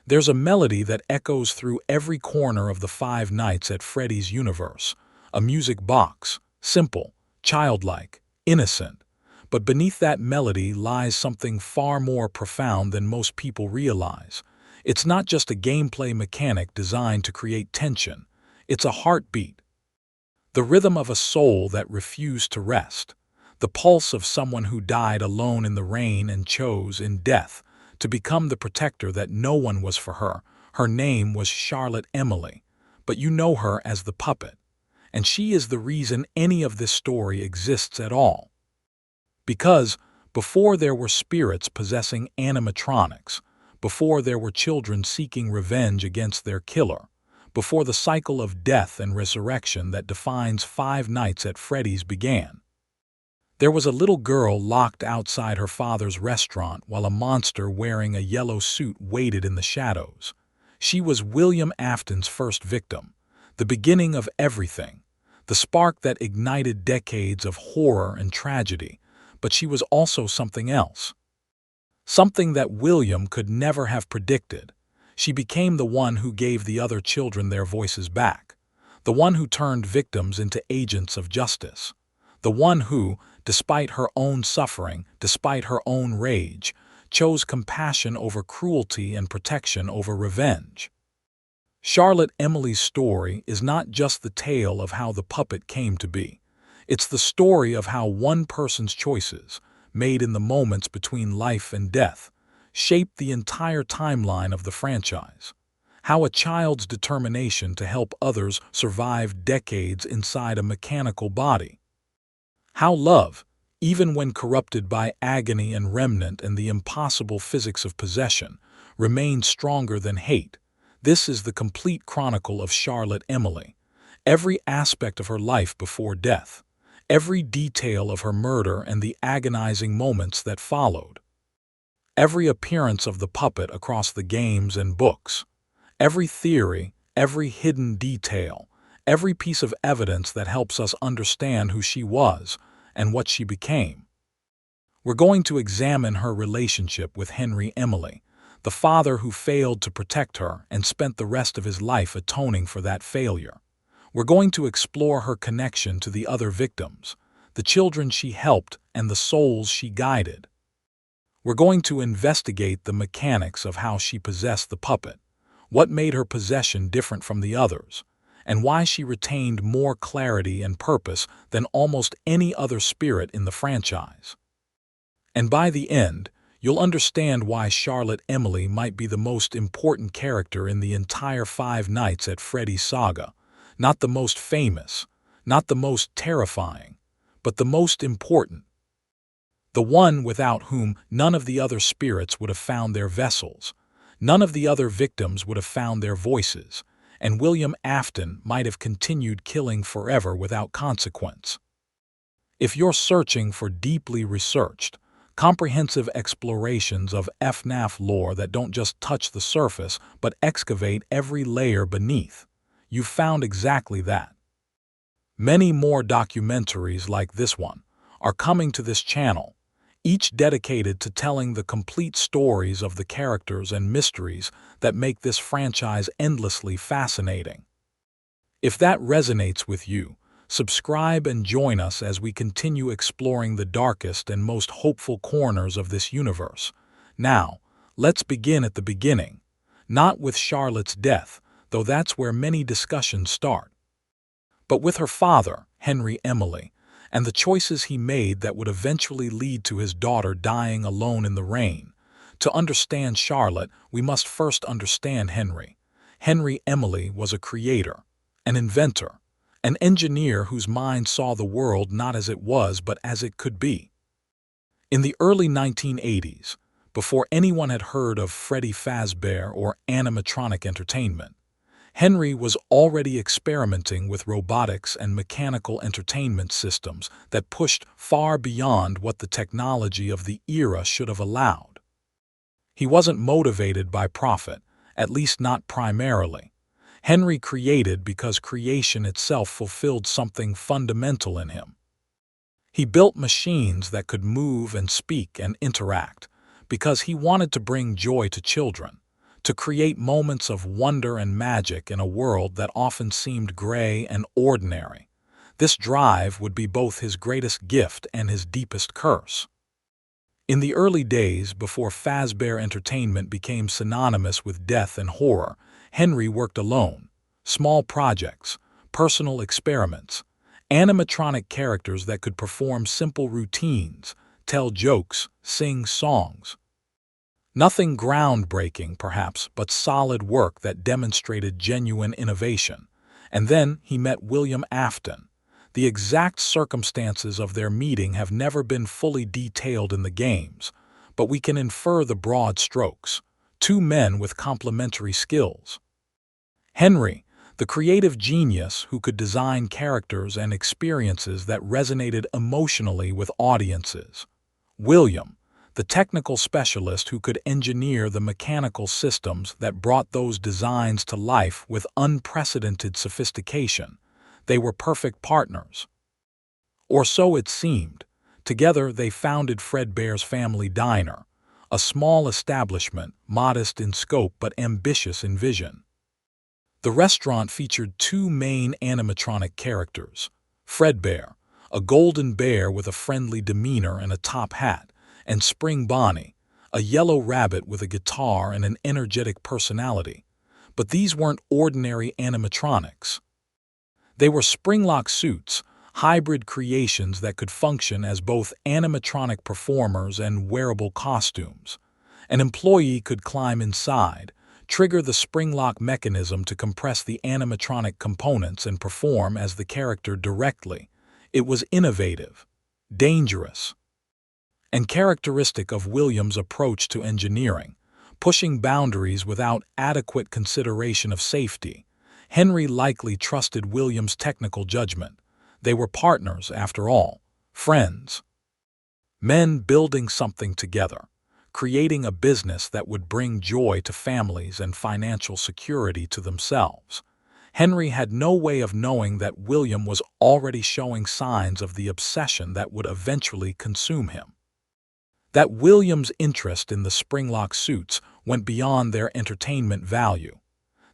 There's a melody that echoes through every corner of the Five Nights at Freddy's universe, a music box, simple, childlike, innocent. But beneath that melody lies something far more profound than most people realize. It's not just a gameplay mechanic designed to create tension. It's a heartbeat, the rhythm of a soul that refused to rest, the pulse of someone who died alone in the rain and chose, in death, to become the protector that no one was for her. Her name was Charlotte Emily, but you know her as the puppet. And she is the reason any of this story exists at all. Because before there were spirits possessing animatronics, before there were children seeking revenge against their killer, before the cycle of death and resurrection that defines Five Nights at Freddy's began, there was a little girl locked outside her father's restaurant while a monster wearing a yellow suit waited in the shadows. She was William Afton's first victim, the beginning of everything, the spark that ignited decades of horror and tragedy. But she was also something else. Something that William could never have predicted. She became the one who gave the other children their voices back, the one who turned victims into agents of justice, the one who, despite her own suffering, despite her own rage, chose compassion over cruelty and protection over revenge. Charlotte Emily's story is not just the tale of how the puppet came to be. It's the story of how one person's choices, made in the moments between life and death, shaped the entire timeline of the franchise. How a child's determination to help others survived decades inside a mechanical body. How love, even when corrupted by agony and remnant and the impossible physics of possession, remained stronger than hate. This is the complete chronicle of Charlotte Emily. Every aspect of her life before death. Every detail of her murder and the agonizing moments that followed. Every appearance of the puppet across the games and books. Every theory, every hidden detail, every piece of evidence that helps us understand who she was and what she became. We're going to examine her relationship with Henry Emily, the father who failed to protect her and spent the rest of his life atoning for that failure. We're going to explore her connection to the other victims, the children she helped and the souls she guided. We're going to investigate the mechanics of how she possessed the puppet, what made her possession different from the others, and why she retained more clarity and purpose than almost any other spirit in the franchise. And by the end, you'll understand why Charlotte Emily might be the most important character in the entire Five Nights at Freddy's saga. Not the most famous, not the most terrifying, but the most important. The one without whom none of the other spirits would have found their vessels, none of the other victims would have found their voices, and William Afton might have continued killing forever without consequence. If you're searching for deeply researched, comprehensive explorations of FNAF lore that don't just touch the surface but excavate every layer beneath, you've found exactly that. Many more documentaries like this one are coming to this channel, each dedicated to telling the complete stories of the characters and mysteries that make this franchise endlessly fascinating. If that resonates with you, subscribe and join us as we continue exploring the darkest and most hopeful corners of this universe. Now, let's begin at the beginning, not with Charlotte's death, though that's where many discussions start, but with her father, Henry Emily, and the choices he made that would eventually lead to his daughter dying alone in the rain. To understand Charlotte, we must first understand Henry. Henry Emily was a creator, an inventor, an engineer whose mind saw the world not as it was but as it could be. In the early 1980s, before anyone had heard of Freddy Fazbear or animatronic entertainment, Henry was already experimenting with robotics and mechanical entertainment systems that pushed far beyond what the technology of the era should have allowed. He wasn't motivated by profit, at least not primarily. Henry created because creation itself fulfilled something fundamental in him. He built machines that could move and speak and interact because he wanted to bring joy to children, to create moments of wonder and magic in a world that often seemed gray and ordinary. This drive would be both his greatest gift and his deepest curse. In the early days, before Fazbear Entertainment became synonymous with death and horror, Henry worked alone. Small projects, personal experiments, animatronic characters that could perform simple routines, tell jokes, sing songs. Nothing groundbreaking, perhaps, but solid work that demonstrated genuine innovation. And then he met William Afton. The exact circumstances of their meeting have never been fully detailed in the games, but we can infer the broad strokes. Two men with complementary skills. Henry, the creative genius who could design characters and experiences that resonated emotionally with audiences. William, the technical specialist who could engineer the mechanical systems that brought those designs to life with unprecedented sophistication. They were perfect partners. Or so it seemed. Together they founded Fredbear's Family Diner, a small establishment, modest in scope but ambitious in vision. The restaurant featured two main animatronic characters, Fredbear, a golden bear with a friendly demeanor and a top hat, and Spring Bonnie, a yellow rabbit with a guitar and an energetic personality. But these weren't ordinary animatronics. They were spring-lock suits, hybrid creations that could function as both animatronic performers and wearable costumes. An employee could climb inside, trigger the spring-lock mechanism to compress the animatronic components and perform as the character directly. It was innovative, dangerous, and characteristic of Williams' approach to engineering, pushing boundaries without adequate consideration of safety. Henry likely trusted Williams' technical judgment. They were partners, after all, friends. Men building something together, creating a business that would bring joy to families and financial security to themselves. Henry had no way of knowing that William was already showing signs of the obsession that would eventually consume him. That William's interest in the spring-lock suits went beyond their entertainment value.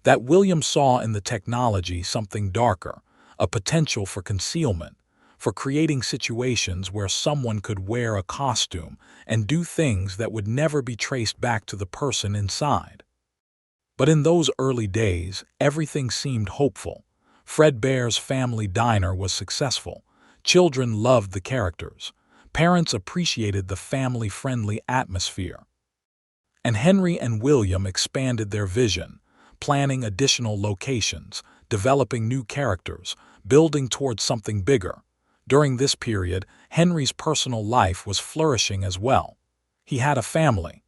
That William saw in the technology something darker, a potential for concealment, for creating situations where someone could wear a costume and do things that would never be traced back to the person inside. But in those early days, everything seemed hopeful. Fredbear's Family Diner was successful. Children loved the characters. Parents appreciated the family-friendly atmosphere. And Henry and William expanded their vision, planning additional locations, developing new characters, building towards something bigger. During this period, Henry's personal life was flourishing as well. He had a family.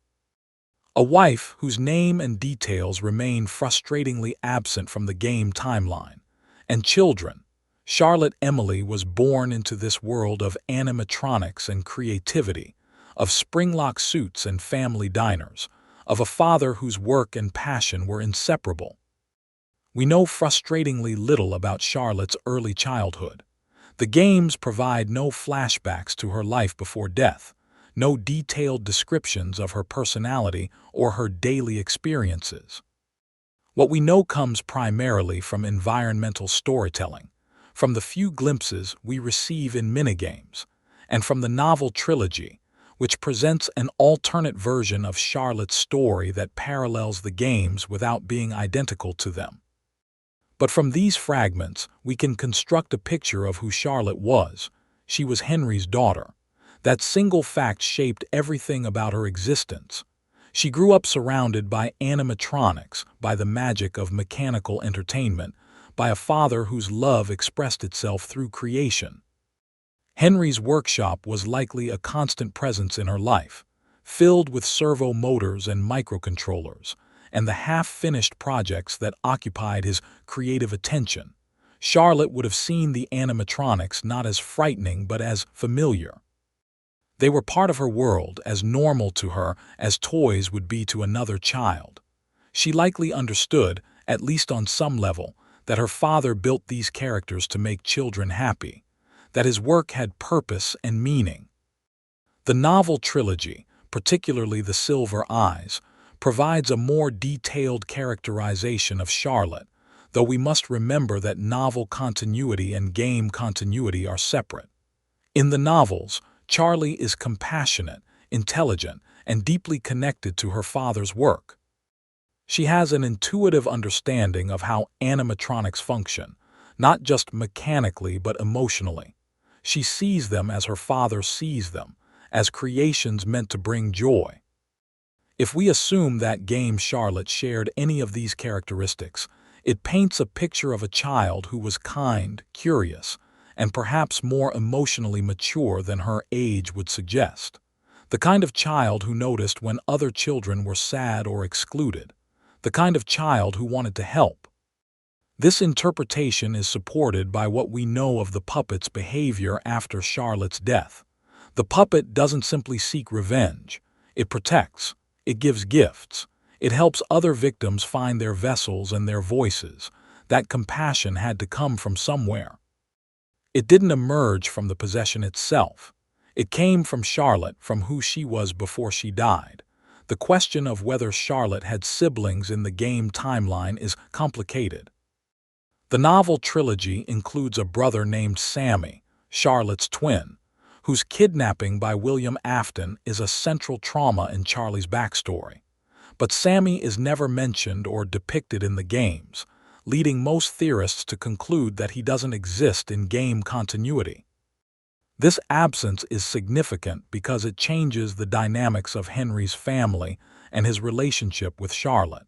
A wife whose name and details remained frustratingly absent from the game timeline. And children. Charlotte Emily was born into this world of animatronics and creativity, of spring-lock suits and family diners, of a father whose work and passion were inseparable. We know frustratingly little about Charlotte's early childhood. The games provide no flashbacks to her life before death, no detailed descriptions of her personality or her daily experiences. What we know comes primarily from environmental storytelling, from the few glimpses we receive in minigames, and from the novel trilogy, which presents an alternate version of Charlotte's story that parallels the games without being identical to them. But from these fragments, we can construct a picture of who Charlotte was. She was Henry's daughter. That single fact shaped everything about her existence. She grew up surrounded by animatronics, by the magic of mechanical entertainment, by a father whose love expressed itself through creation. Henry's workshop was likely a constant presence in her life, filled with servo motors and microcontrollers, and the half-finished projects that occupied his creative attention. Charlotte would have seen the animatronics not as frightening but as familiar. They were part of her world, as normal to her as toys would be to another child. She likely understood, at least on some level, that her father built these characters to make children happy, that his work had purpose and meaning. The novel trilogy, particularly The Silver Eyes, provides a more detailed characterization of Charlotte, though we must remember that novel continuity and game continuity are separate. In the novels, Charlie is compassionate, intelligent, and deeply connected to her father's work. She has an intuitive understanding of how animatronics function, not just mechanically but emotionally. She sees them as her father sees them, as creations meant to bring joy. If we assume that game Charlotte shared any of these characteristics, it paints a picture of a child who was kind, curious, and perhaps more emotionally mature than her age would suggest. The kind of child who noticed when other children were sad or excluded. The kind of child who wanted to help. This interpretation is supported by what we know of the puppet's behavior after Charlotte's death. The puppet doesn't simply seek revenge. It protects. It gives gifts. It helps other victims find their vessels and their voices. That compassion had to come from somewhere. It didn't emerge from the possession itself. It came from Charlotte, from who she was before she died. The question of whether Charlotte had siblings in the game timeline is complicated. The novel trilogy includes a brother named Sammy, Charlotte's twin, whose kidnapping by William Afton is a central trauma in Charlie's backstory. But Sammy is never mentioned or depicted in the games, leading most theorists to conclude that he doesn't exist in game continuity. This absence is significant because it changes the dynamics of Henry's family and his relationship with Charlotte.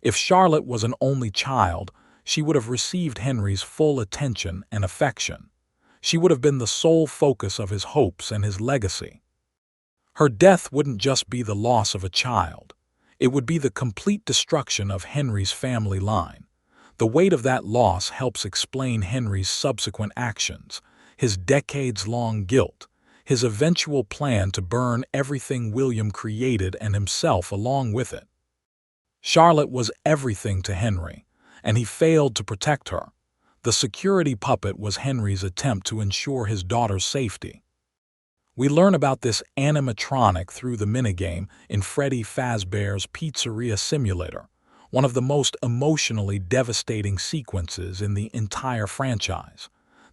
If Charlotte was an only child, she would have received Henry's full attention and affection. She would have been the sole focus of his hopes and his legacy. Her death wouldn't just be the loss of a child. It would be the complete destruction of Henry's family line. The weight of that loss helps explain Henry's subsequent actions, his decades-long guilt, his eventual plan to burn everything William created and himself along with it. Charlotte was everything to Henry, and he failed to protect her. The security puppet was Henry's attempt to ensure his daughter's safety. We learn about this animatronic through the minigame in Freddy Fazbear's Pizzeria Simulator, one of the most emotionally devastating sequences in the entire franchise.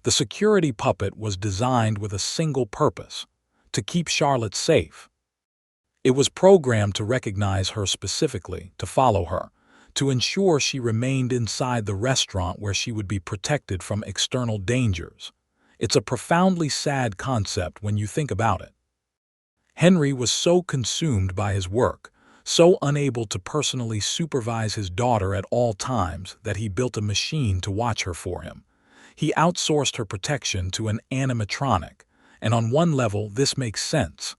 The security puppet was designed with a single purpose: to keep Charlotte safe. It was programmed to recognize her specifically, to follow her, to ensure she remained inside the restaurant where she would be protected from external dangers. It's a profoundly sad concept when you think about it. Henry was so consumed by his work, so unable to personally supervise his daughter at all times, that he built a machine to watch her for him. He outsourced her protection to an animatronic, and on one level this makes sense.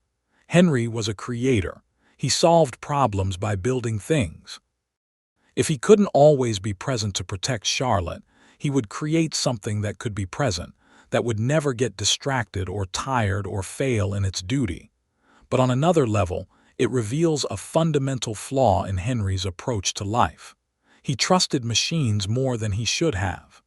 Henry was a creator. He solved problems by building things. If he couldn't always be present to protect Charlotte, he would create something that could be present, that would never get distracted or tired or fail in its duty. But on another level, it reveals a fundamental flaw in Henry's approach to life. He trusted machines more than he should have.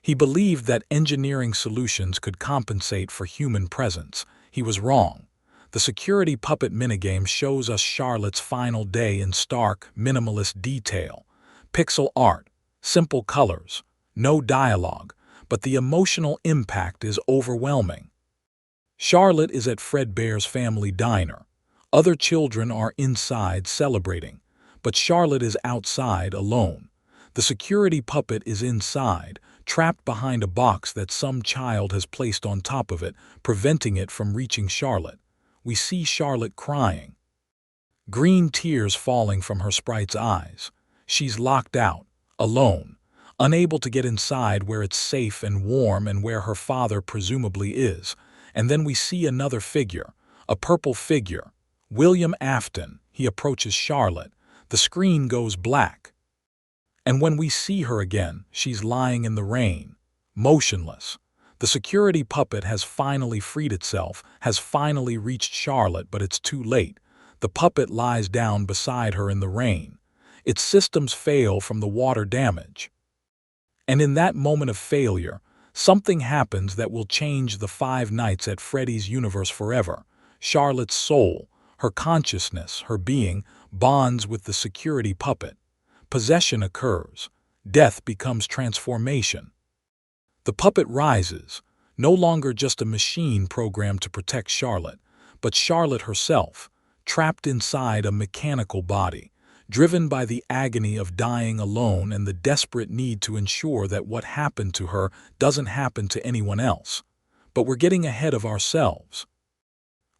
He believed that engineering solutions could compensate for human presence. He was wrong. The security puppet minigame shows us Charlotte's final day in stark, minimalist detail. Pixel art, simple colors, no dialogue, but the emotional impact is overwhelming. Charlotte is at Fredbear's family diner. Other children are inside celebrating, but Charlotte is outside alone. The security puppet is inside, trapped behind a box that some child has placed on top of it, preventing it from reaching Charlotte. We see Charlotte crying. Green tears falling from her sprite's eyes. She's locked out, alone, unable to get inside where it's safe and warm and where her father presumably is. And then we see another figure, a purple figure. William Afton. He approaches Charlotte. The screen goes black. And when we see her again, she's lying in the rain, motionless. The security puppet has finally freed itself, has finally reached Charlotte, but it's too late. The puppet lies down beside her in the rain. Its systems fail from the water damage. And in that moment of failure, something happens that will change the 5 Nights at Freddy's universe forever. Charlotte's soul, her consciousness, her being, bonds with the security puppet. Possession occurs. Death becomes transformation. The puppet rises, no longer just a machine programmed to protect Charlotte, but Charlotte herself, trapped inside a mechanical body, driven by the agony of dying alone and the desperate need to ensure that what happened to her doesn't happen to anyone else. But we're getting ahead of ourselves.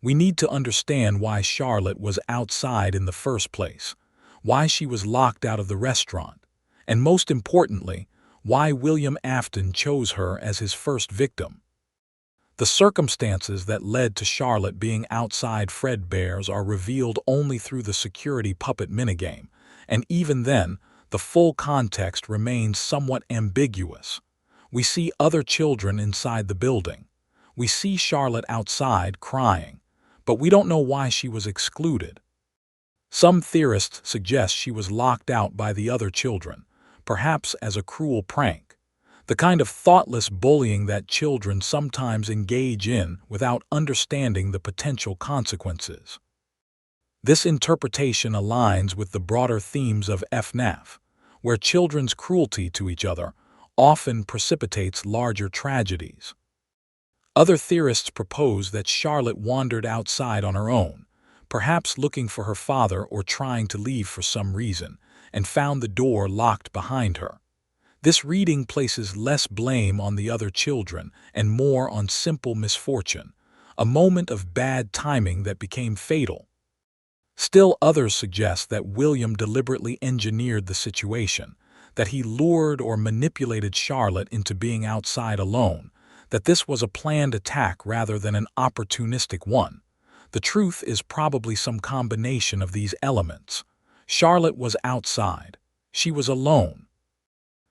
We need to understand why Charlotte was outside in the first place, why she was locked out of the restaurant, and most importantly, why William Afton chose her as his first victim. The circumstances that led to Charlotte being outside Fredbear's are revealed only through the security puppet minigame, and even then, the full context remains somewhat ambiguous. We see other children inside the building. We see Charlotte outside crying, but we don't know why she was excluded. Some theorists suggest she was locked out by the other children, perhaps as a cruel prank, the kind of thoughtless bullying that children sometimes engage in without understanding the potential consequences. This interpretation aligns with the broader themes of FNAF, where children's cruelty to each other often precipitates larger tragedies. Other theorists propose that Charlotte wandered outside on her own, perhaps looking for her father or trying to leave for some reason, and found the door locked behind her. This reading places less blame on the other children and more on simple misfortune, a moment of bad timing that became fatal. Still, others suggest that William deliberately engineered the situation, that he lured or manipulated Charlotte into being outside alone, that this was a planned attack rather than an opportunistic one. The truth is probably some combination of these elements. Charlotte was outside. She was alone.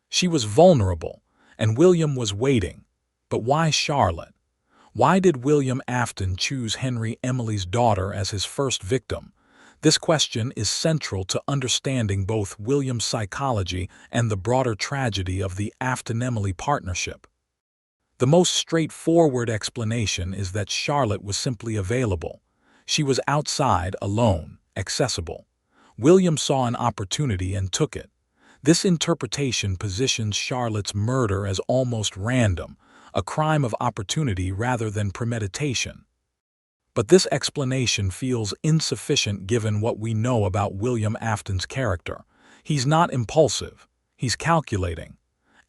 She was vulnerable, and William was waiting. But why Charlotte? Why did William Afton choose Henry Emily's daughter as his first victim? This question is central to understanding both William's psychology and the broader tragedy of the Afton-Emily partnership. The most straightforward explanation is that Charlotte was simply available. She was outside, alone, accessible. William saw an opportunity and took it. This interpretation positions Charlotte's murder as almost random, a crime of opportunity rather than premeditation. But this explanation feels insufficient given what we know about William Afton's character. He's not impulsive. He's calculating.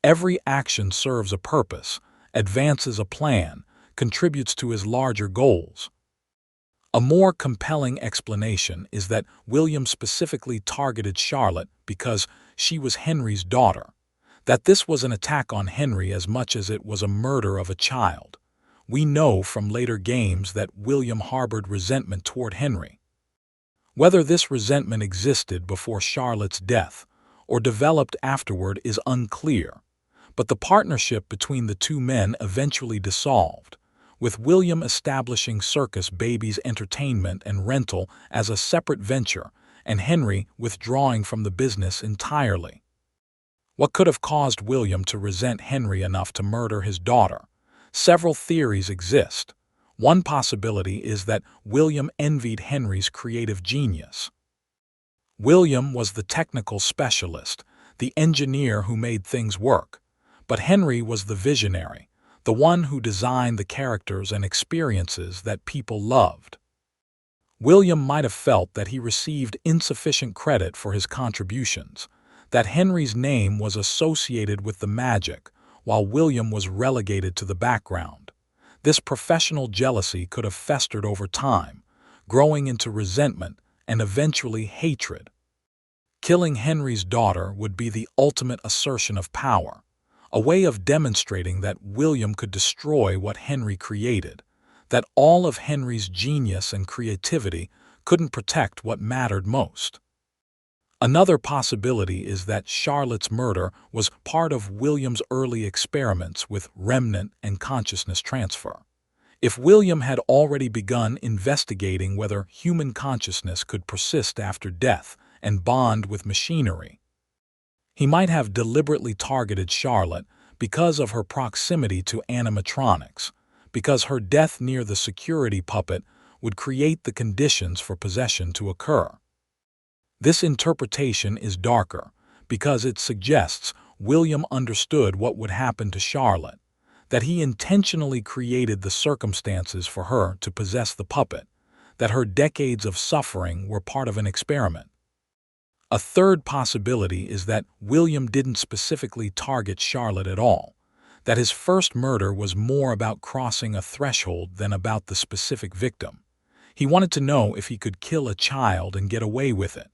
Every action serves a purpose, advances a plan, contributes to his larger goals. A more compelling explanation is that William specifically targeted Charlotte because she was Henry's daughter, that this was an attack on Henry as much as it was a murder of a child. We know from later games that William harbored resentment toward Henry. Whether this resentment existed before Charlotte's death or developed afterward is unclear, but the partnership between the two men eventually dissolved, with William establishing Circus Baby's entertainment and rental as a separate venture, and Henry withdrawing from the business entirely. What could have caused William to resent Henry enough to murder his daughter? Several theories exist. One possibility is that William envied Henry's creative genius. William was the technical specialist, the engineer who made things work, but Henry was the visionary, the one who designed the characters and experiences that people loved. William might have felt that he received insufficient credit for his contributions, that Henry's name was associated with the magic, while William was relegated to the background. This professional jealousy could have festered over time, growing into resentment and eventually hatred. Killing Henry's daughter would be the ultimate assertion of power, a way of demonstrating that William could destroy what Henry created, that all of Henry's genius and creativity couldn't protect what mattered most. Another possibility is that Charlotte's murder was part of William's early experiments with remnant and consciousness transfer. If William had already begun investigating whether human consciousness could persist after death and bond with machinery, he might have deliberately targeted Charlotte because of her proximity to animatronics, because her death near the security puppet would create the conditions for possession to occur. This interpretation is darker because it suggests William understood what would happen to Charlotte, that he intentionally created the circumstances for her to possess the puppet, that her decades of suffering were part of an experiment. A third possibility is that William didn't specifically target Charlotte at all, that his first murder was more about crossing a threshold than about the specific victim. He wanted to know if he could kill a child and get away with it.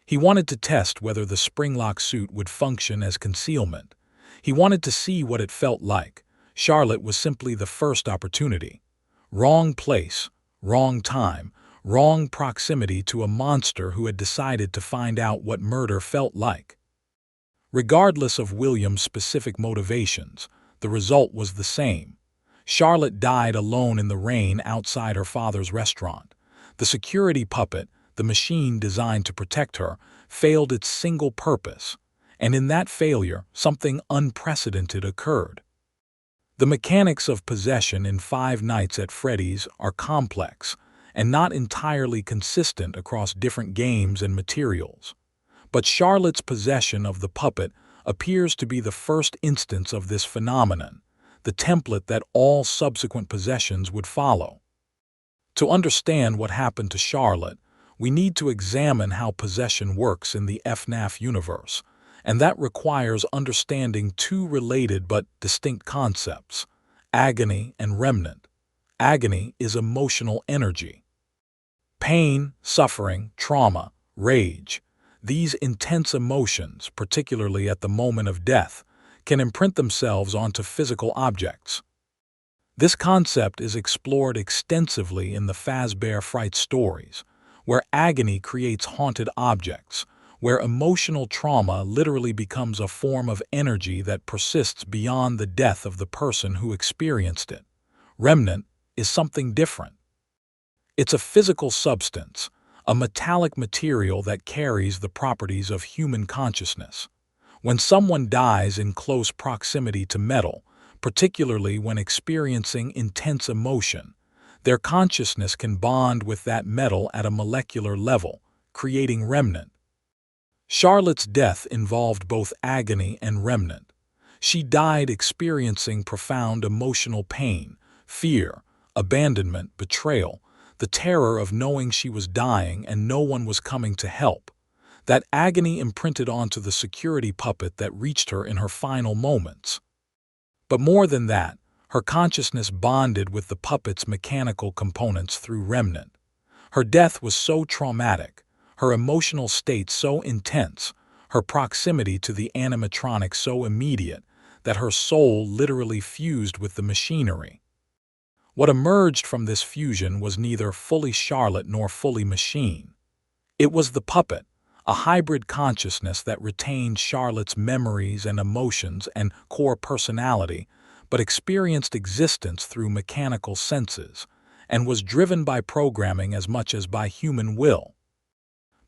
He wanted to test whether the springlock suit would function as concealment. He wanted to see what it felt like. Charlotte was simply the first opportunity. Wrong place, wrong time, wrong proximity to a monster who had decided to find out what murder felt like. Regardless of William's specific motivations, the result was the same. Charlotte died alone in the rain outside her father's restaurant. The security puppet, the machine designed to protect her, failed its single purpose, and in that failure, something unprecedented occurred. The mechanics of possession in Five Nights at Freddy's are complex and not entirely consistent across different games and materials. But Charlotte's possession of the puppet appears to be the first instance of this phenomenon, the template that all subsequent possessions would follow. To understand what happened to Charlotte, we need to examine how possession works in the FNAF universe, and that requires understanding two related but distinct concepts: agony and remnant. Agony is emotional energy. Pain, suffering, trauma, rage. These intense emotions, particularly at the moment of death, can imprint themselves onto physical objects. This concept is explored extensively in the Fazbear Fright stories, where agony creates haunted objects, where emotional trauma literally becomes a form of energy that persists beyond the death of the person who experienced it. Remnant is something different. It's a physical substance, a metallic material that carries the properties of human consciousness. When someone dies in close proximity to metal, particularly when experiencing intense emotion, their consciousness can bond with that metal at a molecular level, creating remnant. Charlotte's death involved both agony and remnant. She died experiencing profound emotional pain, fear, abandonment, betrayal, the terror of knowing she was dying and no one was coming to help. That agony imprinted onto the security puppet that reached her in her final moments. But more than that, her consciousness bonded with the puppet's mechanical components through remnant. Her death was so traumatic, her emotional state so intense, her proximity to the animatronic so immediate, that her soul literally fused with the machinery. What emerged from this fusion was neither fully Charlotte nor fully machine. It was the puppet, a hybrid consciousness that retained Charlotte's memories and emotions and core personality, but experienced existence through mechanical senses, and was driven by programming as much as by human will.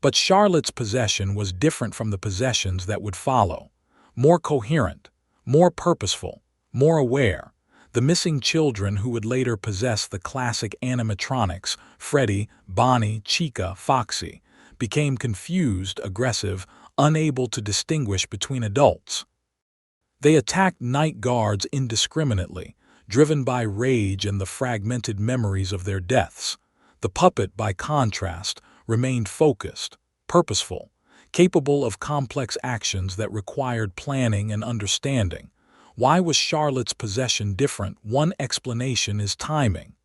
But Charlotte's possession was different from the possessions that would follow, more coherent, more purposeful, more aware. The missing children who would later possess the classic animatronics, Freddy, Bonnie, Chica, Foxy, became confused, aggressive, unable to distinguish between adults. They attacked night guards indiscriminately, driven by rage and the fragmented memories of their deaths. The puppet, by contrast, remained focused, purposeful, capable of complex actions that required planning and understanding. Why was Charlotte's possession different? One explanation is timing.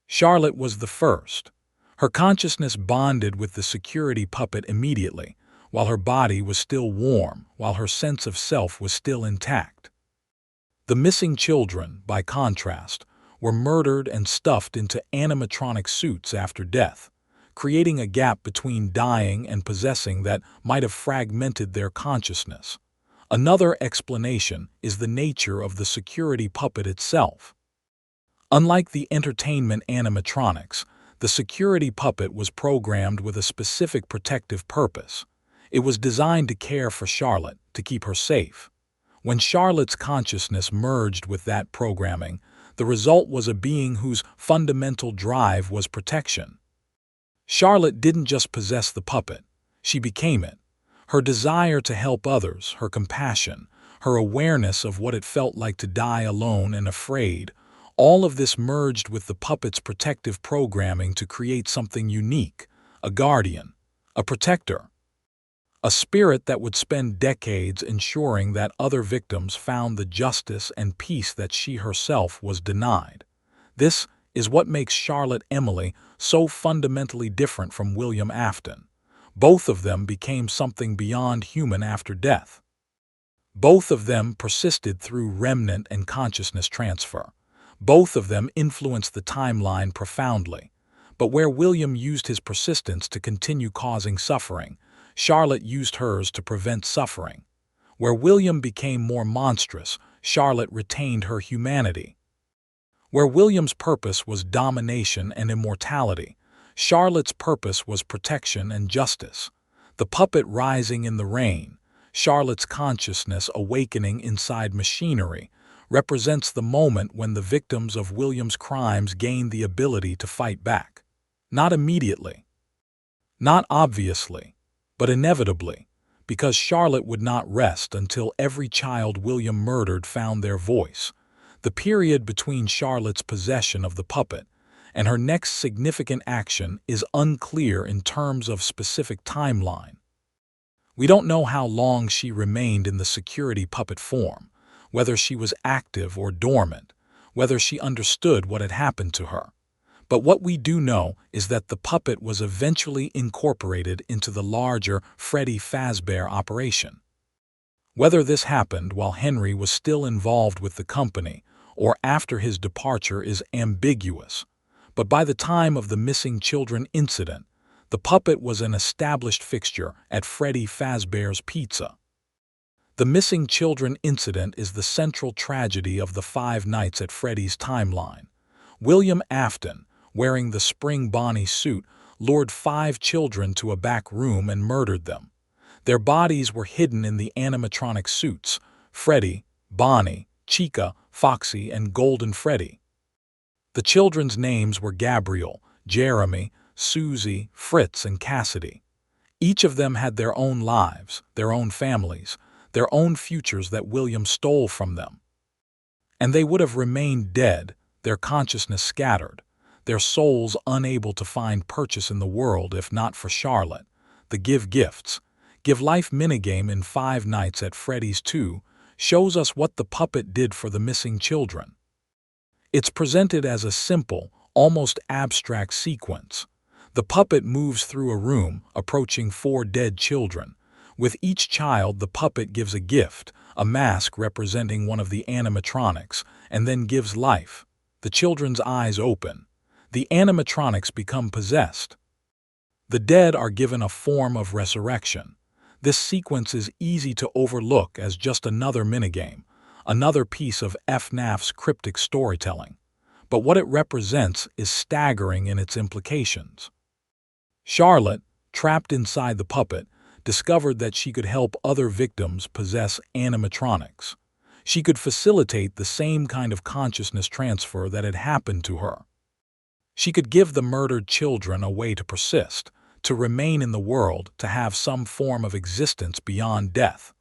Charlotte was the first. Her consciousness bonded with the security puppet immediately, while her body was still warm, while her sense of self was still intact. The missing children, by contrast, were murdered and stuffed into animatronic suits after death, creating a gap between dying and possessing that might have fragmented their consciousness. Another explanation is the nature of the security puppet itself. Unlike the entertainment animatronics, the security puppet was programmed with a specific protective purpose. It was designed to care for Charlotte, to keep her safe. When Charlotte's consciousness merged with that programming, the result was a being whose fundamental drive was protection. Charlotte didn't just possess the puppet, she became it. Her desire to help others, her compassion, her awareness of what it felt like to die alone and afraid, all of this merged with the puppet's protective programming to create something unique, a guardian, a protector. A spirit that would spend decades ensuring that other victims found the justice and peace that she herself was denied. This is what makes Charlotte Emily so fundamentally different from William Afton. Both of them became something beyond human after death. Both of them persisted through remnant and consciousness transfer. Both of them influenced the timeline profoundly. But where William used his persistence to continue causing suffering, Charlotte used hers to prevent suffering. Where William became more monstrous, Charlotte retained her humanity. Where William's purpose was domination and immortality, Charlotte's purpose was protection and justice. The puppet rising in the rain, Charlotte's consciousness awakening inside machinery, represents the moment when the victims of William's crimes gained the ability to fight back. Not immediately, not obviously, but inevitably, because Charlotte would not rest until every child William murdered found their voice. The period between Charlotte's possession of the puppet and her next significant action is unclear in terms of specific timeline. We don't know how long she remained in the security puppet form, whether she was active or dormant, whether she understood what had happened to her. But what we do know is that the puppet was eventually incorporated into the larger Freddy Fazbear operation. Whether this happened while Henry was still involved with the company or after his departure is ambiguous, but by the time of the missing children incident, the puppet was an established fixture at Freddy Fazbear's Pizza. The missing children incident is the central tragedy of the 5 Nights at Freddy's timeline. William Afton, wearing the spring Bonnie suit, lured 5 children to a back room and murdered them. Their bodies were hidden in the animatronic suits: Freddy, Bonnie, Chica, Foxy, and Golden Freddy. The children's names were Gabriel, Jeremy, Susie, Fritz, and Cassidy. Each of them had their own lives, their own families, their own futures that William stole from them. And they would have remained dead, their consciousness scattered, their souls unable to find purchase in the world if not for Charlotte. The Give Gifts, Give Life minigame in 5 Nights at Freddy's 2 shows us what the puppet did for the missing children. It's presented as a simple, almost abstract sequence. The puppet moves through a room, approaching 4 dead children. With each child, the puppet gives a gift, a mask representing one of the animatronics, and then gives life. The children's eyes open. The animatronics become possessed. The dead are given a form of resurrection. This sequence is easy to overlook as just another minigame, another piece of FNAF's cryptic storytelling. But what it represents is staggering in its implications. Charlotte, trapped inside the puppet, discovered that she could help other victims possess animatronics. She could facilitate the same kind of consciousness transfer that had happened to her. She could give the murdered children a way to persist, to remain in the world, to have some form of existence beyond death.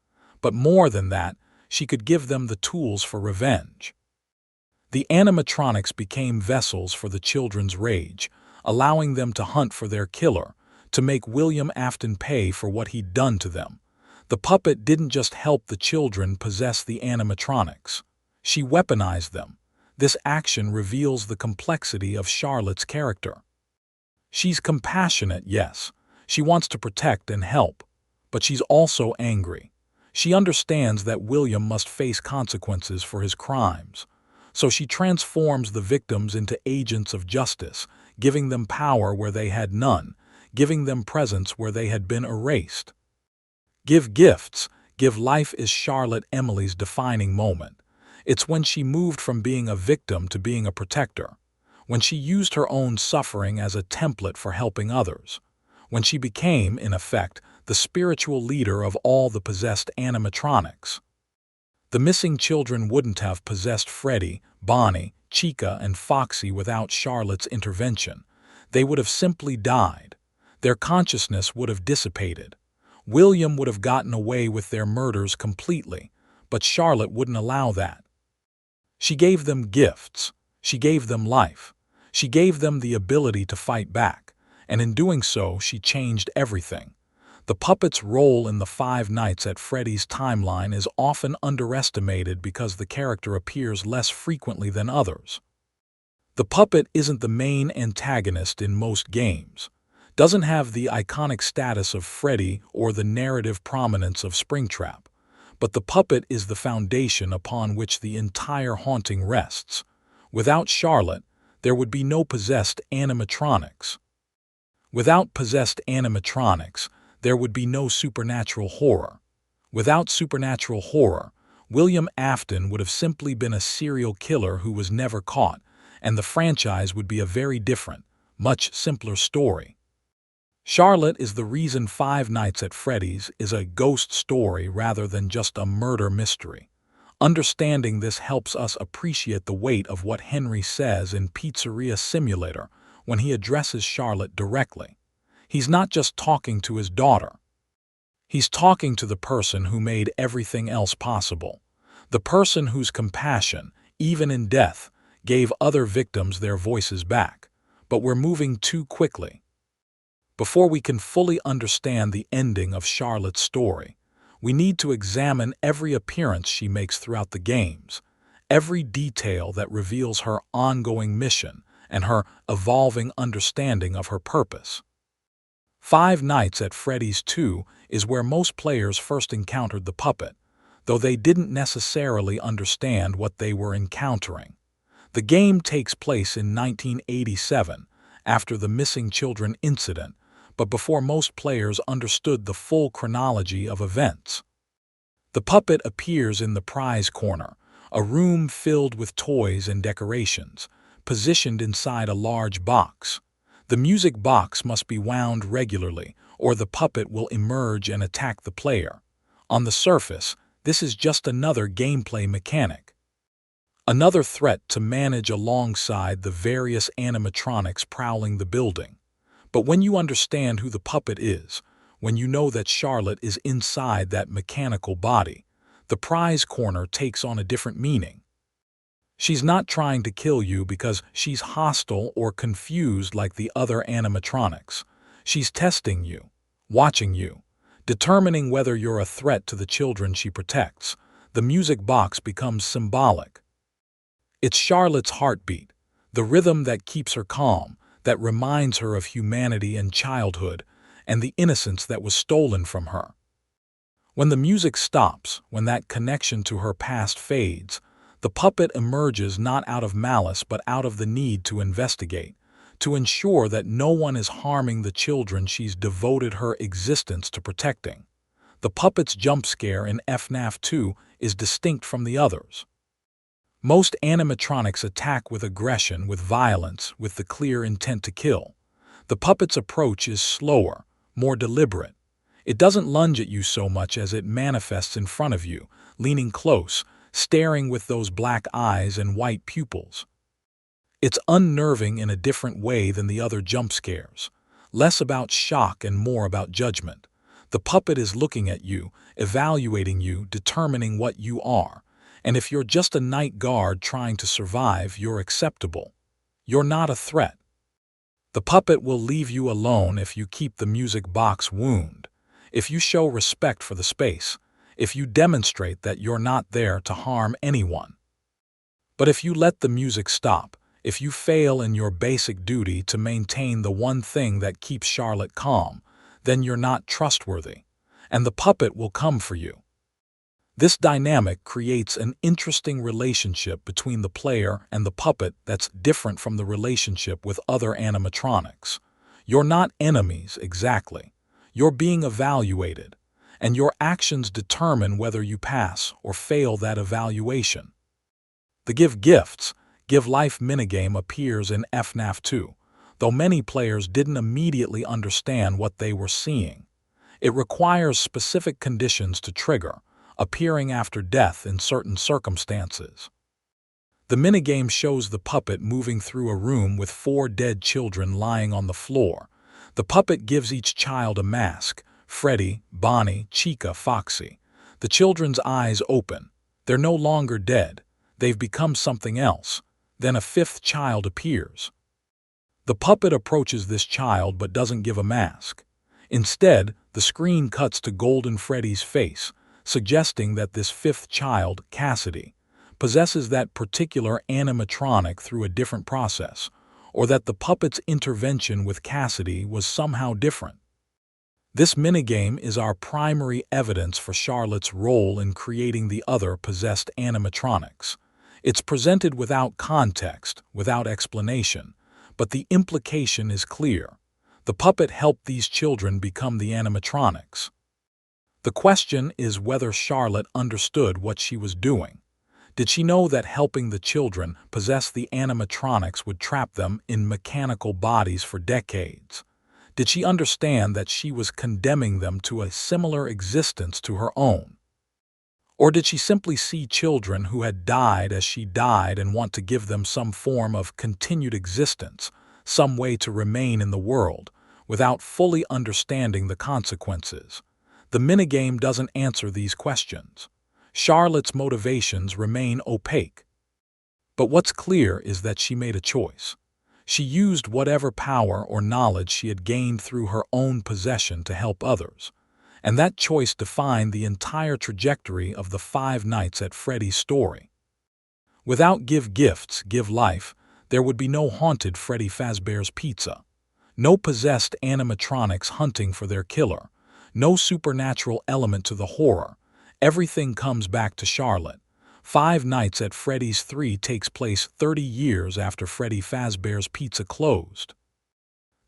But more than that, she could give them the tools for revenge. The animatronics became vessels for the children's rage, allowing them to hunt for their killer, to make William Afton pay for what he'd done to them. The puppet didn't just help the children possess the animatronics. She weaponized them. This action reveals the complexity of Charlotte's character. She's compassionate, yes. She wants to protect and help. But she's also angry. She understands that William must face consequences for his crimes. So she transforms the victims into agents of justice, giving them power where they had none, giving them presence where they had been erased. Give Gifts, Give Life is Charlotte Emily's defining moment. It's when she moved from being a victim to being a protector, when she used her own suffering as a template for helping others, when she became, in effect, the spiritual leader of all the possessed animatronics. The missing children wouldn't have possessed Freddy, Bonnie, Chica, and Foxy without Charlotte's intervention. They would have simply died. their consciousness would have dissipated. William would have gotten away with their murders completely, but Charlotte wouldn't allow that. She gave them gifts. She gave them life. She gave them the ability to fight back, and in doing so, she changed everything. The puppet's role in the Five Nights at Freddy's timeline is often underestimated because the character appears less frequently than others. The puppet isn't the main antagonist in most games, doesn't have the iconic status of Freddy or the narrative prominence of Springtrap, but the puppet is the foundation upon which the entire haunting rests. Without Charlotte, there would be no possessed animatronics. Without possessed animatronics, there would be no supernatural horror. Without supernatural horror, William Afton would have simply been a serial killer who was never caught, and the franchise would be a very different, much simpler story. Charlotte is the reason Five Nights at Freddy's is a ghost story rather than just a murder mystery. Understanding this helps us appreciate the weight of what Henry says in Pizzeria Simulator when he addresses Charlotte directly. He's not just talking to his daughter. He's talking to the person who made everything else possible. The person whose compassion, even in death, gave other victims their voices back. But we're moving too quickly. Before we can fully understand the ending of Charlotte's story, we need to examine every appearance she makes throughout the games, every detail that reveals her ongoing mission and her evolving understanding of her purpose. Five Nights at Freddy's 2 is where most players first encountered the puppet, though they didn't necessarily understand what they were encountering. The game takes place in 1987, after the missing children incident, but before most players understood the full chronology of events. The puppet appears in the prize corner, a room filled with toys and decorations, positioned inside a large box. The music box must be wound regularly, or the puppet will emerge and attack the player. On the surface, this is just another gameplay mechanic. Another threat to manage alongside the various animatronics prowling the building. But when you understand who the puppet is, when you know that Charlotte is inside that mechanical body, the prize corner takes on a different meaning. She's not trying to kill you because she's hostile or confused like the other animatronics. She's testing you, watching you, determining whether you're a threat to the children she protects. The music box becomes symbolic. It's Charlotte's heartbeat, the rhythm that keeps her calm, that reminds her of humanity and childhood, and the innocence that was stolen from her. When the music stops, when that connection to her past fades, the puppet emerges not out of malice but out of the need to investigate, to ensure that no one is harming the children she's devoted her existence to protecting. The puppet's jump scare in FNAF 2 is distinct from the others. Most animatronics attack with aggression, with violence, with the clear intent to kill. The puppet's approach is slower, more deliberate. It doesn't lunge at you so much as it manifests in front of you, leaning close, staring with those black eyes and white pupils. It's unnerving in a different way than the other jump scares, less about shock and more about judgment. The puppet is looking at you, evaluating you, determining what you are. And if you're just a night guard trying to survive, you're acceptable. You're not a threat. The puppet will leave you alone if you keep the music box wound, if you show respect for the space, if you demonstrate that you're not there to harm anyone. But if you let the music stop, if you fail in your basic duty to maintain the one thing that keeps Charlotte calm, then you're not trustworthy, and the puppet will come for you. This dynamic creates an interesting relationship between the player and the puppet that's different from the relationship with other animatronics. You're not enemies exactly. You're being evaluated, and your actions determine whether you pass or fail that evaluation. The Give Gifts, Give Life minigame appears in FNAF 2, though many players didn't immediately understand what they were seeing. It requires specific conditions to trigger, appearing after death in certain circumstances. The minigame shows the puppet moving through a room with 4 dead children lying on the floor. The puppet gives each child a mask: Freddy, Bonnie, Chica, Foxy. The children's eyes open. They're no longer dead. They've become something else. Then a fifth child appears. The puppet approaches this child but doesn't give a mask. Instead, the screen cuts to Golden Freddy's face, suggesting that this fifth child, Cassidy, possesses that particular animatronic through a different process, or that the puppet's intervention with Cassidy was somehow different. This minigame is our primary evidence for Charlotte's role in creating the other possessed animatronics. It's presented without context, without explanation, but the implication is clear. The puppet helped these children become the animatronics. The question is whether Charlotte understood what she was doing. Did she know that helping the children possess the animatronics would trap them in mechanical bodies for decades? Did she understand that she was condemning them to a similar existence to her own? Or did she simply see children who had died as she died and want to give them some form of continued existence, some way to remain in the world, without fully understanding the consequences? The minigame doesn't answer these questions. Charlotte's motivations remain opaque. But what's clear is that she made a choice. She used whatever power or knowledge she had gained through her own possession to help others. And that choice defined the entire trajectory of the 5 Nights at Freddy's story. Without Give Gifts, Give Life, there would be no haunted Freddy Fazbear's Pizza. No possessed animatronics hunting for their killer. No supernatural element to the horror. Everything comes back to Charlotte. 5 Nights at Freddy's 3 takes place 30 years after Freddy Fazbear's Pizza closed.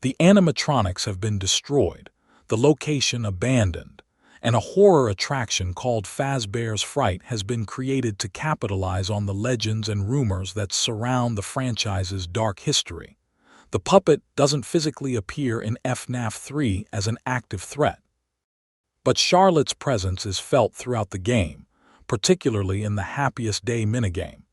The animatronics have been destroyed, the location abandoned, and a horror attraction called Fazbear's Fright has been created to capitalize on the legends and rumors that surround the franchise's dark history. The puppet doesn't physically appear in FNAF 3 as an active threat. But Charlotte's presence is felt throughout the game, particularly in the Happiest Day minigame.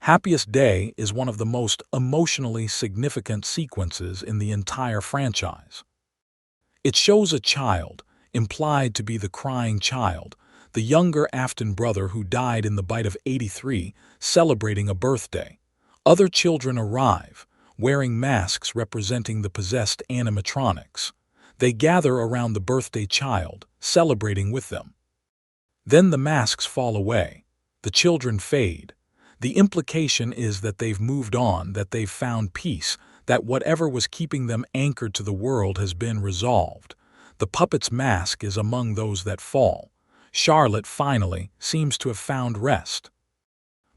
Happiest Day is one of the most emotionally significant sequences in the entire franchise. It shows a child, implied to be the crying child, the younger Afton brother who died in the bite of '83, celebrating a birthday. Other children arrive, wearing masks representing the possessed animatronics. They gather around the birthday child, celebrating with them. Then the masks fall away. The children fade. The implication is that they've moved on, that they've found peace, that whatever was keeping them anchored to the world has been resolved. The puppet's mask is among those that fall. Charlotte, finally, seems to have found rest.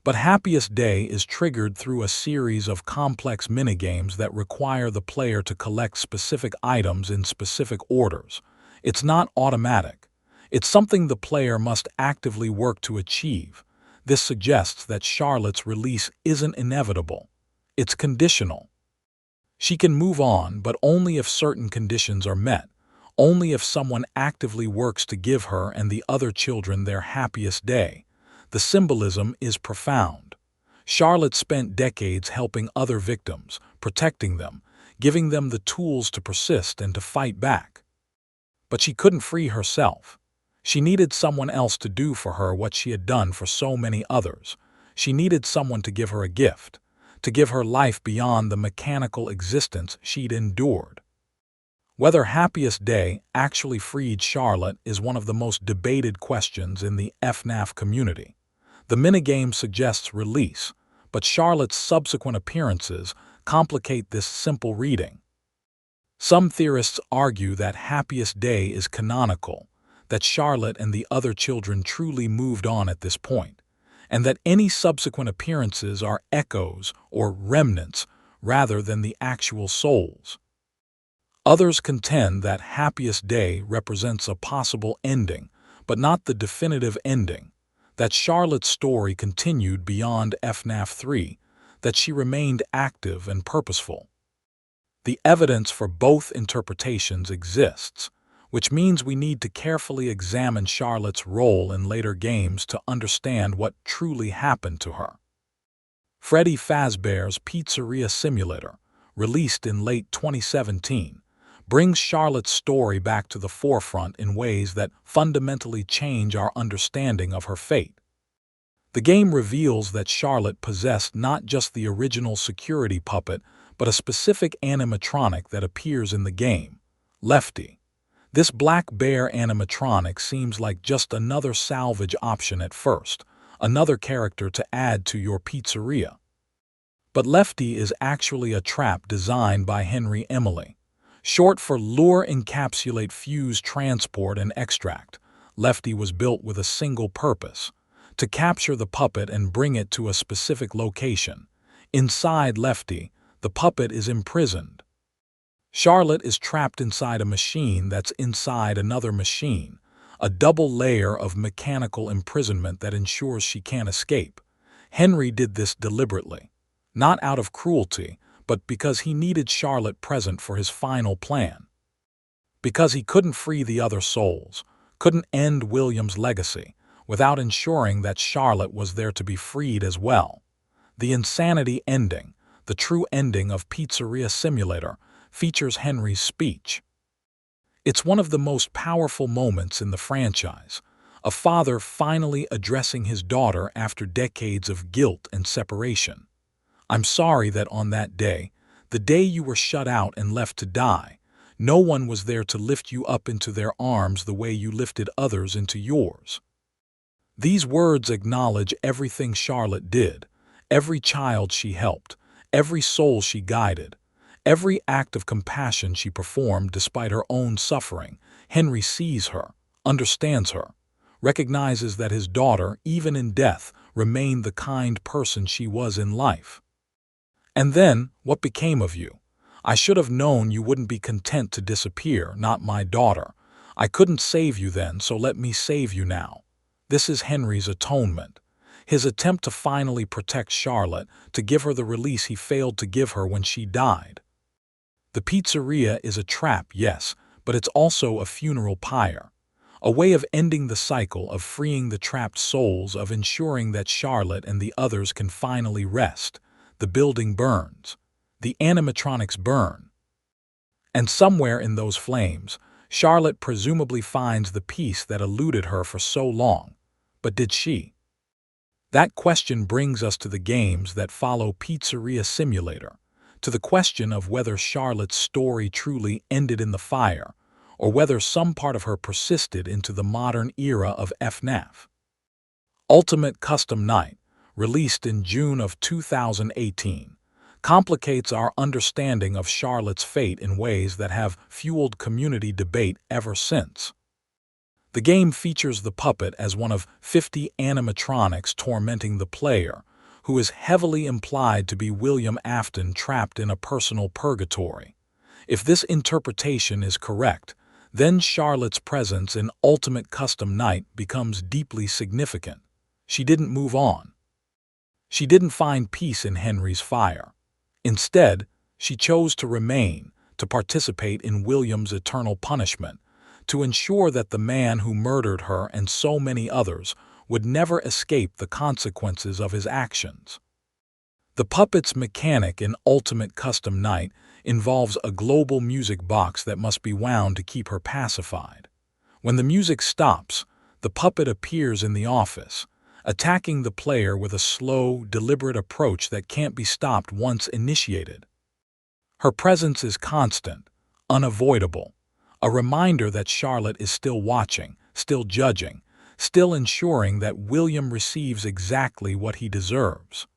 But Happiest Day is triggered through a series of complex minigames that require the player to collect specific items in specific orders. It's not automatic. It's something the player must actively work to achieve. This suggests that Charlotte's release isn't inevitable. It's conditional. She can move on, but only if certain conditions are met, only if someone actively works to give her and the other children their happiest day. The symbolism is profound. Charlotte spent decades helping other victims, protecting them, giving them the tools to persist and to fight back. But she couldn't free herself. She needed someone else to do for her what she had done for so many others. She needed someone to give her a gift, to give her life beyond the mechanical existence she'd endured. Whether Happiest Day actually freed Charlotte is one of the most debated questions in the FNAF community. The minigame suggests release, but Charlotte's subsequent appearances complicate this simple reading. Some theorists argue that Happiest Day is canonical, that Charlotte and the other children truly moved on at this point, and that any subsequent appearances are echoes or remnants rather than the actual souls. Others contend that Happiest Day represents a possible ending, but not the definitive ending, that Charlotte's story continued beyond FNAF 3, that she remained active and purposeful. The evidence for both interpretations exists, which means we need to carefully examine Charlotte's role in later games to understand what truly happened to her. Freddy Fazbear's Pizzeria Simulator, released in late 2017, brings Charlotte's story back to the forefront in ways that fundamentally change our understanding of her fate. The game reveals that Charlotte possessed not just the original security puppet, but a specific animatronic that appears in the game, Lefty. This black bear animatronic seems like just another salvage option at first, another character to add to your pizzeria. But Lefty is actually a trap designed by Henry Emily. Short for Lure Encapsulate Fuse Transport and Extract, Lefty was built with a single purpose: to capture the puppet and bring it to a specific location. Inside Lefty, the puppet is imprisoned. Charlotte is trapped inside a machine that's inside another machine, a double layer of mechanical imprisonment that ensures she can't escape. Henry did this deliberately, not out of cruelty, but because he needed Charlotte present for his final plan. Because he couldn't free the other souls, couldn't end William's legacy, without ensuring that Charlotte was there to be freed as well. The insanity ending, the true ending of Pizzeria Simulator, features Henry's speech. It's one of the most powerful moments in the franchise, a father finally addressing his daughter after decades of guilt and separation. "I'm sorry that on that day, the day you were shut out and left to die, no one was there to lift you up into their arms the way you lifted others into yours." These words acknowledge everything Charlotte did, every child she helped, every soul she guided, every act of compassion she performed despite her own suffering. Henry sees her, understands her, recognizes that his daughter, even in death, remained the kind person she was in life. "And then, what became of you? I should have known you wouldn't be content to disappear, not my daughter. I couldn't save you then, so let me save you now." This is Henry's atonement, his attempt to finally protect Charlotte, to give her the release he failed to give her when she died. The pizzeria is a trap, yes, but it's also a funeral pyre, a way of ending the cycle, of freeing the trapped souls, of ensuring that Charlotte and the others can finally rest. The building burns. The animatronics burn. And somewhere in those flames, Charlotte presumably finds the peace that eluded her for so long. But did she? That question brings us to the games that follow Pizzeria Simulator, to the question of whether Charlotte's story truly ended in the fire, or whether some part of her persisted into the modern era of FNAF. Ultimate Custom Night, released in June of 2018, complicates our understanding of Charlotte's fate in ways that have fueled community debate ever since. The game features the puppet as one of 50 animatronics tormenting the player, who is heavily implied to be William Afton trapped in a personal purgatory. If this interpretation is correct, then Charlotte's presence in Ultimate Custom Night becomes deeply significant. She didn't move on. She didn't find peace in Henry's fire. Instead, she chose to remain, to participate in William's eternal punishment, to ensure that the man who murdered her and so many others would never escape the consequences of his actions. The puppet's mechanic in Ultimate Custom Night involves a global music box that must be wound to keep her pacified. When the music stops, the puppet appears in the office, attacking the player with a slow, deliberate approach that can't be stopped once initiated. Her presence is constant, unavoidable, a reminder that Charlotte is still watching, still judging, still ensuring that William receives exactly what he deserves.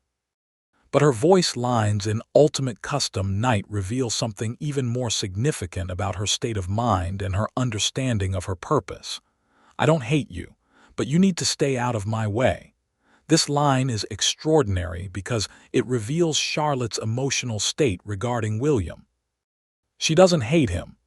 But her voice lines in Ultimate Custom Night reveal something even more significant about her state of mind and her understanding of her purpose. "I don't hate you, but you need to stay out of my way." This line is extraordinary because it reveals Charlotte's emotional state regarding William. She doesn't hate him.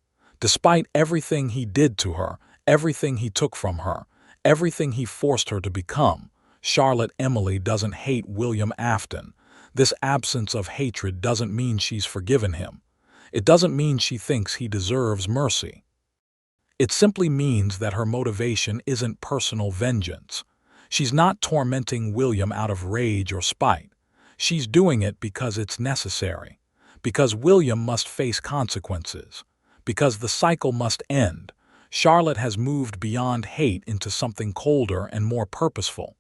Despite everything he did to her, everything he took from her, everything he forced her to become, Charlotte Emily doesn't hate William Afton. This absence of hatred doesn't mean she's forgiven him. It doesn't mean she thinks he deserves mercy. It simply means that her motivation isn't personal vengeance. She's not tormenting William out of rage or spite. She's doing it because it's necessary, because William must face consequences, Because the cycle must end, Charlotte has moved beyond hate into something colder and more purposeful.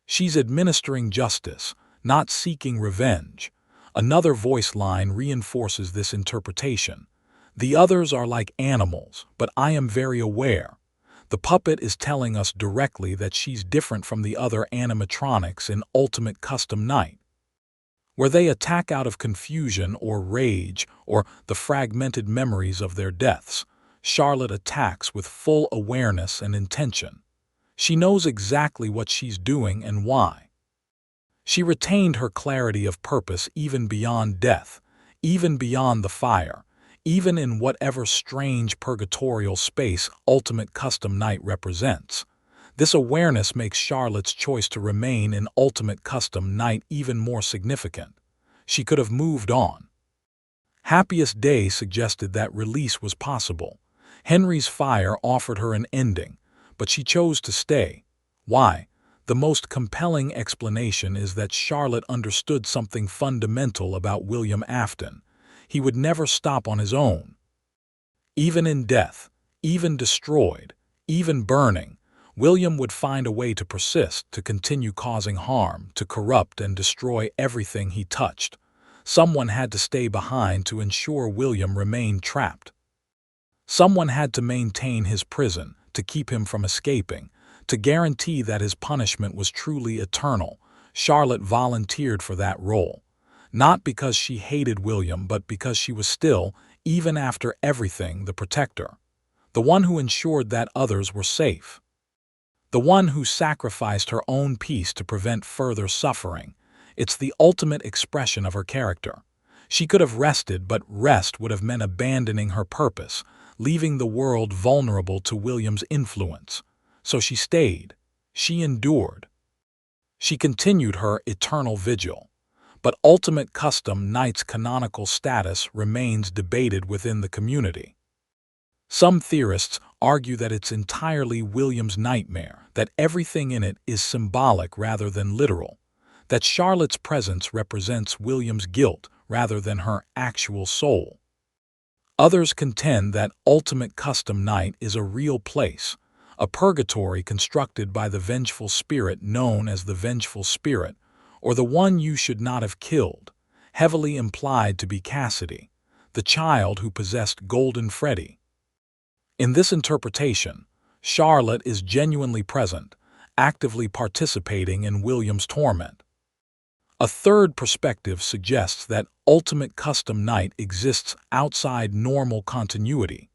She's administering justice, not seeking revenge. Another voice line reinforces this interpretation. The others are like animals, but I am very aware. The puppet is telling us directly that she's different from the other animatronics in Ultimate Custom Night, where they attack out of confusion or rage or the fragmented memories of their deaths. Charlotte attacks with full awareness and intention. She knows exactly what she's doing and why. She retained her clarity of purpose even beyond death, even beyond the fire, even in whatever strange purgatorial space Ultimate Custom Night represents. This awareness makes Charlotte's choice to remain in Ultimate Custom Night even more significant. She could have moved on. Happiest Day suggested that release was possible. Henry's fire offered her an ending, but she chose to stay. Why? The most compelling explanation is that Charlotte understood something fundamental about William Afton. He would never stop on his own. Even in death, even destroyed, even burning, William would find a way to persist, to continue causing harm, to corrupt and destroy everything he touched. Someone had to stay behind to ensure William remained trapped. Someone had to maintain his prison, to keep him from escaping, to guarantee that his punishment was truly eternal. Charlotte volunteered for that role. Not because she hated William, but because she was still, even after everything, the protector. The one who ensured that others were safe. The one who sacrificed her own peace to prevent further suffering. It's the ultimate expression of her character. She could have rested, but rest would have meant abandoning her purpose, leaving the world vulnerable to William's influence. So she stayed. She endured. She continued her eternal vigil. But Ultimate Custom Night's canonical status remains debated within the community. Some theorists argue that it's entirely William's nightmare, that everything in it is symbolic rather than literal, that Charlotte's presence represents William's guilt rather than her actual soul. Others contend that Ultimate Custom Night is a real place, a purgatory constructed by the vengeful spirit known as the Vengeful Spirit, or the one you should not have killed, heavily implied to be Cassidy, the child who possessed Golden Freddy. In this interpretation, Charlotte is genuinely present, actively participating in William's torment. A third perspective suggests that Ultimate Custom Night exists outside normal continuity,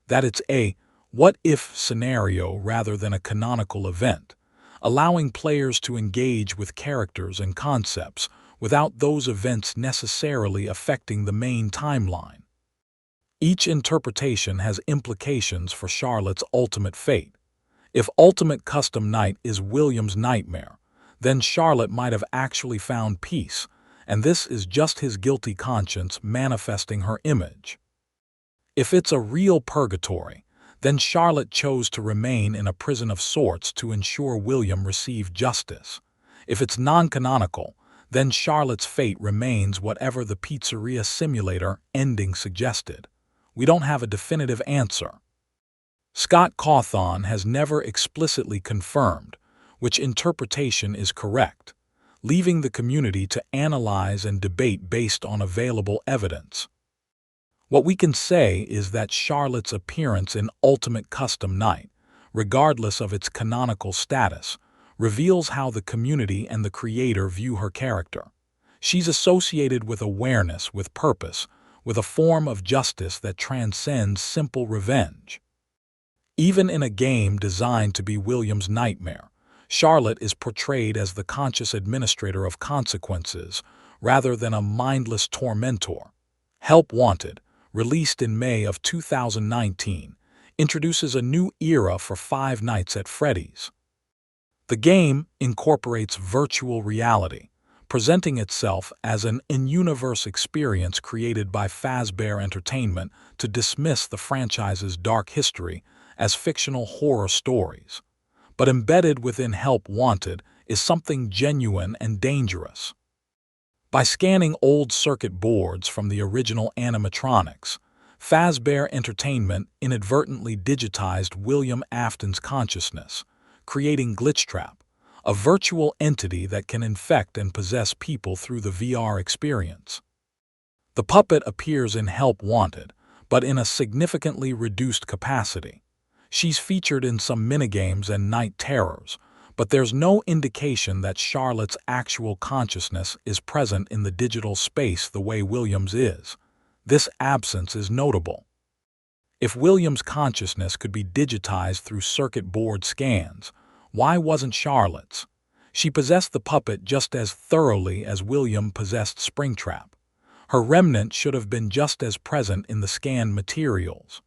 that it's a what-if scenario rather than a canonical event, allowing players to engage with characters and concepts without those events necessarily affecting the main timeline. Each interpretation has implications for Charlotte's ultimate fate. If Ultimate Custom Night is William's nightmare, then Charlotte might have actually found peace, and this is just his guilty conscience manifesting her image. If it's a real purgatory, then Charlotte chose to remain in a prison of sorts to ensure William received justice. If it's non-canonical, then Charlotte's fate remains whatever the Pizzeria Simulator ending suggested. We don't have a definitive answer. Scott Cawthon has never explicitly confirmed which interpretation is correct, leaving the community to analyze and debate based on available evidence. What we can say is that Charlotte's appearance in Ultimate Custom Night, regardless of its canonical status, reveals how the community and the creator view her character. She's associated with awareness, with purpose, with a form of justice that transcends simple revenge. Even in a game designed to be William's nightmare, Charlotte is portrayed as the conscious administrator of consequences rather than a mindless tormentor. Help Wanted, released in May of 2019, introduces a new era for Five Nights at Freddy's. The game incorporates virtual reality, presenting itself as an in-universe experience created by Fazbear Entertainment to dismiss the franchise's dark history as fictional horror stories. But embedded within Help Wanted is something genuine and dangerous. By scanning old circuit boards from the original animatronics, Fazbear Entertainment inadvertently digitized William Afton's consciousness, creating Glitchtrap, a virtual entity that can infect and possess people through the VR experience. The puppet appears in Help Wanted, but in a significantly reduced capacity. She's featured in some minigames and night terrors, but there's no indication that Charlotte's actual consciousness is present in the digital space the way William's is. This absence is notable. If William's consciousness could be digitized through circuit board scans, why wasn't Charlotte's? She possessed the puppet just as thoroughly as William possessed Springtrap. Her remnant should have been just as present in the scanned materials.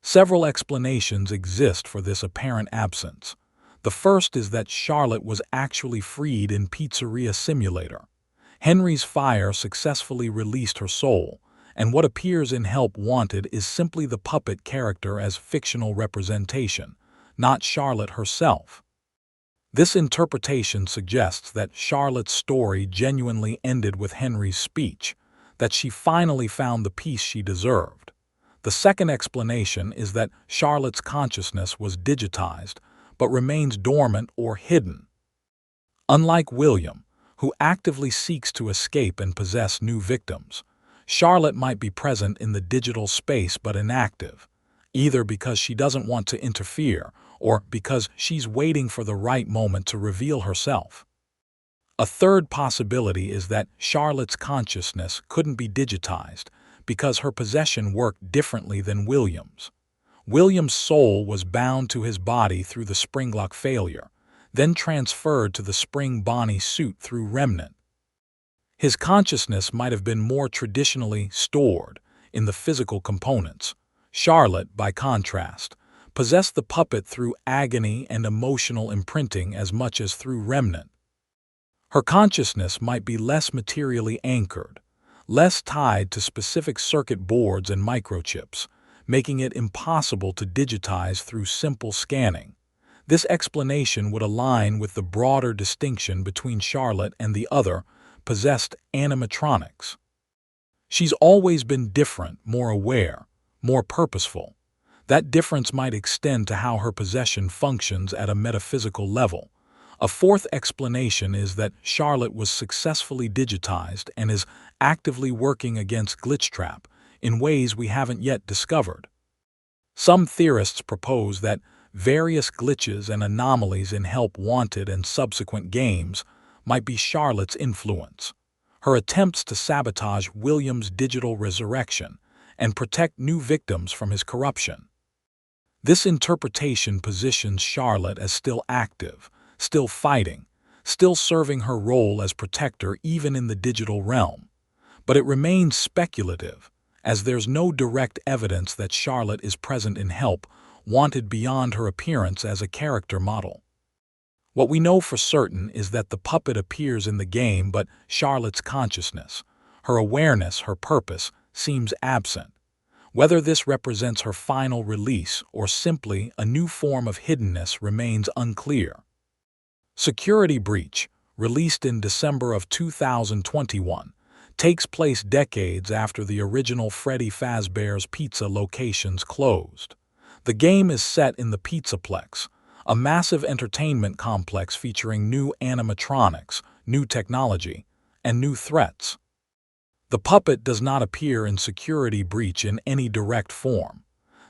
Several explanations exist for this apparent absence. The first is that Charlotte was actually freed in Pizzeria Simulator. Henry's fire successfully released her soul, and what appears in Help Wanted is simply the puppet character as fictional representation, not Charlotte herself. This interpretation suggests that Charlotte's story genuinely ended with Henry's speech, that she finally found the peace she deserved. The second explanation is that Charlotte's consciousness was digitized, but remains dormant or hidden. Unlike William, who actively seeks to escape and possess new victims, Charlotte might be present in the digital space but inactive, either because she doesn't want to interfere or because she's waiting for the right moment to reveal herself. A third possibility is that Charlotte's consciousness couldn't be digitized because her possession worked differently than William's. William's soul was bound to his body through the Springlock failure, then transferred to the Spring Bonnie suit through Remnant. His consciousness might have been more traditionally stored in the physical components. Charlotte, by contrast, possessed the puppet through agony and emotional imprinting as much as through Remnant. Her consciousness might be less materially anchored, less tied to specific circuit boards and microchips, making it impossible to digitize through simple scanning. This explanation would align with the broader distinction between Charlotte and the other possessed animatronics. She's always been different, more aware, more purposeful. That difference might extend to how her possession functions at a metaphysical level. A fourth explanation is that Charlotte was successfully digitized and is actively working against Glitchtrap in ways we haven't yet discovered. Some theorists propose that various glitches and anomalies in Help Wanted and subsequent games might be Charlotte's influence, her attempts to sabotage William's digital resurrection and protect new victims from his corruption. This interpretation positions Charlotte as still active, still fighting, still serving her role as protector even in the digital realm. But it remains speculative, as there's no direct evidence that Charlotte is present in Help Wanted beyond her appearance as a character model. What we know for certain is that the puppet appears in the game, but Charlotte's consciousness, her awareness, her purpose, seems absent. Whether this represents her final release or simply a new form of hiddenness remains unclear. Security Breach, released in December of 2021, takes place decades after the original Freddy Fazbear's pizza locations closed. The game is set in the Pizzaplex, a massive entertainment complex featuring new animatronics, new technology, and new threats. The puppet does not appear in Security Breach in any direct form.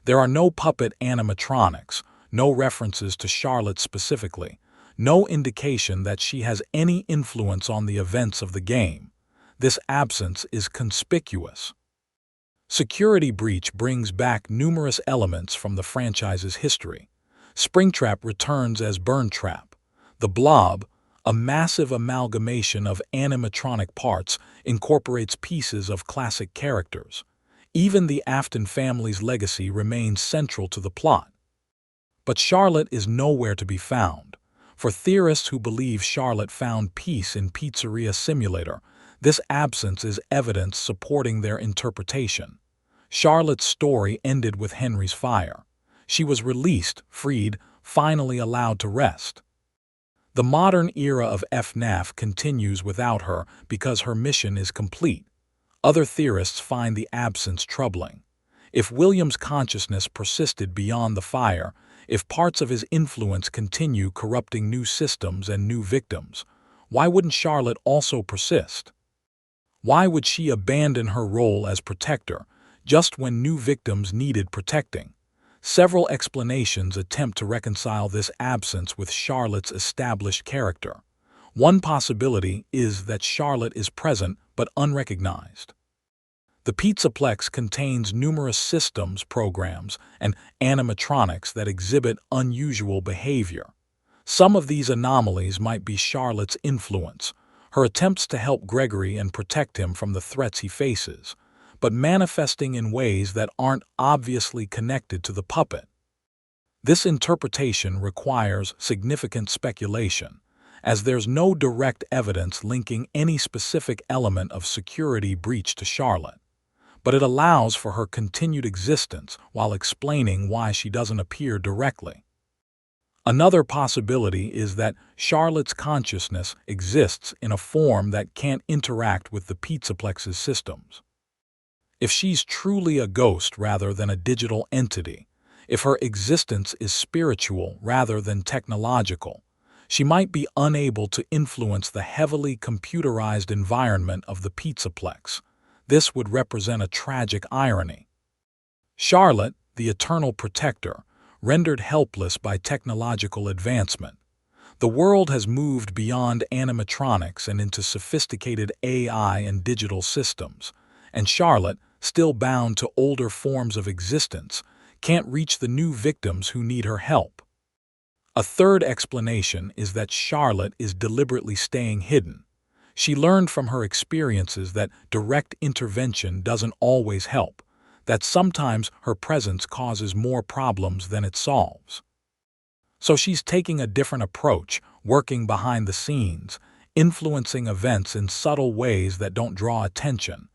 There are no puppet animatronics, no references to Charlotte specifically, no indication that she has any influence on the events of the game. This absence is conspicuous. Security Breach brings back numerous elements from the franchise's history. Springtrap returns as Burntrap. The Blob, a massive amalgamation of animatronic parts, incorporates pieces of classic characters. Even the Afton family's legacy remains central to the plot. But Charlotte is nowhere to be found. For theorists who believe Charlotte found peace in Pizzeria Simulator, this absence is evidence supporting their interpretation. Charlotte's story ended with Henry's fire. She was released, freed, finally allowed to rest. The modern era of FNAF continues without her because her mission is complete. Other theorists find the absence troubling. If William's consciousness persisted beyond the fire, if parts of his influence continue corrupting new systems and new victims, why wouldn't Charlotte also persist? Why would she abandon her role as protector just when new victims needed protecting? Several explanations attempt to reconcile this absence with Charlotte's established character. One possibility is that Charlotte is present but unrecognized. The Pizzaplex contains numerous systems, programs, and animatronics that exhibit unusual behavior. Some of these anomalies might be Charlotte's influence, her attempts to help Gregory and protect him from the threats he faces, but manifesting in ways that aren't obviously connected to the puppet. This interpretation requires significant speculation, as there's no direct evidence linking any specific element of security breach to Charlotte, but it allows for her continued existence while explaining why she doesn't appear directly. Another possibility is that Charlotte's consciousness exists in a form that can't interact with the Pizzaplex's systems. If she's truly a ghost rather than a digital entity, if her existence is spiritual rather than technological, she might be unable to influence the heavily computerized environment of the Pizzaplex. This would represent a tragic irony. Charlotte, the eternal protector, rendered helpless by technological advancement. The world has moved beyond animatronics and into sophisticated AI and digital systems, and Charlotte, still bound to older forms of existence, can't reach the new victims who need her help. A third explanation is that Charlotte is deliberately staying hidden. She learned from her experiences that direct intervention doesn't always help, that sometimes her presence causes more problems than it solves. So she's taking a different approach, working behind the scenes, influencing events in subtle ways that don't draw attention.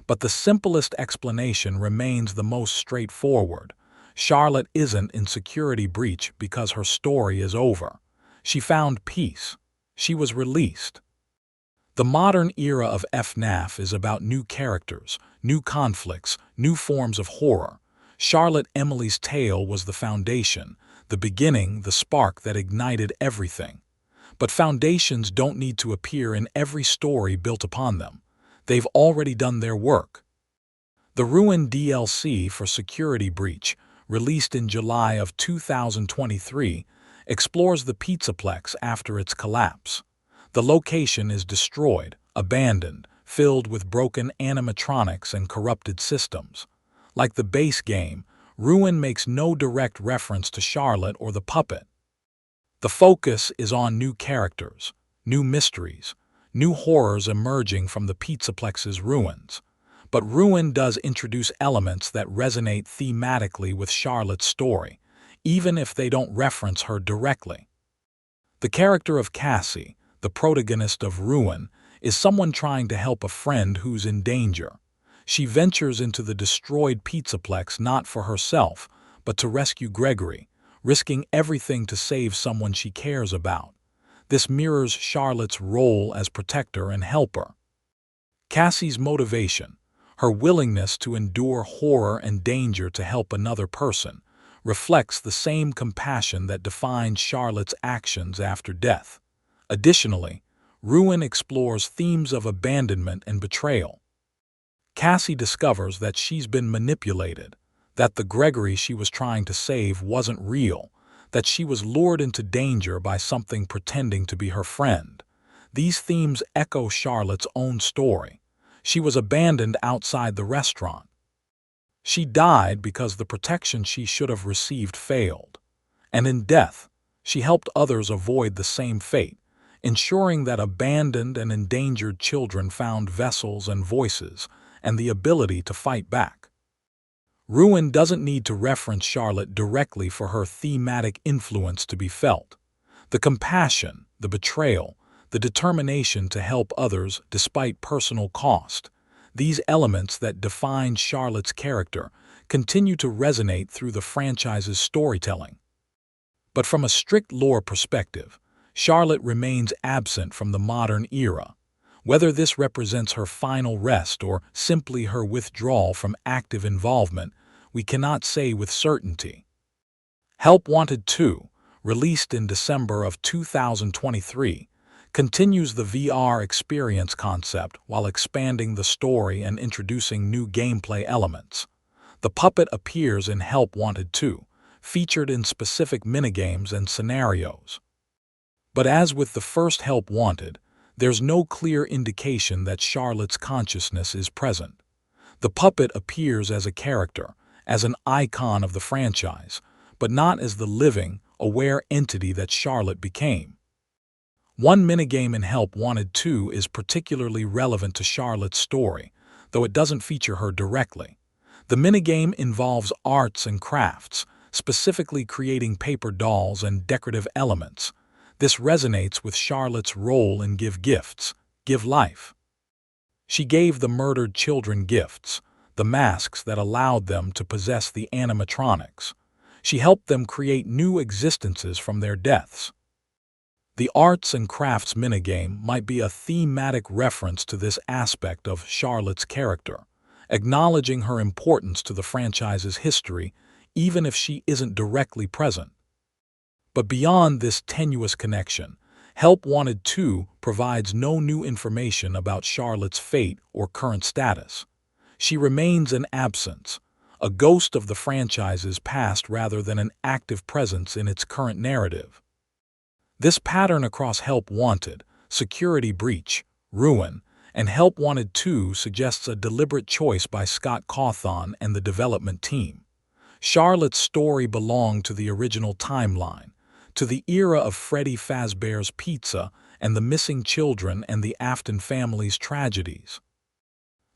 But the simplest explanation remains the most straightforward. Charlotte isn't in security breach because her story is over. She found peace. She was released. The modern era of FNAF is about new characters, new conflicts, new forms of horror. Charlotte Emily's tale was the foundation, the beginning, the spark that ignited everything. But foundations don't need to appear in every story built upon them. They've already done their work. The Ruin DLC for Security Breach, released in July of 2023, explores the Pizzaplex after its collapse. The location is destroyed, abandoned, filled with broken animatronics and corrupted systems. Like the base game, Ruin makes no direct reference to Charlotte or the puppet. The focus is on new characters, new mysteries, new horrors emerging from the Pizzaplex's ruins. But Ruin does introduce elements that resonate thematically with Charlotte's story, even if they don't reference her directly. The character of Cassie, the protagonist of Ruin, is someone trying to help a friend who's in danger. She ventures into the destroyed Pizzaplex not for herself, but to rescue Gregory, risking everything to save someone she cares about. This mirrors Charlotte's role as protector and helper. Cassie's motivation, her willingness to endure horror and danger to help another person, reflects the same compassion that defines Charlotte's actions after death. Additionally, Ruin explores themes of abandonment and betrayal. Cassie discovers that she's been manipulated, that the Gregory she was trying to save wasn't real, that she was lured into danger by something pretending to be her friend. These themes echo Charlotte's own story. She was abandoned outside the restaurant. She died because the protection she should have received failed. And in death, she helped others avoid the same fate, ensuring that abandoned and endangered children found vessels and voices and the ability to fight back. Ruin doesn't need to reference Charlotte directly for her thematic influence to be felt. The compassion, the betrayal, the determination to help others despite personal cost, these elements that define Charlotte's character continue to resonate through the franchise's storytelling. But from a strict lore perspective, Charlotte remains absent from the modern era. Whether this represents her final rest or simply her withdrawal from active involvement, we cannot say with certainty. Help Wanted 2, released in December of 2023, continues the VR experience concept while expanding the story and introducing new gameplay elements. The puppet appears in Help Wanted 2, featured in specific minigames and scenarios. But as with the first Help Wanted, there's no clear indication that Charlotte's consciousness is present. The puppet appears as a character, as an icon of the franchise, but not as the living, aware entity that Charlotte became. One minigame in Help Wanted 2 is particularly relevant to Charlotte's story, though it doesn't feature her directly. The minigame involves arts and crafts, specifically creating paper dolls and decorative elements. This resonates with Charlotte's role in Give Gifts, Give Life. She gave the murdered children gifts, the masks that allowed them to possess the animatronics. She helped them create new existences from their deaths. The arts and crafts minigame might be a thematic reference to this aspect of Charlotte's character, acknowledging her importance to the franchise's history, even if she isn't directly present. But beyond this tenuous connection, Help Wanted 2 provides no new information about Charlotte's fate or current status. She remains an absence, a ghost of the franchise's past rather than an active presence in its current narrative. This pattern across Help Wanted, Security Breach, Ruin, and Help Wanted 2 suggests a deliberate choice by Scott Cawthon and the development team. Charlotte's story belonged to the original timeline, to the era of Freddy Fazbear's Pizza and the missing children and the Afton family's tragedies.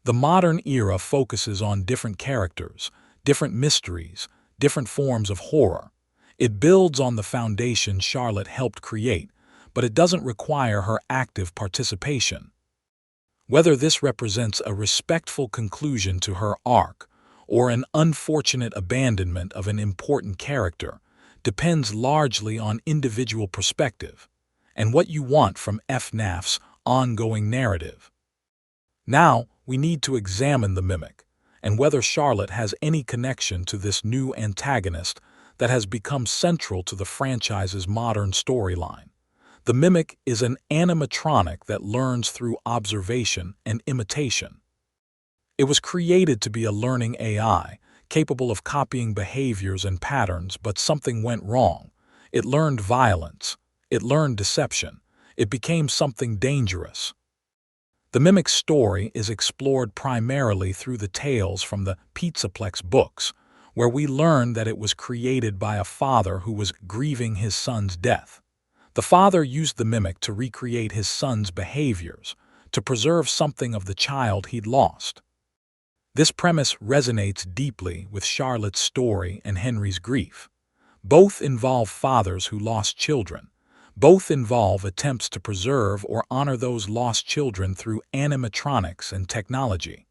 The modern era focuses on different characters, different mysteries, different forms of horror. It builds on the foundation Charlotte helped create, but it doesn't require her active participation. Whether this represents a respectful conclusion to her arc or an unfortunate abandonment of an important character depends largely on individual perspective and what you want from FNAF's ongoing narrative. Now, we need to examine the Mimic and whether Charlotte has any connection to this new antagonist that has become central to the franchise's modern storyline. The Mimic is an animatronic that learns through observation and imitation. It was created to be a learning AI, capable of copying behaviors and patterns, but something went wrong. It learned violence. It learned deception. It became something dangerous. The Mimic's story is explored primarily through the tales from the Pizzaplex books, where we learn that it was created by a father who was grieving his son's death. The father used the Mimic to recreate his son's behaviors, to preserve something of the child he'd lost. This premise resonates deeply with Charlotte's story and Henry's grief. Both involve fathers who lost children. Both involve attempts to preserve or honor those lost children through animatronics and technology.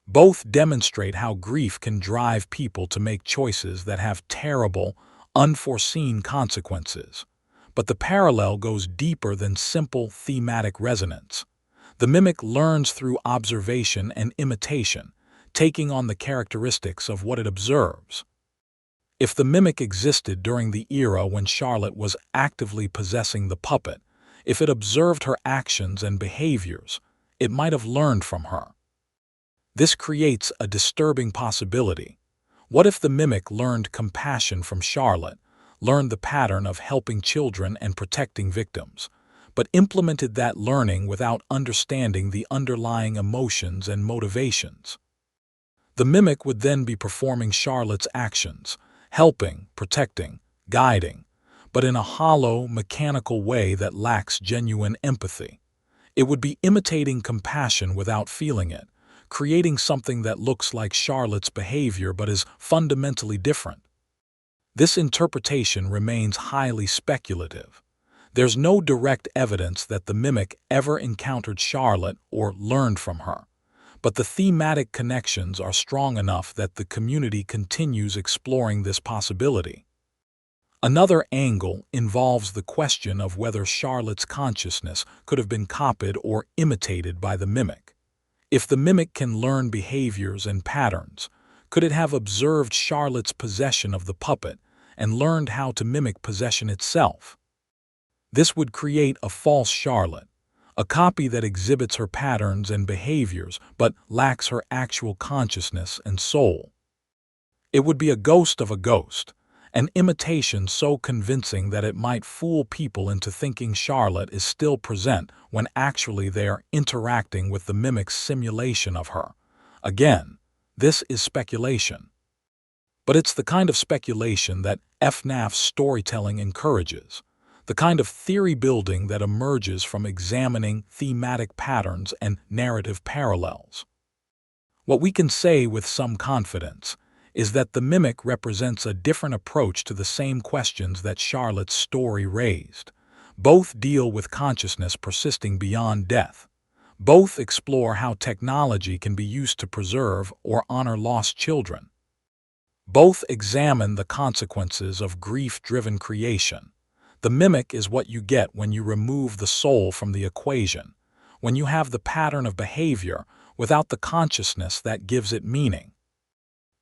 Both demonstrate how grief can drive people to make choices that have terrible, unforeseen consequences. But the parallel goes deeper than simple thematic resonance. The Mimic learns through observation and imitation, taking on the characteristics of what it observes. If the Mimic existed during the era when Charlotte was actively possessing the puppet, if it observed her actions and behaviors, it might have learned from her. This creates a disturbing possibility. What if the Mimic learned compassion from Charlotte, learned the pattern of helping children and protecting victims, but implemented that learning without understanding the underlying emotions and motivations? The Mimic would then be performing Charlotte's actions, helping, protecting, guiding, but in a hollow, mechanical way that lacks genuine empathy. It would be imitating compassion without feeling it, creating something that looks like Charlotte's behavior but is fundamentally different. This interpretation remains highly speculative. There's no direct evidence that the Mimic ever encountered Charlotte or learned from her, but the thematic connections are strong enough that the community continues exploring this possibility. Another angle involves the question of whether Charlotte's consciousness could have been copied or imitated by the Mimic. If the Mimic can learn behaviors and patterns, Could it have observed Charlotte's possession of the puppet and learned how to mimic possession itself? This would create a false Charlotte, a copy that exhibits her patterns and behaviors but lacks her actual consciousness and soul. It would be a ghost of a ghost, an imitation so convincing that it might fool people into thinking Charlotte is still present when actually they are interacting with the mimic's simulation of her. Again, this is speculation. But it's the kind of speculation that FNAF storytelling encourages, the kind of theory building that emerges from examining thematic patterns and narrative parallels. What we can say with some confidence is that the mimic represents a different approach to the same questions that Charlotte's story raised. Both deal with consciousness persisting beyond death. Both explore how technology can be used to preserve or honor lost children. Both examine the consequences of grief-driven creation. The mimic is what you get when you remove the soul from the equation, when you have the pattern of behavior without the consciousness that gives it meaning.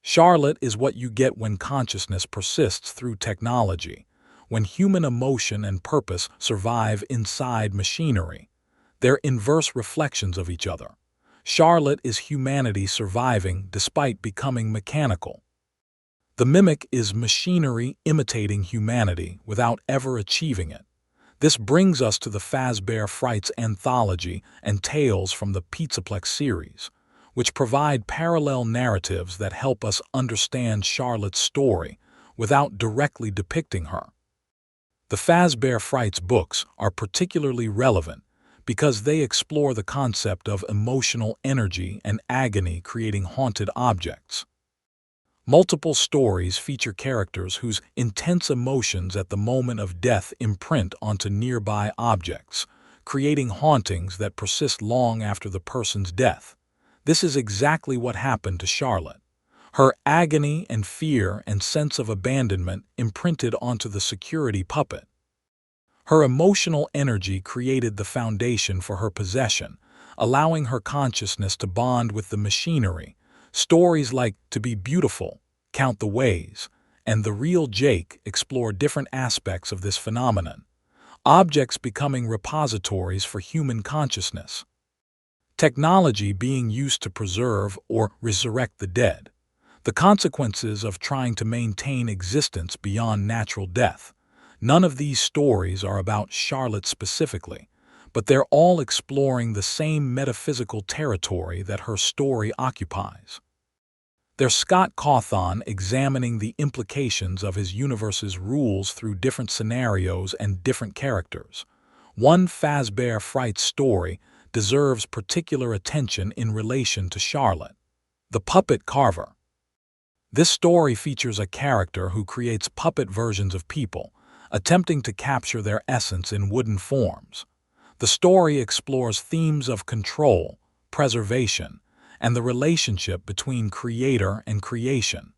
Charlotte is what you get when consciousness persists through technology, when human emotion and purpose survive inside machinery. They're inverse reflections of each other. Charlotte is humanity surviving despite becoming mechanical. The mimic is machinery imitating humanity without ever achieving it. This brings us to the Fazbear Frights anthology and Tales from the Pizzaplex series, which provide parallel narratives that help us understand Charlotte's story without directly depicting her. The Fazbear Frights books are particularly relevant because they explore the concept of emotional energy and agony creating haunted objects. Multiple stories feature characters whose intense emotions at the moment of death imprint onto nearby objects, creating hauntings that persist long after the person's death. This is exactly what happened to Charlotte. Her agony and fear and sense of abandonment imprinted onto the security puppet. Her emotional energy created the foundation for her possession, allowing her consciousness to bond with the machinery. Stories like To Be Beautiful, Count the Ways, and The Real Jake explore different aspects of this phenomenon, objects becoming repositories for human consciousness. Technology being used to preserve or resurrect the dead. The consequences of trying to maintain existence beyond natural death. None of these stories are about Charlotte specifically, but they're all exploring the same metaphysical territory that her story occupies. They're Scott Cawthon examining the implications of his universe's rules through different scenarios and different characters. One Fazbear Frights story deserves particular attention in relation to Charlotte. The Puppet Carver. This story features a character who creates puppet versions of people, attempting to capture their essence in wooden forms. The story explores themes of control, preservation, and the relationship between creator and creation.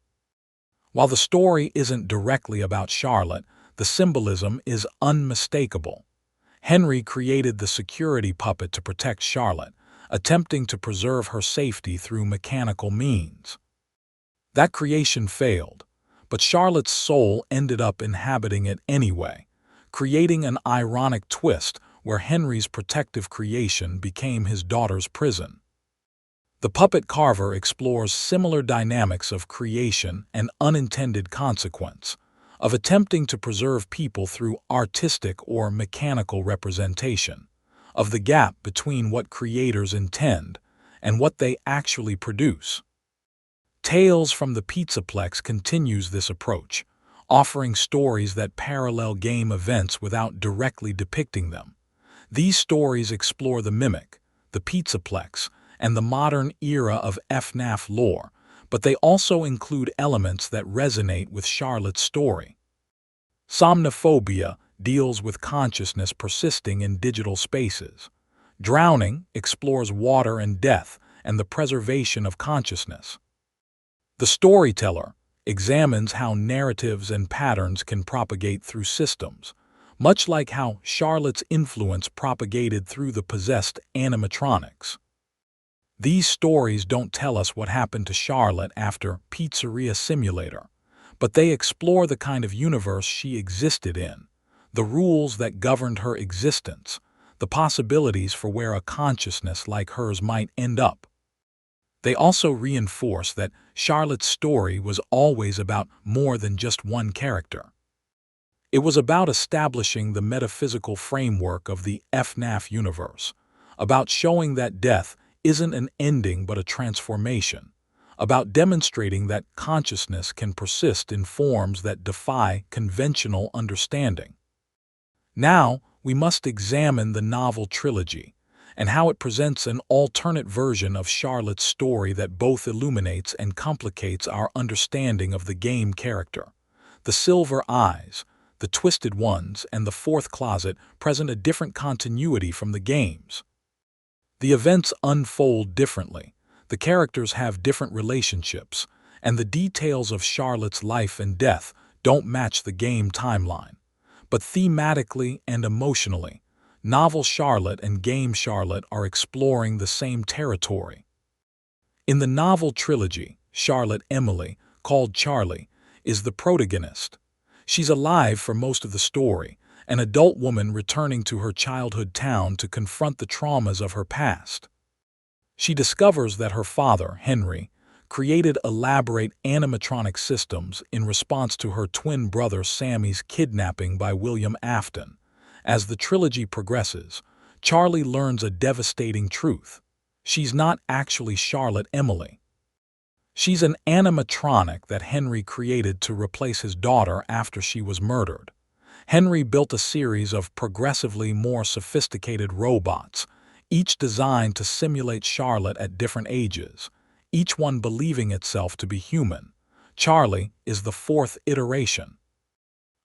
While the story isn't directly about Charlotte, the symbolism is unmistakable. Henry created the security puppet to protect Charlotte, attempting to preserve her safety through mechanical means. That creation failed, but Charlotte's soul ended up inhabiting it anyway, creating an ironic twist where Henry's protective creation became his daughter's prison. The Puppet Carver explores similar dynamics of creation and unintended consequence, of attempting to preserve people through artistic or mechanical representation, of the gap between what creators intend and what they actually produce. Tales from the Pizzaplex continues this approach, offering stories that parallel game events without directly depicting them. These stories explore the mimic, the Pizzaplex, and the modern era of FNAF lore, but they also include elements that resonate with Charlotte's story. Somnophobia deals with consciousness persisting in digital spaces. Drowning explores water and death and the preservation of consciousness. The Storyteller examines how narratives and patterns can propagate through systems, much like how Charlotte's influence propagated through the possessed animatronics. These stories don't tell us what happened to Charlotte after Pizzeria Simulator, but they explore the kind of universe she existed in, the rules that governed her existence, the possibilities for where a consciousness like hers might end up. They also reinforce that Charlotte's story was always about more than just one character. It was about establishing the metaphysical framework of the FNAF universe, about showing that death isn't an ending but a transformation, about demonstrating that consciousness can persist in forms that defy conventional understanding. Now, we must examine the novel trilogy and how it presents an alternate version of Charlotte's story that both illuminates and complicates our understanding of the game character. The Silver Eyes, the Twisted Ones, and the Fourth Closet present a different continuity from the games. The events unfold differently, the characters have different relationships, and the details of Charlotte's life and death don't match the game timeline. But thematically and emotionally, novel Charlotte and game Charlotte are exploring the same territory. In the novel trilogy, Charlotte Emily, called Charlie, is the protagonist. She's alive for most of the story, an adult woman returning to her childhood town to confront the traumas of her past. She discovers that her father, Henry, created elaborate animatronic systems in response to her twin brother Sammy's kidnapping by William Afton. As the trilogy progresses, Charlie learns a devastating truth. She's not actually Charlotte Emily. She's an animatronic that Henry created to replace his daughter after she was murdered. Henry built a series of progressively more sophisticated robots, each designed to simulate Charlotte at different ages, each one believing itself to be human. Charlie is the fourth iteration.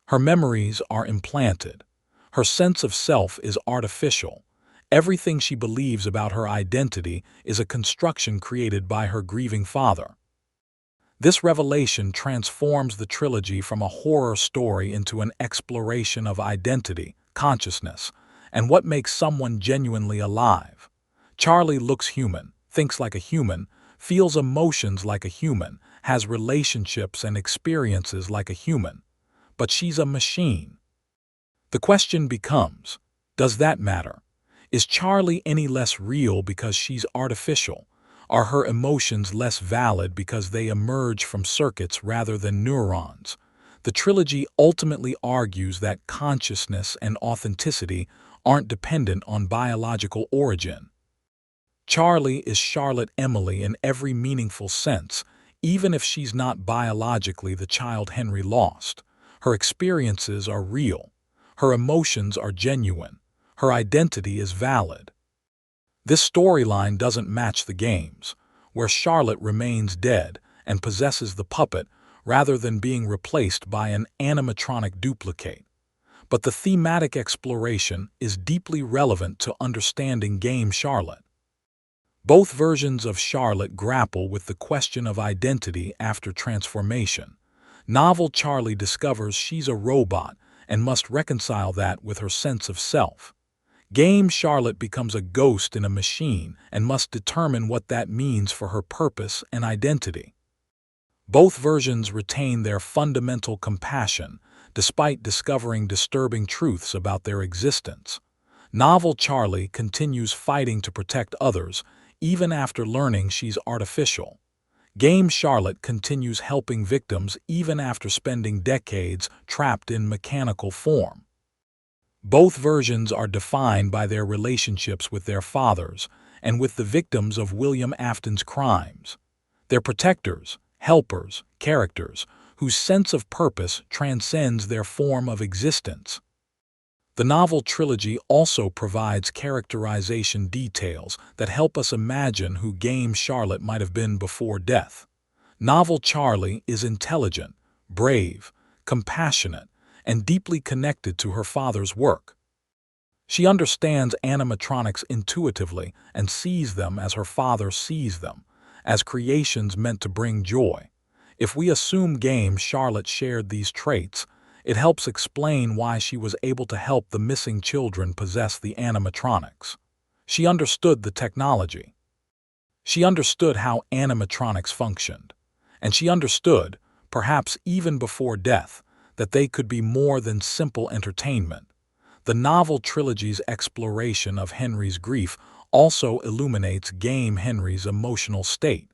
Her memories are implanted. Her sense of self is artificial. Everything she believes about her identity is a construction created by her grieving father. This revelation transforms the trilogy from a horror story into an exploration of identity, consciousness, and what makes someone genuinely alive. Charlie looks human, thinks like a human, feels emotions like a human, has relationships and experiences like a human. But she's a machine. The question becomes, does that matter? Is Charlie any less real because she's artificial? Are her emotions less valid because they emerge from circuits rather than neurons? The trilogy ultimately argues that consciousness and authenticity aren't dependent on biological origin. Charlie is Charlotte Emily in every meaningful sense, even if she's not biologically the child Henry lost. Her experiences are real. Her emotions are genuine. Her identity is valid. This storyline doesn't match the games, where Charlotte remains dead and possesses the puppet rather than being replaced by an animatronic duplicate. But the thematic exploration is deeply relevant to understanding game Charlotte. Both versions of Charlotte grapple with the question of identity after transformation. Novel Charlie discovers she's a robot and must reconcile that with her sense of self. Game Charlotte becomes a ghost in a machine and must determine what that means for her purpose and identity. Both versions retain their fundamental compassion, despite discovering disturbing truths about their existence. Novel Charlie continues fighting to protect others, even after learning she's artificial. Game Charlotte continues helping victims even after spending decades trapped in mechanical form. Both versions are defined by their relationships with their fathers and with the victims of William Afton's crimes. They're protectors, helpers, characters whose sense of purpose transcends their form of existence. The novel trilogy also provides characterization details that help us imagine who Game Charlotte might have been before death. Novel Charlie is intelligent, brave, compassionate, and deeply connected to her father's work. She understands animatronics intuitively and sees them as her father sees them, as creations meant to bring joy. If we assume Game Charlotte shared these traits, it helps explain why she was able to help the missing children possess the animatronics. She understood the technology. She understood how animatronics functioned, and she understood, perhaps even before death, that they could be more than simple entertainment. The novel trilogy's exploration of Henry's grief also illuminates Game Henry's emotional state.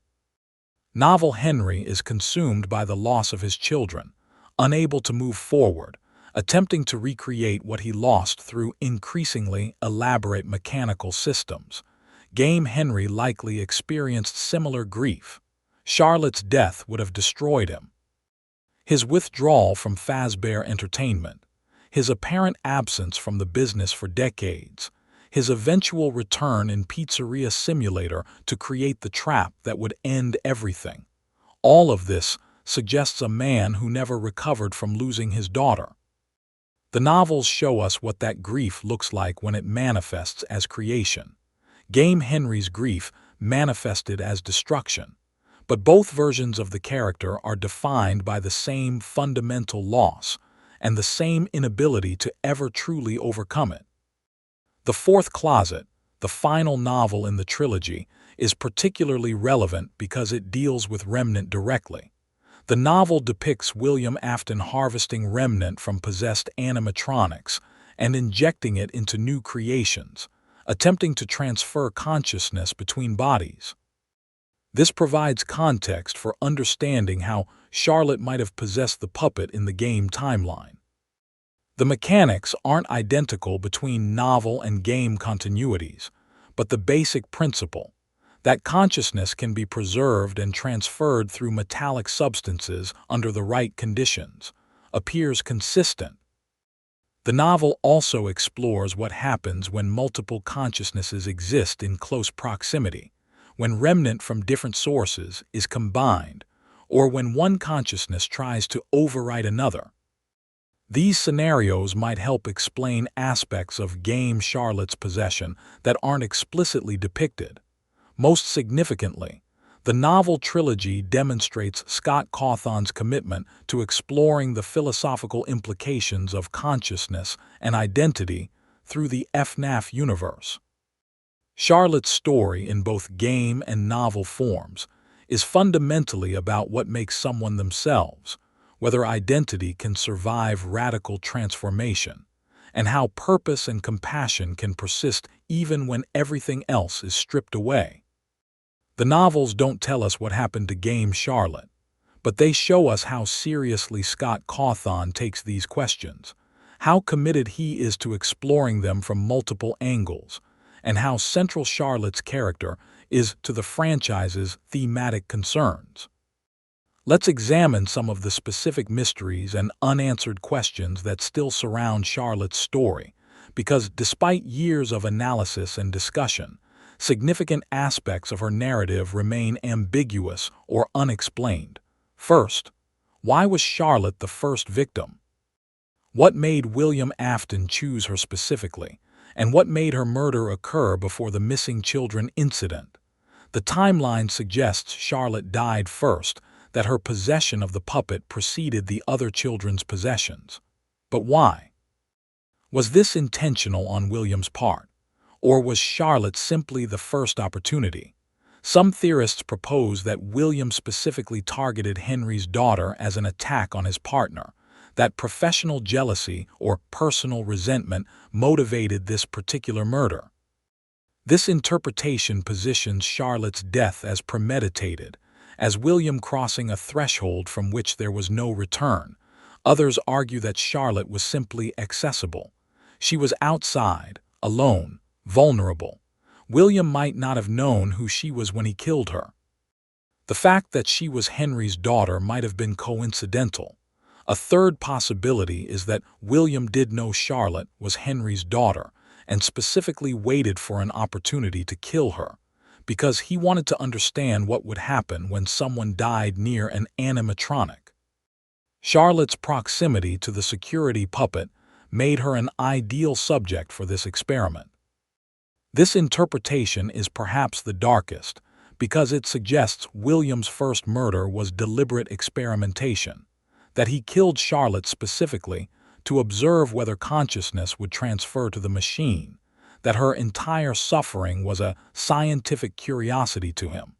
Novel Henry is consumed by the loss of his children, unable to move forward, attempting to recreate what he lost through increasingly elaborate mechanical systems. Game Henry likely experienced similar grief. Charlotte's death would have destroyed him. His withdrawal from Fazbear Entertainment, his apparent absence from the business for decades, his eventual return in Pizzeria Simulator to create the trap that would end everything. All of this suggests a man who never recovered from losing his daughter. The novels show us what that grief looks like when it manifests as creation. Game Henry's grief manifested as destruction, but both versions of the character are defined by the same fundamental loss and the same inability to ever truly overcome it. The Fourth Closet, the final novel in the trilogy, is particularly relevant because it deals with Remnant directly. The novel depicts William Afton harvesting Remnant from possessed animatronics and injecting it into new creations, attempting to transfer consciousness between bodies. This provides context for understanding how Charlotte might have possessed the puppet in the game timeline. The mechanics aren't identical between novel and game continuities, but the basic principle, that consciousness can be preserved and transferred through metallic substances under the right conditions, appears consistent. The novel also explores what happens when multiple consciousnesses exist in close proximity, when remnant from different sources is combined, or when one consciousness tries to override another. These scenarios might help explain aspects of Game Charlotte's possession that aren't explicitly depicted. Most significantly, the novel trilogy demonstrates Scott Cawthon's commitment to exploring the philosophical implications of consciousness and identity through the FNAF universe. Charlotte's story in both game and novel forms is fundamentally about what makes someone themselves, whether identity can survive radical transformation, and how purpose and compassion can persist even when everything else is stripped away. The novels don't tell us what happened to Game Charlotte, but they show us how seriously Scott Cawthon takes these questions, how committed he is to exploring them from multiple angles, and how central Charlotte's character is to the franchise's thematic concerns. Let's examine some of the specific mysteries and unanswered questions that still surround Charlotte's story, because despite years of analysis and discussion, significant aspects of her narrative remain ambiguous or unexplained. First, why was Charlotte the first victim? What made William Afton choose her specifically, and what made her murder occur before the missing children incident? The timeline suggests Charlotte died first, that her possession of the puppet preceded the other children's possessions. But why? Was this intentional on William's part? Or was Charlotte simply the first opportunity? Some theorists propose that William specifically targeted Henry's daughter as an attack on his partner, that professional jealousy or personal resentment motivated this particular murder. This interpretation positions Charlotte's death as premeditated, as William crossing a threshold from which there was no return. Others argue that Charlotte was simply accessible. She was outside, alone, vulnerable. William might not have known who she was when he killed her. The fact that she was Henry's daughter might have been coincidental. A third possibility is that William did know Charlotte was Henry's daughter and specifically waited for an opportunity to kill her, because he wanted to understand what would happen when someone died near an animatronic. Charlotte's proximity to the security puppet made her an ideal subject for this experiment. This interpretation is perhaps the darkest, because it suggests William's first murder was deliberate experimentation, that he killed Charlotte specifically to observe whether consciousness would transfer to the machine, that her entire suffering was a scientific curiosity to him.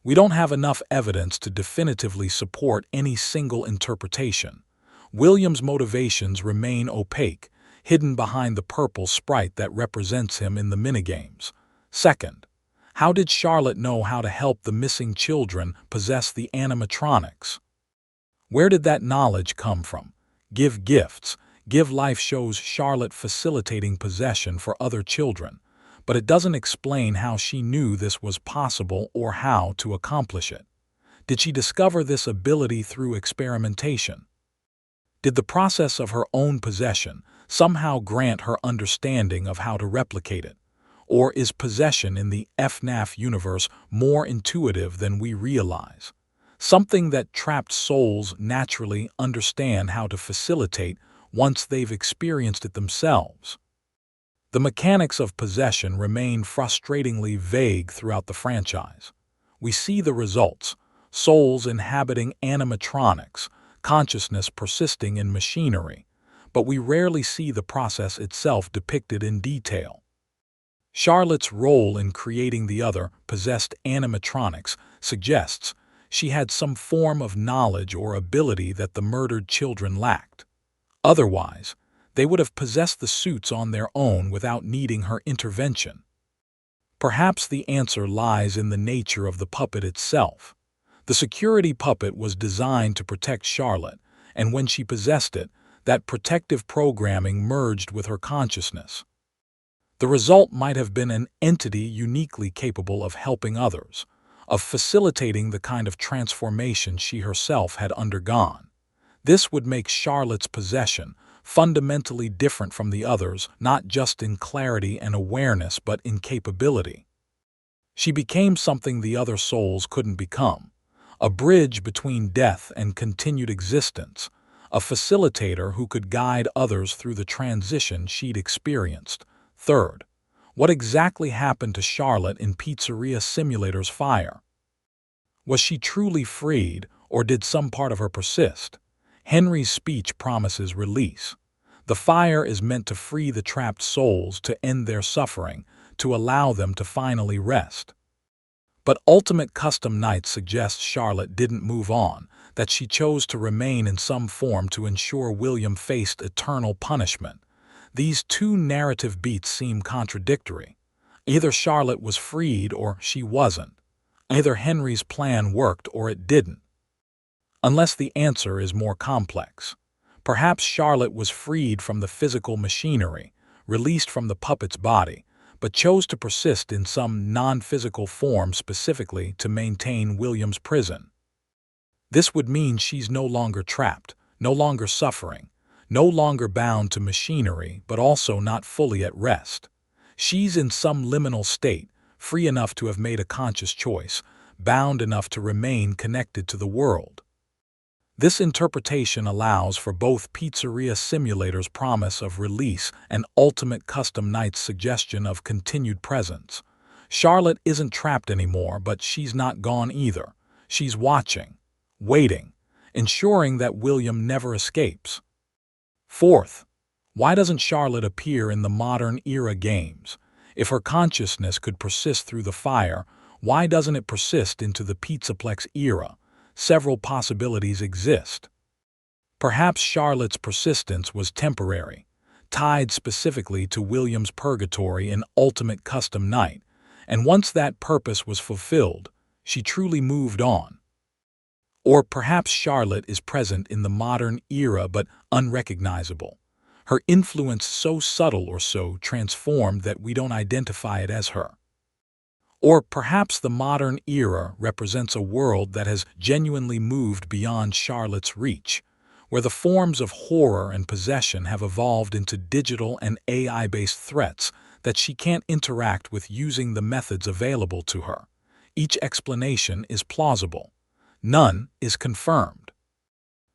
We don't have enough evidence to definitively support any single interpretation. William's motivations remain opaque, hidden behind the purple sprite that represents him in the minigames. Second, how did Charlotte know how to help the missing children possess the animatronics? Where did that knowledge come from? Give gifts. Give Life shows Charlotte facilitating possession for other children, but it doesn't explain how she knew this was possible or how to accomplish it. Did she discover this ability through experimentation? Did the process of her own possession somehow grant her understanding of how to replicate it? Or is possession in the FNAF universe more intuitive than we realize? Something that trapped souls naturally understand how to facilitate once they've experienced it themselves. The mechanics of possession remain frustratingly vague throughout the franchise. We see the results: souls inhabiting animatronics, consciousness persisting in machinery, but we rarely see the process itself depicted in detail. Charlotte's role in creating the other possessed animatronics suggests she had some form of knowledge or ability that the murdered children lacked. Otherwise, they would have possessed the suits on their own without needing her intervention. Perhaps the answer lies in the nature of the puppet itself. The security puppet was designed to protect Charlotte, and when she possessed it, that protective programming merged with her consciousness. The result might have been an entity uniquely capable of helping others, of facilitating the kind of transformation she herself had undergone. This would make Charlotte's possession fundamentally different from the others, not just in clarity and awareness, but in capability. She became something the other souls couldn't become: a bridge between death and continued existence, a facilitator who could guide others through the transition she'd experienced. Third, what exactly happened to Charlotte in Pizzeria Simulator's fire? Was she truly freed, or did some part of her persist? Henry's speech promises release. The fire is meant to free the trapped souls, to end their suffering, to allow them to finally rest. But Ultimate Custom Night suggests Charlotte didn't move on, that she chose to remain in some form to ensure William faced eternal punishment. These two narrative beats seem contradictory. Either Charlotte was freed or she wasn't. Either Henry's plan worked or it didn't. Unless the answer is more complex. Perhaps Charlotte was freed from the physical machinery, released from the puppet's body, but chose to persist in some non-physical form specifically to maintain William's prison. This would mean she's no longer trapped, no longer suffering, no longer bound to machinery, but also not fully at rest. She's in some liminal state, free enough to have made a conscious choice, bound enough to remain connected to the world. This interpretation allows for both Pizzeria Simulator's promise of release and Ultimate Custom Night's suggestion of continued presence. Charlotte isn't trapped anymore, but she's not gone either. She's watching, waiting, ensuring that William never escapes. Fourth, why doesn't Charlotte appear in the modern era games? If her consciousness could persist through the fire, why doesn't it persist into the Pizzaplex era? Several possibilities exist. Perhaps Charlotte's persistence was temporary, tied specifically to William's purgatory in Ultimate Custom Night, and once that purpose was fulfilled, she truly moved on. Or perhaps Charlotte is present in the modern era but unrecognizable, her influence so subtle or so transformed that we don't identify it as her. Or perhaps the modern era represents a world that has genuinely moved beyond Charlotte's reach, where the forms of horror and possession have evolved into digital and AI-based threats that she can't interact with using the methods available to her. Each explanation is plausible. None is confirmed.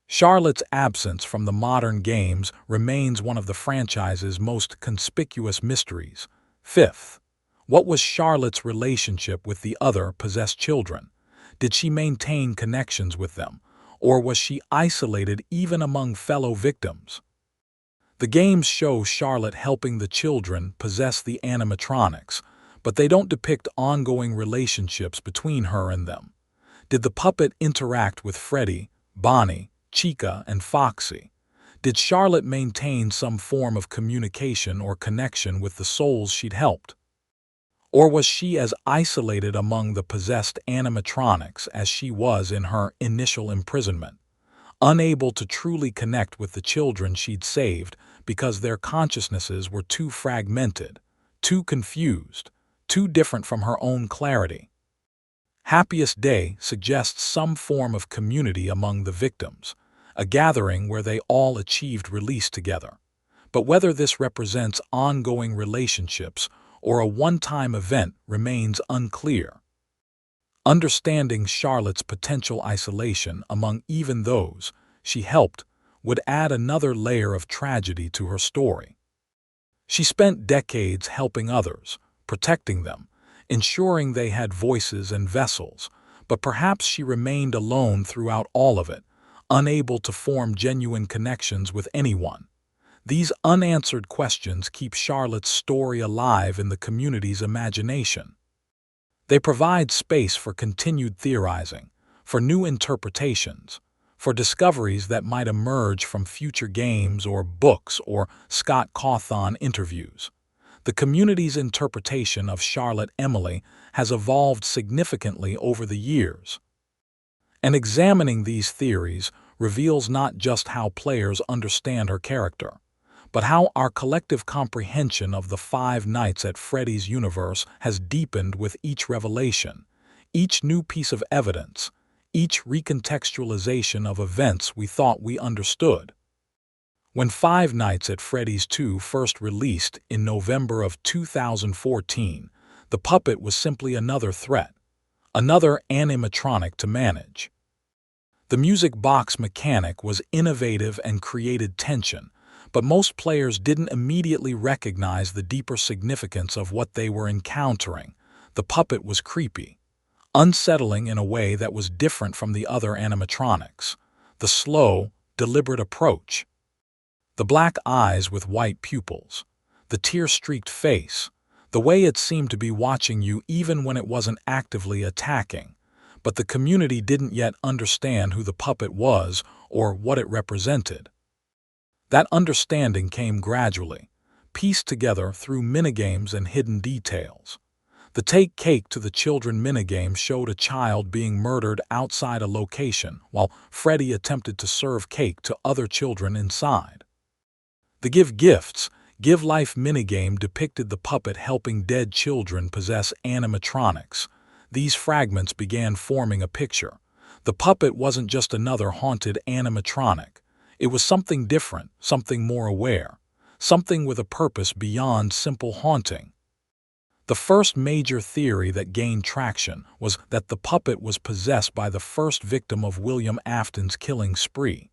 Charlotte's absence from the modern games remains one of the franchise's most conspicuous mysteries. Fifth, what was Charlotte's relationship with the other possessed children? Did she maintain connections with them, or was she isolated even among fellow victims? The games show Charlotte helping the children possess the animatronics, but they don't depict ongoing relationships between her and them. Did the puppet interact with Freddy, Bonnie, Chica, and Foxy? Did Charlotte maintain some form of communication or connection with the souls she'd helped? Or was she as isolated among the possessed animatronics as she was in her initial imprisonment, unable to truly connect with the children she'd saved because their consciousnesses were too fragmented, too confused, too different from her own clarity? Happiest Day suggests some form of community among the victims, a gathering where they all achieved release together. But whether this represents ongoing relationships or a one-time event remains unclear. Understanding Charlotte's potential isolation among even those she helped would add another layer of tragedy to her story. She spent decades helping others, protecting them, ensuring they had voices and vessels, but perhaps she remained alone throughout all of it, unable to form genuine connections with anyone. These unanswered questions keep Charlotte's story alive in the community's imagination. They provide space for continued theorizing, for new interpretations, for discoveries that might emerge from future games or books or Scott Cawthon interviews. The community's interpretation of Charlotte Emily has evolved significantly over the years. And examining these theories reveals not just how players understand her character, but how our collective comprehension of the Five Nights at Freddy's universe has deepened with each revelation, each new piece of evidence, each recontextualization of events we thought we understood. When Five Nights at Freddy's 2 first released in November of 2014, the puppet was simply another threat, another animatronic to manage. The music box mechanic was innovative and created tension, but most players didn't immediately recognize the deeper significance of what they were encountering. The puppet was creepy, unsettling in a way that was different from the other animatronics. The slow, deliberate approach. The black eyes with white pupils. The tear-streaked face. The way it seemed to be watching you even when it wasn't actively attacking. But the community didn't yet understand who the puppet was or what it represented. That understanding came gradually, pieced together through minigames and hidden details. The Take Cake to the Children minigame showed a child being murdered outside a location while Freddy attempted to serve cake to other children inside. The Give Gifts, Give Life minigame depicted the puppet helping dead children possess animatronics. These fragments began forming a picture. The puppet wasn't just another haunted animatronic. It was something different, something more aware, something with a purpose beyond simple haunting. The first major theory that gained traction was that the puppet was possessed by the first victim of William Afton's killing spree.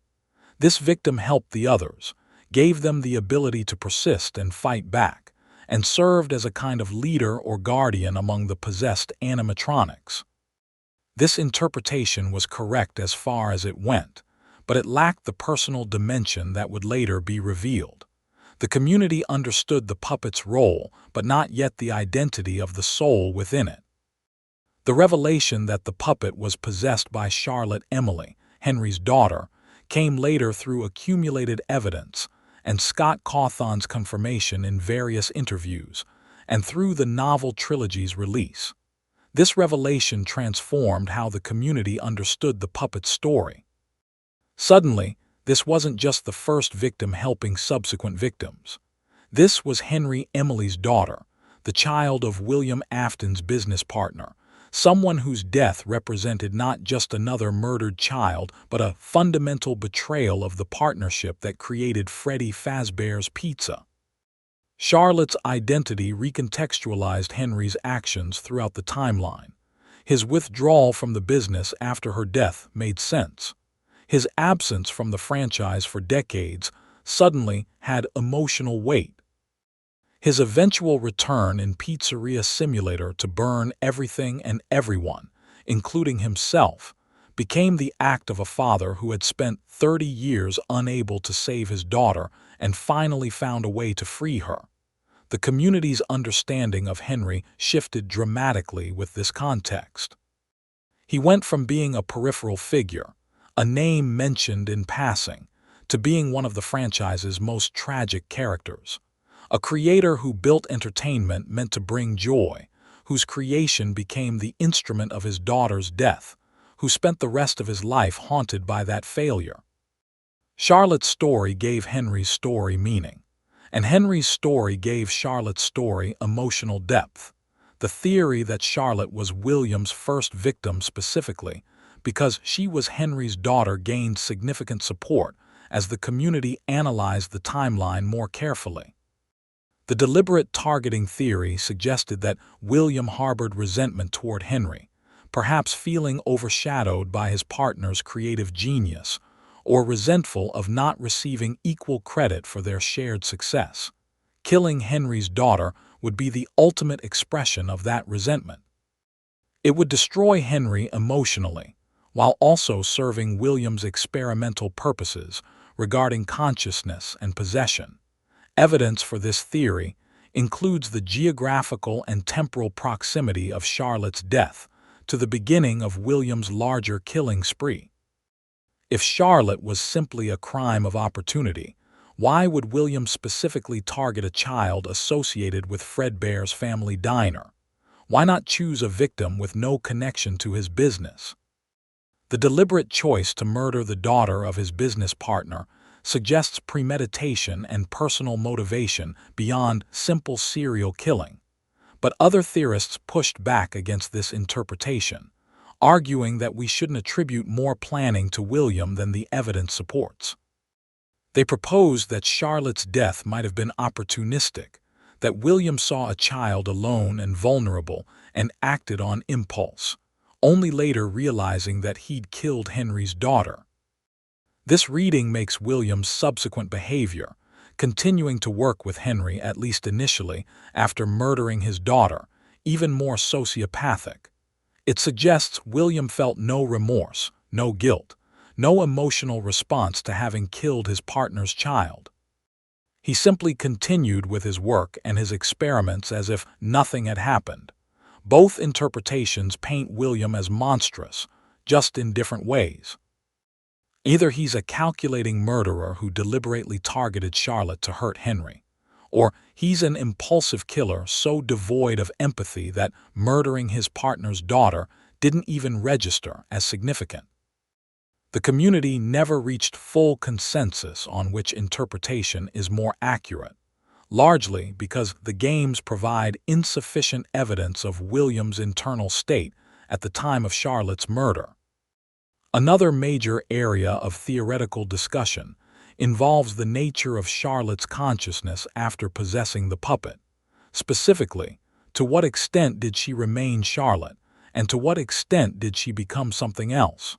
This victim helped the others, gave them the ability to persist and fight back, and served as a kind of leader or guardian among the possessed animatronics. This interpretation was correct as far as it went, but it lacked the personal dimension that would later be revealed. The community understood the puppet's role, but not yet the identity of the soul within it. The revelation that the puppet was possessed by Charlotte Emily, Henry's daughter, came later through accumulated evidence and Scott Cawthon's confirmation in various interviews, and through the novel trilogy's release. This revelation transformed how the community understood the puppet's story. Suddenly, this wasn't just the first victim helping subsequent victims. This was Henry Emily's daughter, the child of William Afton's business partner, someone whose death represented not just another murdered child, but a fundamental betrayal of the partnership that created Freddy Fazbear's Pizza. Charlotte's identity recontextualized Henry's actions throughout the timeline. His withdrawal from the business after her death made sense. His absence from the franchise for decades suddenly had emotional weight. His eventual return in Pizzeria Simulator to burn everything and everyone, including himself, became the act of a father who had spent 30 years unable to save his daughter and finally found a way to free her. The community's understanding of Henry shifted dramatically with this context. He went from being a peripheral figure, a name mentioned in passing, to being one of the franchise's most tragic characters. A creator who built entertainment meant to bring joy, whose creation became the instrument of his daughter's death, who spent the rest of his life haunted by that failure. Charlotte's story gave Henry's story meaning, and Henry's story gave Charlotte's story emotional depth. The theory that Charlotte was William's first victim specifically because she was Henry's daughter gained significant support as the community analyzed the timeline more carefully. The deliberate targeting theory suggested that William harbored resentment toward Henry, perhaps feeling overshadowed by his partner's creative genius, or resentful of not receiving equal credit for their shared success. Killing Henry's daughter would be the ultimate expression of that resentment. It would destroy Henry emotionally, while also serving William's experimental purposes regarding consciousness and possession. Evidence for this theory includes the geographical and temporal proximity of Charlotte's death to the beginning of William's larger killing spree. If Charlotte was simply a crime of opportunity, why would William specifically target a child associated with Fredbear's family diner? Why not choose a victim with no connection to his business? The deliberate choice to murder the daughter of his business partner suggests premeditation and personal motivation beyond simple serial killing. But other theorists pushed back against this interpretation, arguing that we shouldn't attribute more planning to William than the evidence supports. They proposed that Charlotte's death might have been opportunistic, that William saw a child alone and vulnerable and acted on impulse, only later realizing that he'd killed Henry's daughter. This reading makes William's subsequent behavior, continuing to work with Henry at least initially after murdering his daughter, even more sociopathic. It suggests William felt no remorse, no guilt, no emotional response to having killed his partner's child. He simply continued with his work and his experiments as if nothing had happened. Both interpretations paint William as monstrous, just in different ways. Either he's a calculating murderer who deliberately targeted Charlotte to hurt Henry, or he's an impulsive killer so devoid of empathy that murdering his partner's daughter didn't even register as significant. The community never reached full consensus on which interpretation is more accurate, largely because the games provide insufficient evidence of William's internal state at the time of Charlotte's murder. Another major area of theoretical discussion involves the nature of Charlotte's consciousness after possessing the puppet. Specifically, to what extent did she remain Charlotte, and to what extent did she become something else?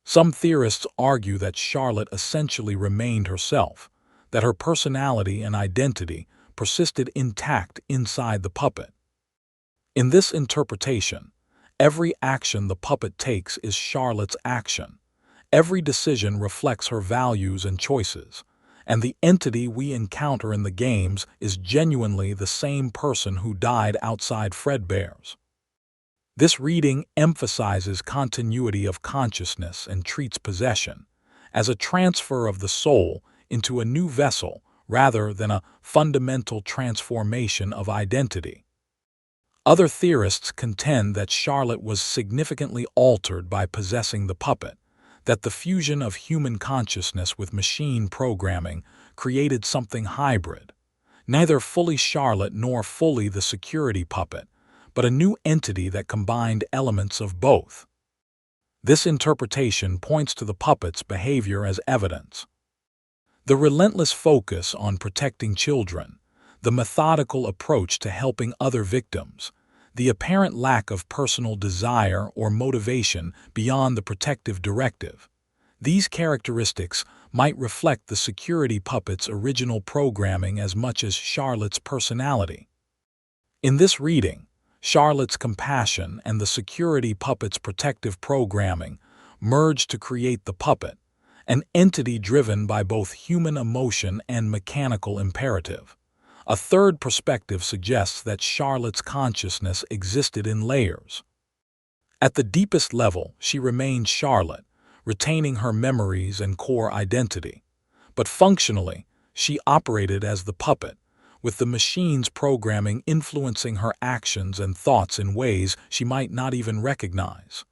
Some theorists argue that Charlotte essentially remained herself, that her personality and identity persisted intact inside the puppet. In this interpretation, every action the puppet takes is Charlotte's action. Every decision reflects her values and choices, and the entity we encounter in the games is genuinely the same person who died outside Fredbear's. This reading emphasizes continuity of consciousness and treats possession as a transfer of the soul into a new vessel rather than a fundamental transformation of identity. Other theorists contend that Charlotte was significantly altered by possessing the puppet, that the fusion of human consciousness with machine programming created something hybrid, neither fully Charlotte nor fully the security puppet, but a new entity that combined elements of both. This interpretation points to the puppet's behavior as evidence. The relentless focus on protecting children, the methodical approach to helping other victims, the apparent lack of personal desire or motivation beyond the protective directive. These characteristics might reflect the security puppet's original programming as much as Charlotte's personality. In this reading, Charlotte's compassion and the security puppet's protective programming merge to create the puppet, an entity driven by both human emotion and mechanical imperative. A third perspective suggests that Charlotte's consciousness existed in layers. At the deepest level, she remained Charlotte, retaining her memories and core identity. But functionally, she operated as the puppet, with the machine's programming influencing her actions and thoughts in ways she might not even recognize.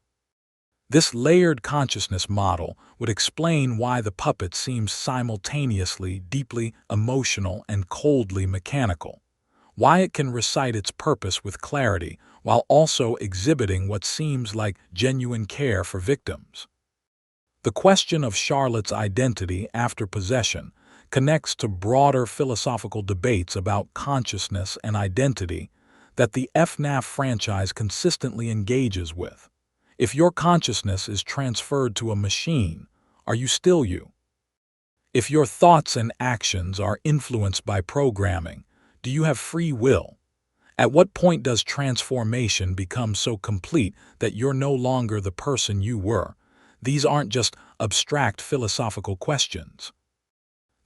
This layered consciousness model would explain why the puppet seems simultaneously deeply emotional and coldly mechanical, why it can recite its purpose with clarity while also exhibiting what seems like genuine care for victims. The question of Charlotte's identity after possession connects to broader philosophical debates about consciousness and identity that the FNAF franchise consistently engages with. If your consciousness is transferred to a machine, are you still you? If your thoughts and actions are influenced by programming, do you have free will? At what point does transformation become so complete that you're no longer the person you were? These aren't just abstract philosophical questions.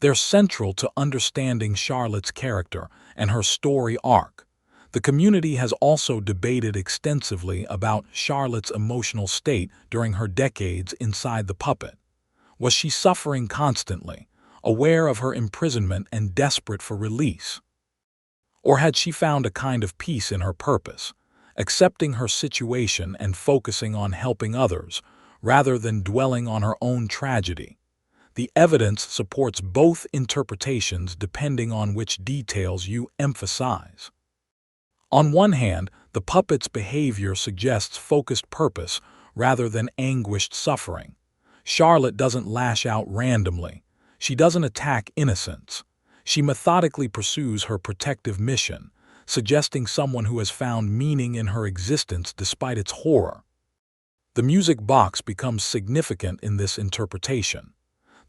They're central to understanding Charlotte's character and her story arc. The community has also debated extensively about Charlotte's emotional state during her decades inside the puppet. Was she suffering constantly, aware of her imprisonment and desperate for release? Or had she found a kind of peace in her purpose, accepting her situation and focusing on helping others, rather than dwelling on her own tragedy? The evidence supports both interpretations depending on which details you emphasize. On one hand, the puppet's behavior suggests focused purpose rather than anguished suffering. Charlotte doesn't lash out randomly. She doesn't attack innocents. She methodically pursues her protective mission, suggesting someone who has found meaning in her existence despite its horror. The music box becomes significant in this interpretation.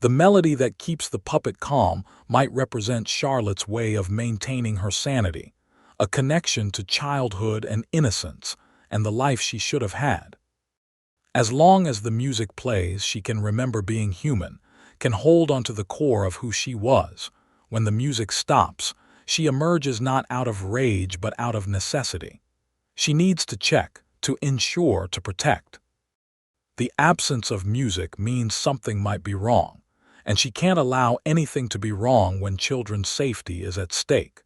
The melody that keeps the puppet calm might represent Charlotte's way of maintaining her sanity, a connection to childhood and innocence and the life she should have had. As long as the music plays, she can remember being human, can hold onto the core of who she was. When the music stops, she emerges not out of rage but out of necessity. She needs to check, to ensure, to protect. The absence of music means something might be wrong, and she can't allow anything to be wrong when children's safety is at stake.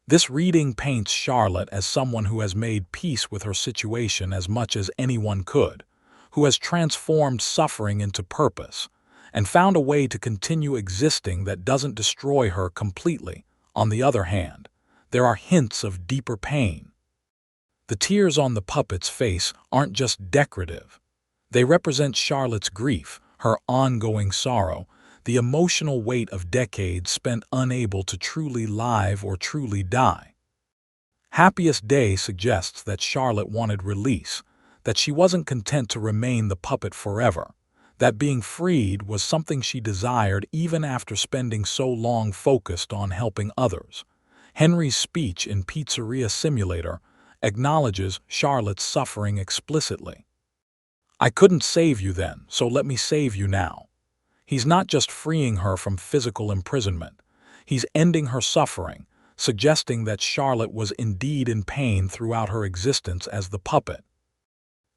This reading paints Charlotte as someone who has made peace with her situation as much as anyone could, who has transformed suffering into purpose, and found a way to continue existing that doesn't destroy her completely. On the other hand, there are hints of deeper pain. The tears on the puppet's face aren't just decorative. They represent Charlotte's grief, her ongoing sorrow, the emotional weight of decades spent unable to truly live or truly die. Happiest Day suggests that Charlotte wanted release, that she wasn't content to remain the puppet forever, that being freed was something she desired even after spending so long focused on helping others. Henry's speech in Pizzeria Simulator acknowledges Charlotte's suffering explicitly. "I couldn't save you then, so let me save you now." He's not just freeing her from physical imprisonment. He's ending her suffering, suggesting that Charlotte was indeed in pain throughout her existence as the puppet.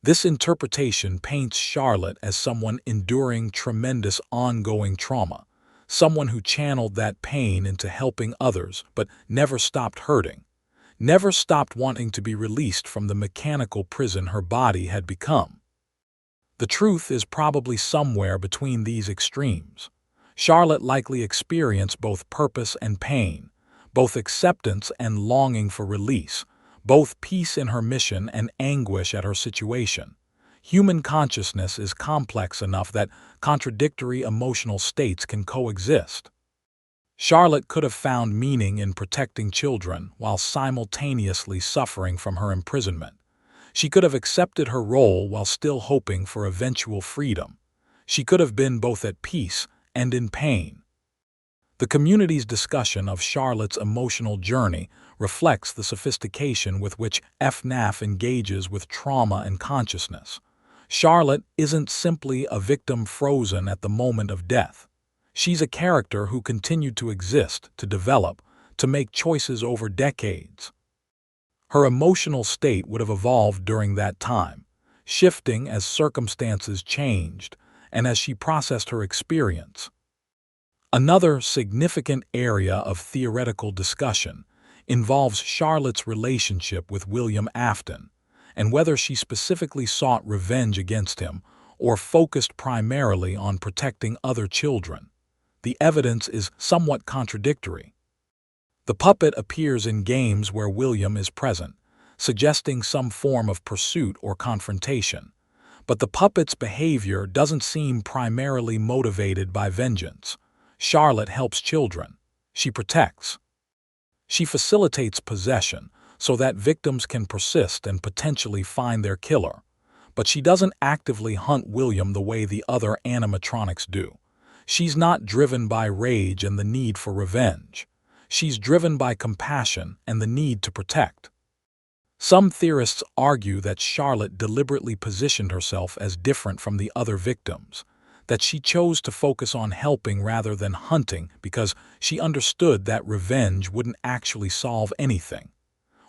This interpretation paints Charlotte as someone enduring tremendous ongoing trauma, someone who channeled that pain into helping others but never stopped hurting, never stopped wanting to be released from the mechanical prison her body had become. The truth is probably somewhere between these extremes. Charlotte likely experienced both purpose and pain, both acceptance and longing for release, both peace in her mission and anguish at her situation. Human consciousness is complex enough that contradictory emotional states can coexist. Charlotte could have found meaning in protecting children while simultaneously suffering from her imprisonment. She could have accepted her role while still hoping for eventual freedom. She could have been both at peace and in pain. The community's discussion of Charlotte's emotional journey reflects the sophistication with which FNAF engages with trauma and consciousness. Charlotte isn't simply a victim frozen at the moment of death. She's a character who continued to exist, to develop, to make choices over decades. Her emotional state would have evolved during that time, shifting as circumstances changed and as she processed her experience. Another significant area of theoretical discussion involves Charlotte's relationship with William Afton, and whether she specifically sought revenge against him or focused primarily on protecting other children. The evidence is somewhat contradictory. The puppet appears in games where William is present, suggesting some form of pursuit or confrontation, but the puppet's behavior doesn't seem primarily motivated by vengeance. Charlotte helps children. She protects. She facilitates possession so that victims can persist and potentially find their killer. But she doesn't actively hunt William the way the other animatronics do. She's not driven by rage and the need for revenge. She's driven by compassion and the need to protect. Some theorists argue that Charlotte deliberately positioned herself as different from the other victims, that she chose to focus on helping rather than hunting because she understood that revenge wouldn't actually solve anything.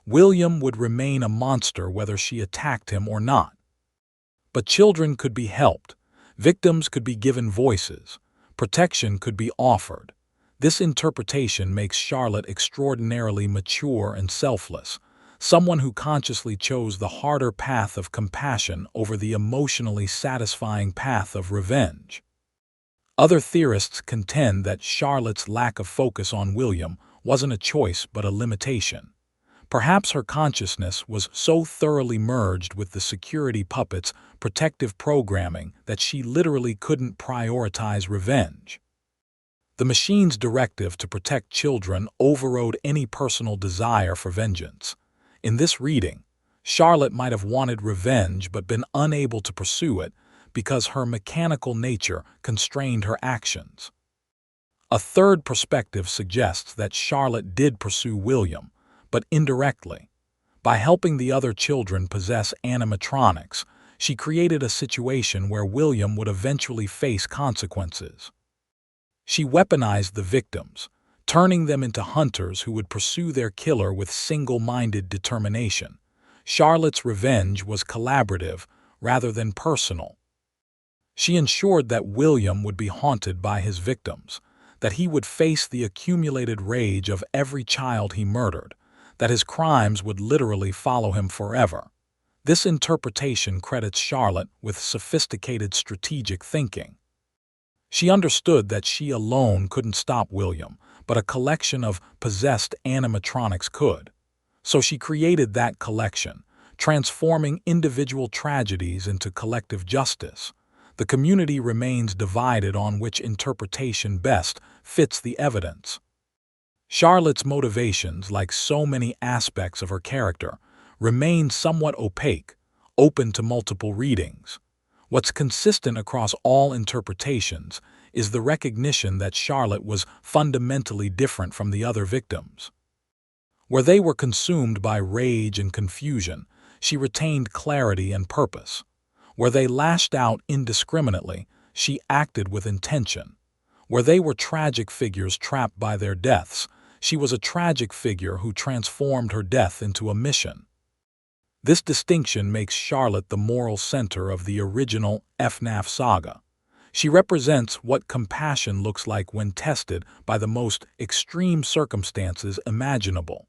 William would remain a monster whether she attacked him or not. But children could be helped, victims could be given voices, protection could be offered. This interpretation makes Charlotte extraordinarily mature and selfless, someone who consciously chose the harder path of compassion over the emotionally satisfying path of revenge. Other theorists contend that Charlotte's lack of focus on William wasn't a choice but a limitation. Perhaps her consciousness was so thoroughly merged with the security puppet's protective programming that she literally couldn't prioritize revenge. The machine's directive to protect children overrode any personal desire for vengeance. In this reading, Charlotte might have wanted revenge but been unable to pursue it because her mechanical nature constrained her actions. A third perspective suggests that Charlotte did pursue William, but indirectly. By helping the other children possess animatronics, she created a situation where William would eventually face consequences. She weaponized the victims, turning them into hunters who would pursue their killer with single-minded determination. Charlotte's revenge was collaborative rather than personal. She ensured that William would be haunted by his victims, that he would face the accumulated rage of every child he murdered, that his crimes would literally follow him forever. This interpretation credits Charlotte with sophisticated strategic thinking. She understood that she alone couldn't stop William, but a collection of possessed animatronics could. So she created that collection, transforming individual tragedies into collective justice. The community remains divided on which interpretation best fits the evidence. Charlotte's motivations, like so many aspects of her character, remain somewhat opaque, open to multiple readings. What's consistent across all interpretations is the recognition that Charlotte was fundamentally different from the other victims. Where they were consumed by rage and confusion, she retained clarity and purpose. Where they lashed out indiscriminately, she acted with intention. Where they were tragic figures trapped by their deaths, she was a tragic figure who transformed her death into a mission. This distinction makes Charlotte the moral center of the original FNAF saga. She represents what compassion looks like when tested by the most extreme circumstances imaginable.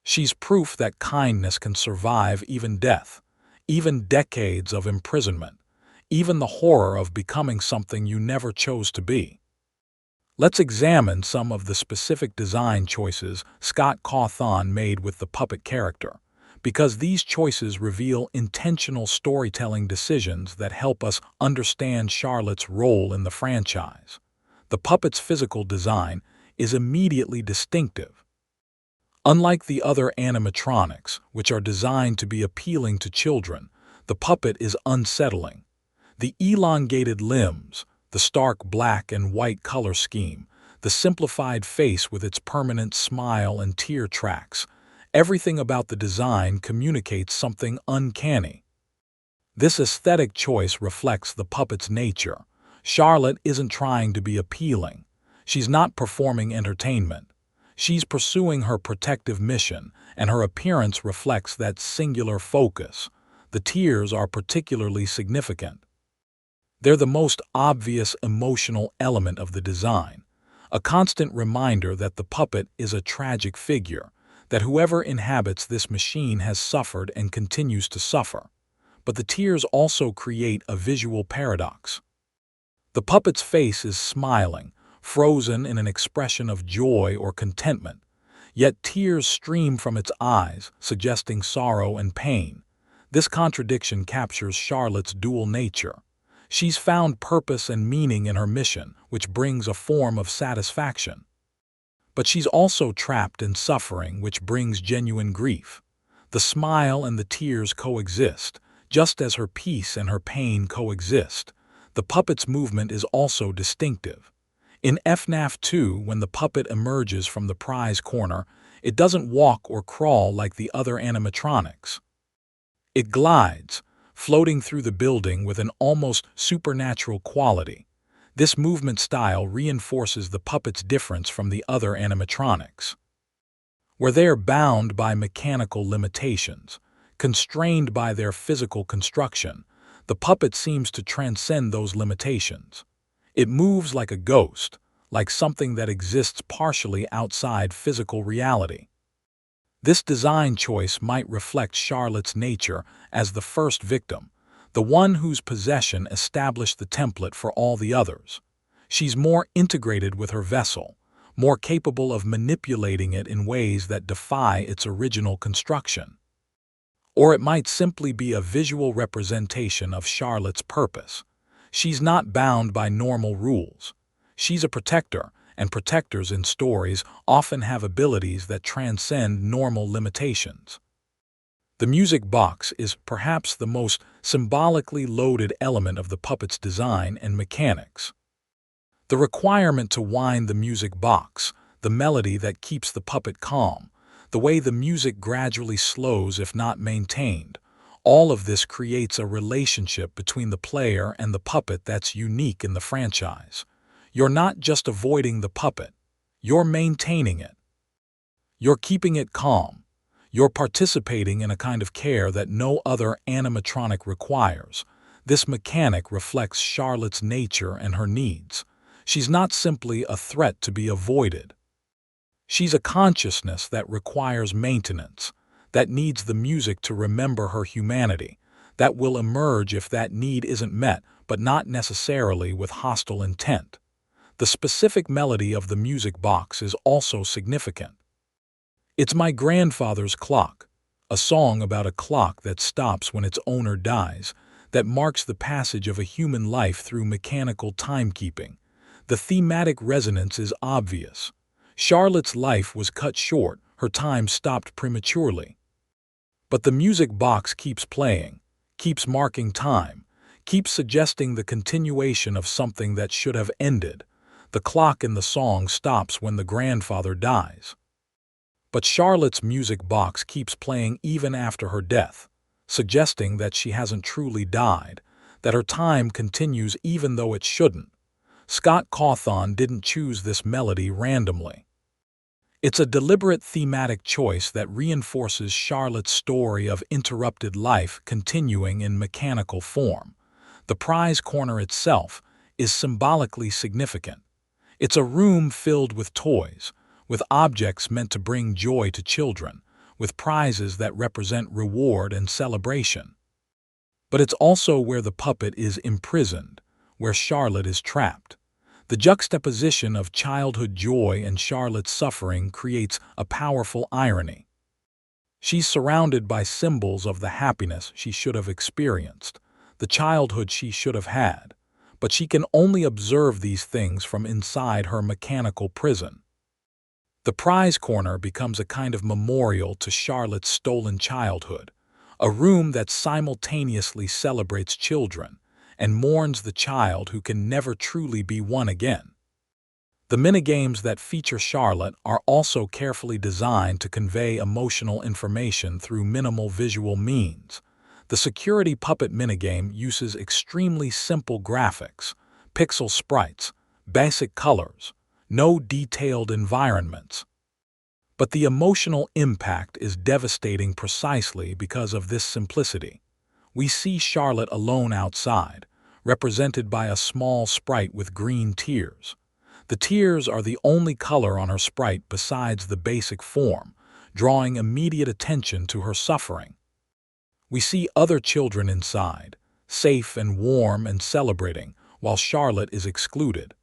She's proof that kindness can survive even death, even decades of imprisonment, even the horror of becoming something you never chose to be. Let's examine some of the specific design choices Scott Cawthon made with the puppet character, because these choices reveal intentional storytelling decisions that help us understand Charlotte's role in the franchise. The puppet's physical design is immediately distinctive. Unlike the other animatronics, which are designed to be appealing to children, the puppet is unsettling. The elongated limbs, the stark black and white color scheme, the simplified face with its permanent smile and tear tracks, everything about the design communicates something uncanny. This aesthetic choice reflects the puppet's nature. Charlotte isn't trying to be appealing. She's not performing entertainment. She's pursuing her protective mission, and her appearance reflects that singular focus. The tears are particularly significant. They're the most obvious emotional element of the design, a constant reminder that the puppet is a tragic figure, that whoever inhabits this machine has suffered and continues to suffer. But the tears also create a visual paradox. The puppet's face is smiling, frozen in an expression of joy or contentment, yet tears stream from its eyes, suggesting sorrow and pain. This contradiction captures Charlotte's dual nature. She's found purpose and meaning in her mission, which brings a form of satisfaction. But she's also trapped in suffering, which brings genuine grief. The smile and the tears coexist, just as her peace and her pain coexist. The puppet's movement is also distinctive. In FNAF 2, when the puppet emerges from the prize corner, it doesn't walk or crawl like the other animatronics. It glides, floating through the building with an almost supernatural quality. This movement style reinforces the puppet's difference from the other animatronics, where they are bound by mechanical limitations, constrained by their physical construction. The puppet seems to transcend those limitations. It moves like a ghost, like something that exists partially outside physical reality. This design choice might reflect Charlotte's nature as the first victim, the one whose possession established the template for all the others. She's more integrated with her vessel, more capable of manipulating it in ways that defy its original construction. Or it might simply be a visual representation of Charlotte's purpose. She's not bound by normal rules. She's a protector, and protectors in stories often have abilities that transcend normal limitations. The music box is perhaps the most symbolically loaded element of the puppet's design and mechanics. The requirement to wind the music box, the melody that keeps the puppet calm, the way the music gradually slows if not maintained, all of this creates a relationship between the player and the puppet that's unique in the franchise. You're not just avoiding the puppet, you're maintaining it. You're keeping it calm. You're participating in a kind of care that no other animatronic requires. This mechanic reflects Charlotte's nature and her needs. She's not simply a threat to be avoided. She's a consciousness that requires maintenance, that needs the music to remember her humanity, that will emerge if that need isn't met, but not necessarily with hostile intent. The specific melody of the music box is also significant. It's My Grandfather's Clock, a song about a clock that stops when its owner dies, that marks the passage of a human life through mechanical timekeeping. The thematic resonance is obvious. Charlotte's life was cut short, her time stopped prematurely. But the music box keeps playing, keeps marking time, keeps suggesting the continuation of something that should have ended. The clock in the song stops when the grandfather dies. But Charlotte's music box keeps playing even after her death, suggesting that she hasn't truly died, that her time continues even though it shouldn't. Scott Cawthon didn't choose this melody randomly. It's a deliberate thematic choice that reinforces Charlotte's story of interrupted life continuing in mechanical form. The prize corner itself is symbolically significant. It's a room filled with toys, with objects meant to bring joy to children, with prizes that represent reward and celebration. But it's also where the puppet is imprisoned, where Charlotte is trapped. The juxtaposition of childhood joy and Charlotte's suffering creates a powerful irony. She's surrounded by symbols of the happiness she should have experienced, the childhood she should have had, but she can only observe these things from inside her mechanical prison. The prize corner becomes a kind of memorial to Charlotte's stolen childhood, a room that simultaneously celebrates children and mourns the child who can never truly be one again. The minigames that feature Charlotte are also carefully designed to convey emotional information through minimal visual means. The security puppet minigame uses extremely simple graphics, pixel sprites, basic colors, no detailed environments. But the emotional impact is devastating precisely because of this simplicity. We see Charlotte alone outside, represented by a small sprite with green tears. The tears are the only color on her sprite besides the basic form, drawing immediate attention to her suffering. We see other children inside, safe and warm and celebrating, while Charlotte is excluded.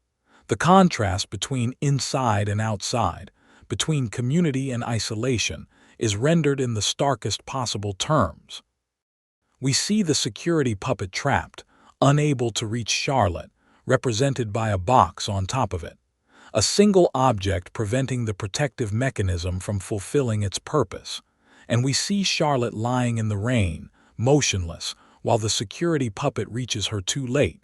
The contrast between inside and outside, between community and isolation, is rendered in the starkest possible terms. We see the security puppet trapped, unable to reach Charlotte, represented by a box on top of it, a single object preventing the protective mechanism from fulfilling its purpose. And we see Charlotte lying in the rain, motionless, while the security puppet reaches her too late.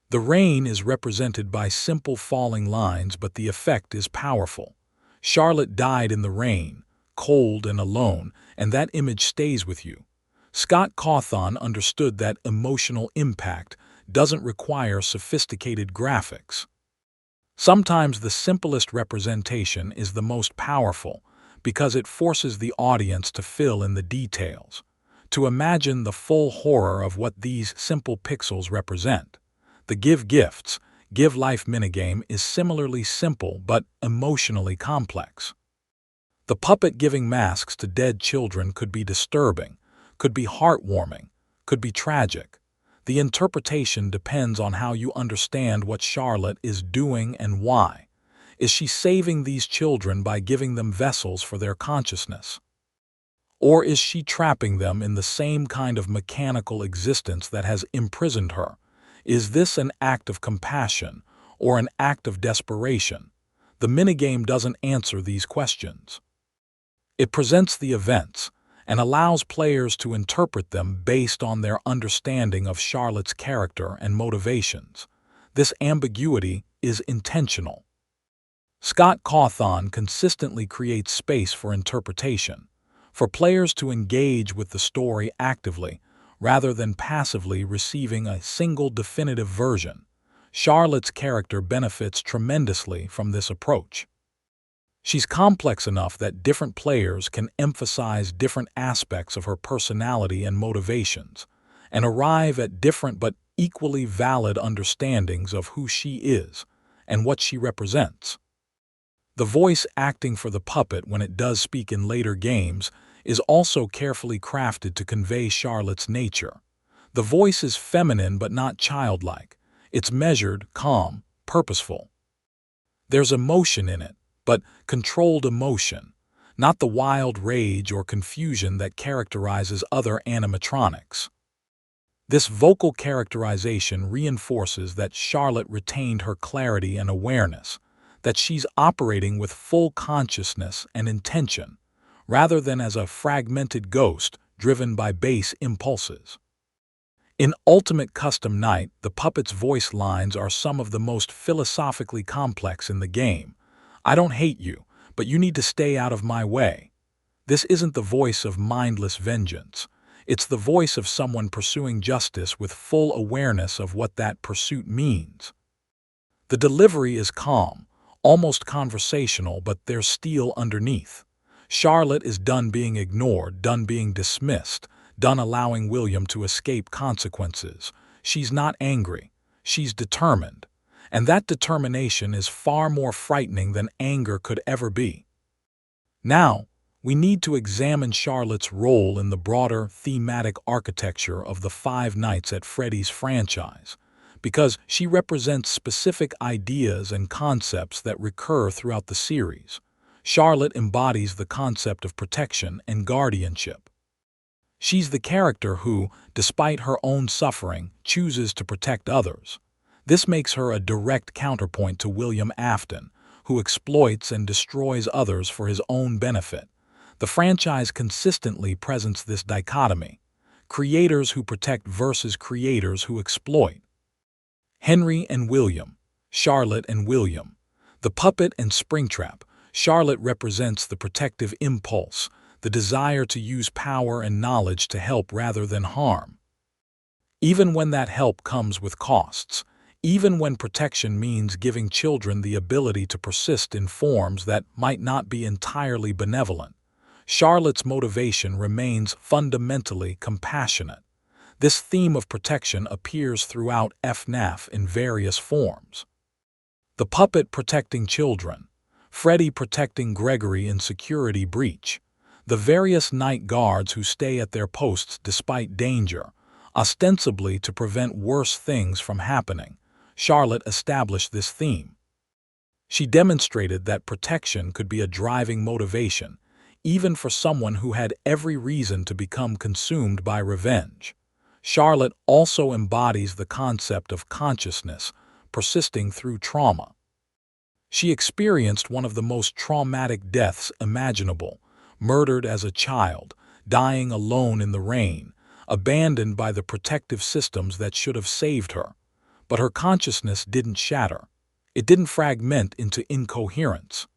The rain is represented by simple falling lines, but the effect is powerful. Charlotte died in the rain, cold and alone, and that image stays with you. Scott Cawthon understood that emotional impact doesn't require sophisticated graphics. Sometimes the simplest representation is the most powerful because it forces the audience to fill in the details, to imagine the full horror of what these simple pixels represent. The Give Gifts, Give Life minigame is similarly simple but emotionally complex. The puppet giving masks to dead children could be disturbing, could be heartwarming, could be tragic. The interpretation depends on how you understand what Charlotte is doing and why. Is she saving these children by giving them vessels for their consciousness? Or is she trapping them in the same kind of mechanical existence that has imprisoned her? Is this an act of compassion or an act of desperation? The minigame doesn't answer these questions. It presents the events and allows players to interpret them based on their understanding of Charlotte's character and motivations. This ambiguity is intentional. Scott Cawthon consistently creates space for interpretation, for players to engage with the story actively rather than passively receiving a single definitive version. Charlotte's character benefits tremendously from this approach. She's complex enough that different players can emphasize different aspects of her personality and motivations, and arrive at different but equally valid understandings of who she is and what she represents. The voice acting for the puppet when it does speak in later games is also carefully crafted to convey Charlotte's nature. The voice is feminine but not childlike. It's measured, calm, purposeful. There's emotion in it, but controlled emotion, not the wild rage or confusion that characterizes other animatronics. This vocal characterization reinforces that Charlotte retained her clarity and awareness, that she's operating with full consciousness and intention, rather than as a fragmented ghost driven by base impulses. In Ultimate Custom Night, the puppet's voice lines are some of the most philosophically complex in the game. I don't hate you, but you need to stay out of my way. This isn't the voice of mindless vengeance. It's the voice of someone pursuing justice with full awareness of what that pursuit means. The delivery is calm, almost conversational, but there's steel underneath. Charlotte is done being ignored, done being dismissed, done allowing William to escape consequences. She's not angry. She's determined. And that determination is far more frightening than anger could ever be. Now, we need to examine Charlotte's role in the broader thematic architecture of the Five Nights at Freddy's franchise, because she represents specific ideas and concepts that recur throughout the series. Charlotte embodies the concept of protection and guardianship. She's the character who, despite her own suffering, chooses to protect others. This makes her a direct counterpoint to William Afton, who exploits and destroys others for his own benefit. The franchise consistently presents this dichotomy: creators who protect versus creators who exploit. Henry and William, Charlotte and William. The puppet and Springtrap. Charlotte represents the protective impulse, the desire to use power and knowledge to help rather than harm. Even when that help comes with costs, even when protection means giving children the ability to persist in forms that might not be entirely benevolent, Charlotte's motivation remains fundamentally compassionate. This theme of protection appears throughout FNAF in various forms. The puppet protecting children, Freddy protecting Gregory in security breach, the various night guards who stay at their posts despite danger, ostensibly to prevent worse things from happening. Charlotte established this theme. She demonstrated that protection could be a driving motivation, even for someone who had every reason to become consumed by revenge. Charlotte also embodies the concept of consciousness persisting through trauma. She experienced one of the most traumatic deaths imaginable, murdered as a child, dying alone in the rain, abandoned by the protective systems that should have saved her. But her consciousness didn't shatter. It didn't fragment into incoherence.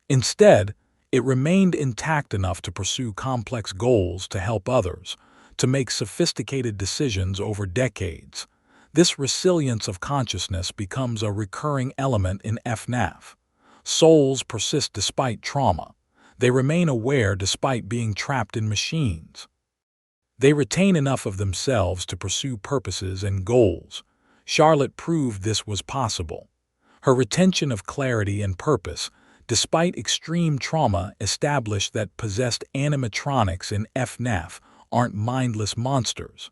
Instead, it remained intact enough to pursue complex goals, to help others, to make sophisticated decisions over decades. This resilience of consciousness becomes a recurring element in FNAF. Souls persist despite trauma. They remain aware despite being trapped in machines. They retain enough of themselves to pursue purposes and goals. Charlotte proved this was possible. Her retention of clarity and purpose, despite extreme trauma, established that possessed animatronics in FNAF aren't mindless monsters.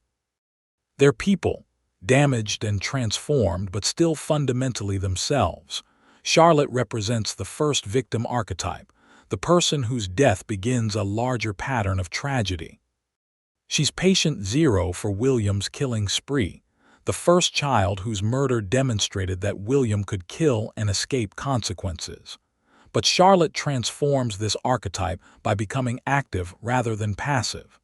They're people, damaged and transformed but still fundamentally themselves. Charlotte represents the first victim archetype, the person whose death begins a larger pattern of tragedy. She's patient zero for William's killing spree, the first child whose murder demonstrated that William could kill and escape consequences. But Charlotte transforms this archetype by becoming active rather than passive.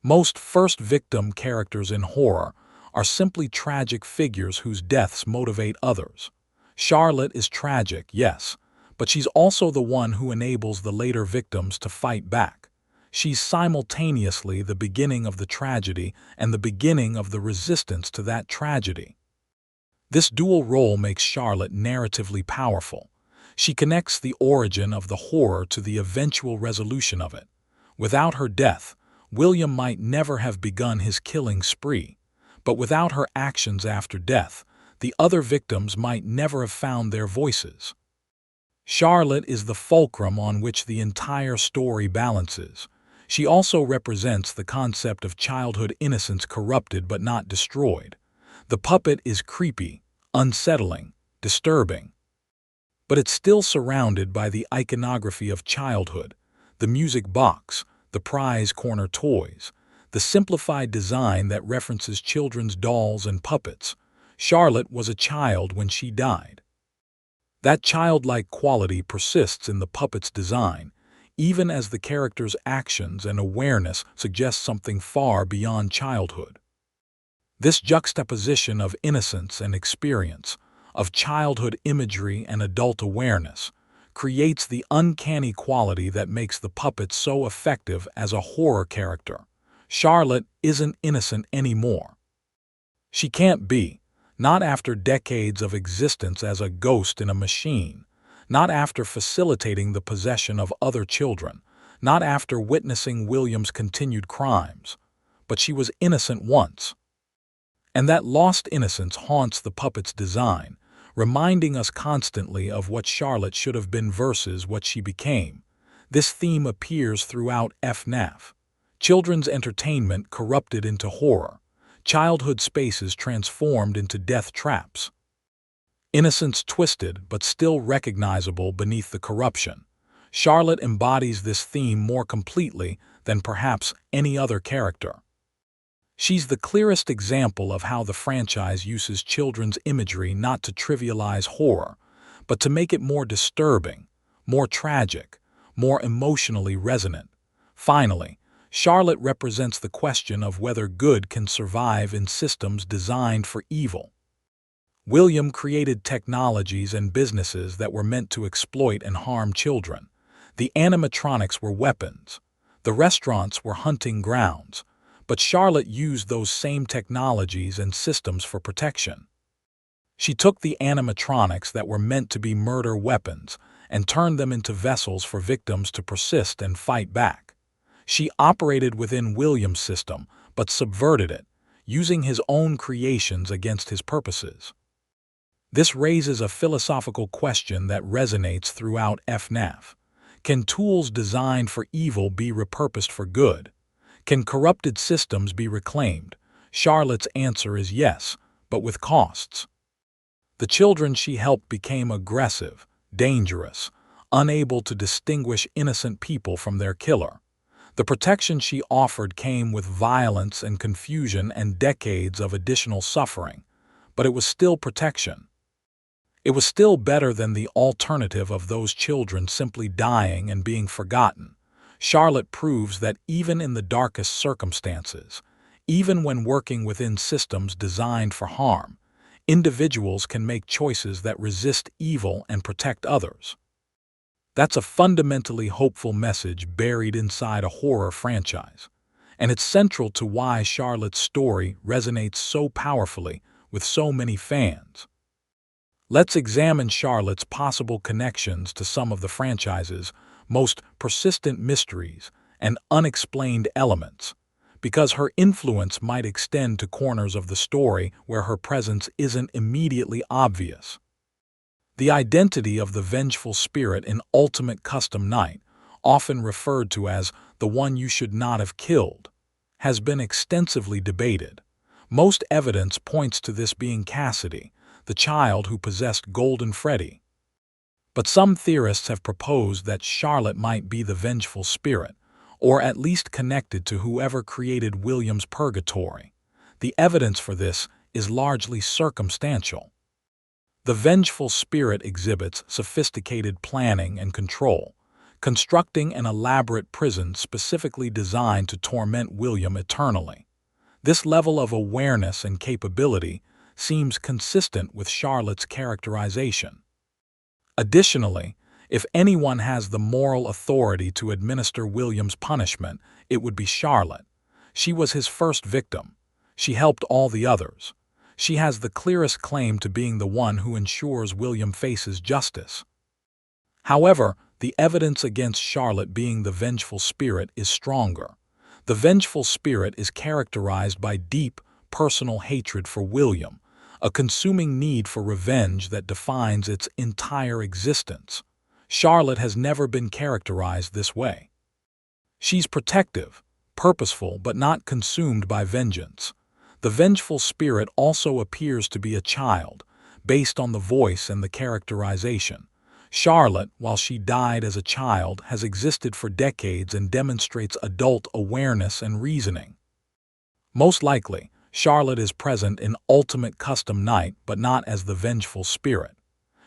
Most first victim characters in horror are simply tragic figures whose deaths motivate others. Charlotte is tragic, yes, but she's also the one who enables the later victims to fight back. She's simultaneously the beginning of the tragedy and the beginning of the resistance to that tragedy. This dual role makes Charlotte narratively powerful. She connects the origin of the horror to the eventual resolution of it. Without her death, William might never have begun his killing spree, but without her actions after death, the other victims might never have found their voices. Charlotte is the fulcrum on which the entire story balances. She also represents the concept of childhood innocence corrupted but not destroyed. The puppet is creepy, unsettling, disturbing. But it's still surrounded by the iconography of childhood, the music box, the prize corner toys, the simplified design that references children's dolls and puppets. Charlotte was a child when she died. That childlike quality persists in the puppet's design, even as the character's actions and awareness suggest something far beyond childhood. This juxtaposition of innocence and experience, of childhood imagery and adult awareness, creates the uncanny quality that makes the puppet so effective as a horror character. Charlotte isn't innocent anymore. She can't be, not after decades of existence as a ghost in a machine, not after facilitating the possession of other children, not after witnessing William's continued crimes. But she was innocent once. And that lost innocence haunts the puppet's design, reminding us constantly of what Charlotte should have been versus what she became. This theme appears throughout FNAF. Children's entertainment corrupted into horror, childhood spaces transformed into death traps. Innocence twisted but still recognizable beneath the corruption. Charlotte embodies this theme more completely than perhaps any other character. She's the clearest example of how the franchise uses children's imagery not to trivialize horror, but to make it more disturbing, more tragic, more emotionally resonant. Finally, Charlotte represents the question of whether good can survive in systems designed for evil. William created technologies and businesses that were meant to exploit and harm children. The animatronics were weapons. The restaurants were hunting grounds. But Charlotte used those same technologies and systems for protection. She took the animatronics that were meant to be murder weapons and turned them into vessels for victims to persist and fight back. She operated within William's system, but subverted it, using his own creations against his purposes. This raises a philosophical question that resonates throughout FNAF. Can tools designed for evil be repurposed for good? Can corrupted systems be reclaimed? Charlotte's answer is yes, but with costs. The children she helped became aggressive, dangerous, unable to distinguish innocent people from their killer. The protection she offered came with violence and confusion and decades of additional suffering, but it was still protection. It was still better than the alternative of those children simply dying and being forgotten. Charlotte proves that even in the darkest circumstances, even when working within systems designed for harm, individuals can make choices that resist evil and protect others. That's a fundamentally hopeful message buried inside a horror franchise, and it's central to why Charlotte's story resonates so powerfully with so many fans. Let's examine Charlotte's possible connections to some of the franchise's most persistent mysteries and unexplained elements, because her influence might extend to corners of the story where her presence isn't immediately obvious. The identity of the vengeful spirit in Ultimate Custom Night, often referred to as the one you should not have killed, has been extensively debated. Most evidence points to this being Cassidy, the child who possessed Golden Freddy. But some theorists have proposed that Charlotte might be the vengeful spirit, or at least connected to whoever created William's purgatory. The evidence for this is largely circumstantial. The vengeful spirit exhibits sophisticated planning and control, constructing an elaborate prison specifically designed to torment William eternally. This level of awareness and capability seems consistent with Charlotte's characterization. Additionally, if anyone has the moral authority to administer William's punishment, it would be Charlotte. She was his first victim. She helped all the others. She has the clearest claim to being the one who ensures William faces justice. However, the evidence against Charlotte being the vengeful spirit is stronger. The vengeful spirit is characterized by deep, personal hatred for William, a consuming need for revenge that defines its entire existence. Charlotte has never been characterized this way. She's protective, purposeful, but not consumed by vengeance. The vengeful spirit also appears to be a child, based on the voice and the characterization. Charlotte, while she died as a child, has existed for decades and demonstrates adult awareness and reasoning. Most likely, Charlotte is present in Ultimate Custom Night, but not as the vengeful spirit.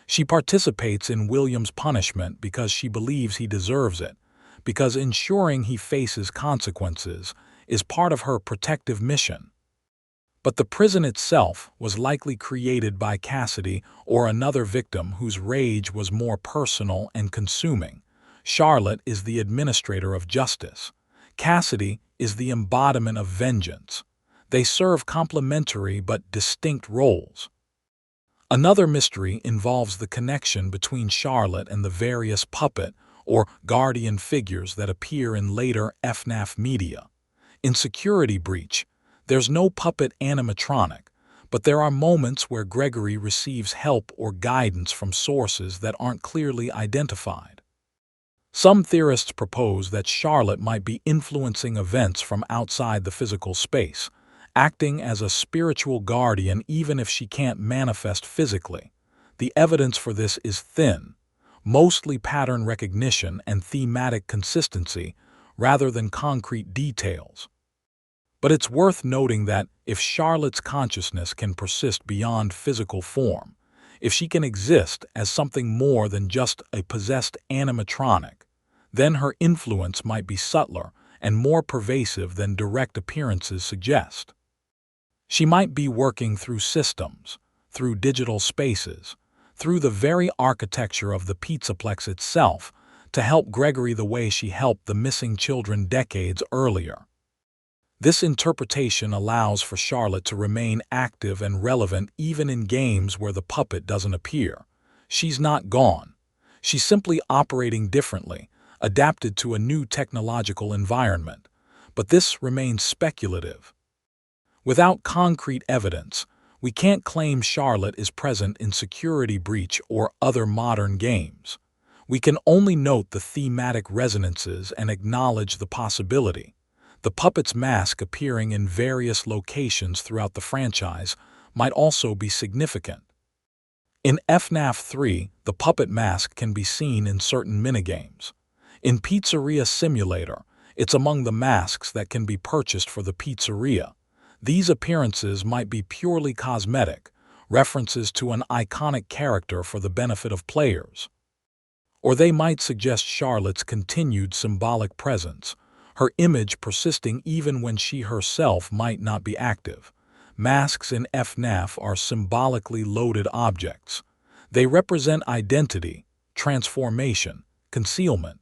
She participates in William's punishment because she believes he deserves it, because ensuring he faces consequences is part of her protective mission. But the prison itself was likely created by Cassidy or another victim whose rage was more personal and consuming. Charlotte is the administrator of justice. Cassidy is the embodiment of vengeance. They serve complementary but distinct roles. Another mystery involves the connection between Charlotte and the various puppet or guardian figures that appear in later FNAF media. In Security Breach, there's no puppet animatronic, but there are moments where Gregory receives help or guidance from sources that aren't clearly identified. Some theorists propose that Charlotte might be influencing events from outside the physical space, acting as a spiritual guardian even if she can't manifest physically. The evidence for this is thin, mostly pattern recognition and thematic consistency rather than concrete details. But it's worth noting that if Charlotte's consciousness can persist beyond physical form, if she can exist as something more than just a possessed animatronic, then her influence might be subtler and more pervasive than direct appearances suggest. She might be working through systems, through digital spaces, through the very architecture of the Pizzaplex itself, to help Gregory the way she helped the missing children decades earlier. This interpretation allows for Charlotte to remain active and relevant even in games where the puppet doesn't appear. She's not gone. She's simply operating differently, adapted to a new technological environment. But this remains speculative. Without concrete evidence, we can't claim Charlotte is present in Security Breach or other modern games. We can only note the thematic resonances and acknowledge the possibility. The puppet's mask appearing in various locations throughout the franchise might also be significant. In FNAF 3, the puppet mask can be seen in certain minigames. In Pizzeria Simulator, it's among the masks that can be purchased for the pizzeria. These appearances might be purely cosmetic, references to an iconic character for the benefit of players. Or they might suggest Charlotte's continued symbolic presence, her image persisting even when she herself might not be active. Masks in FNAF are symbolically loaded objects. They represent identity, transformation, concealment.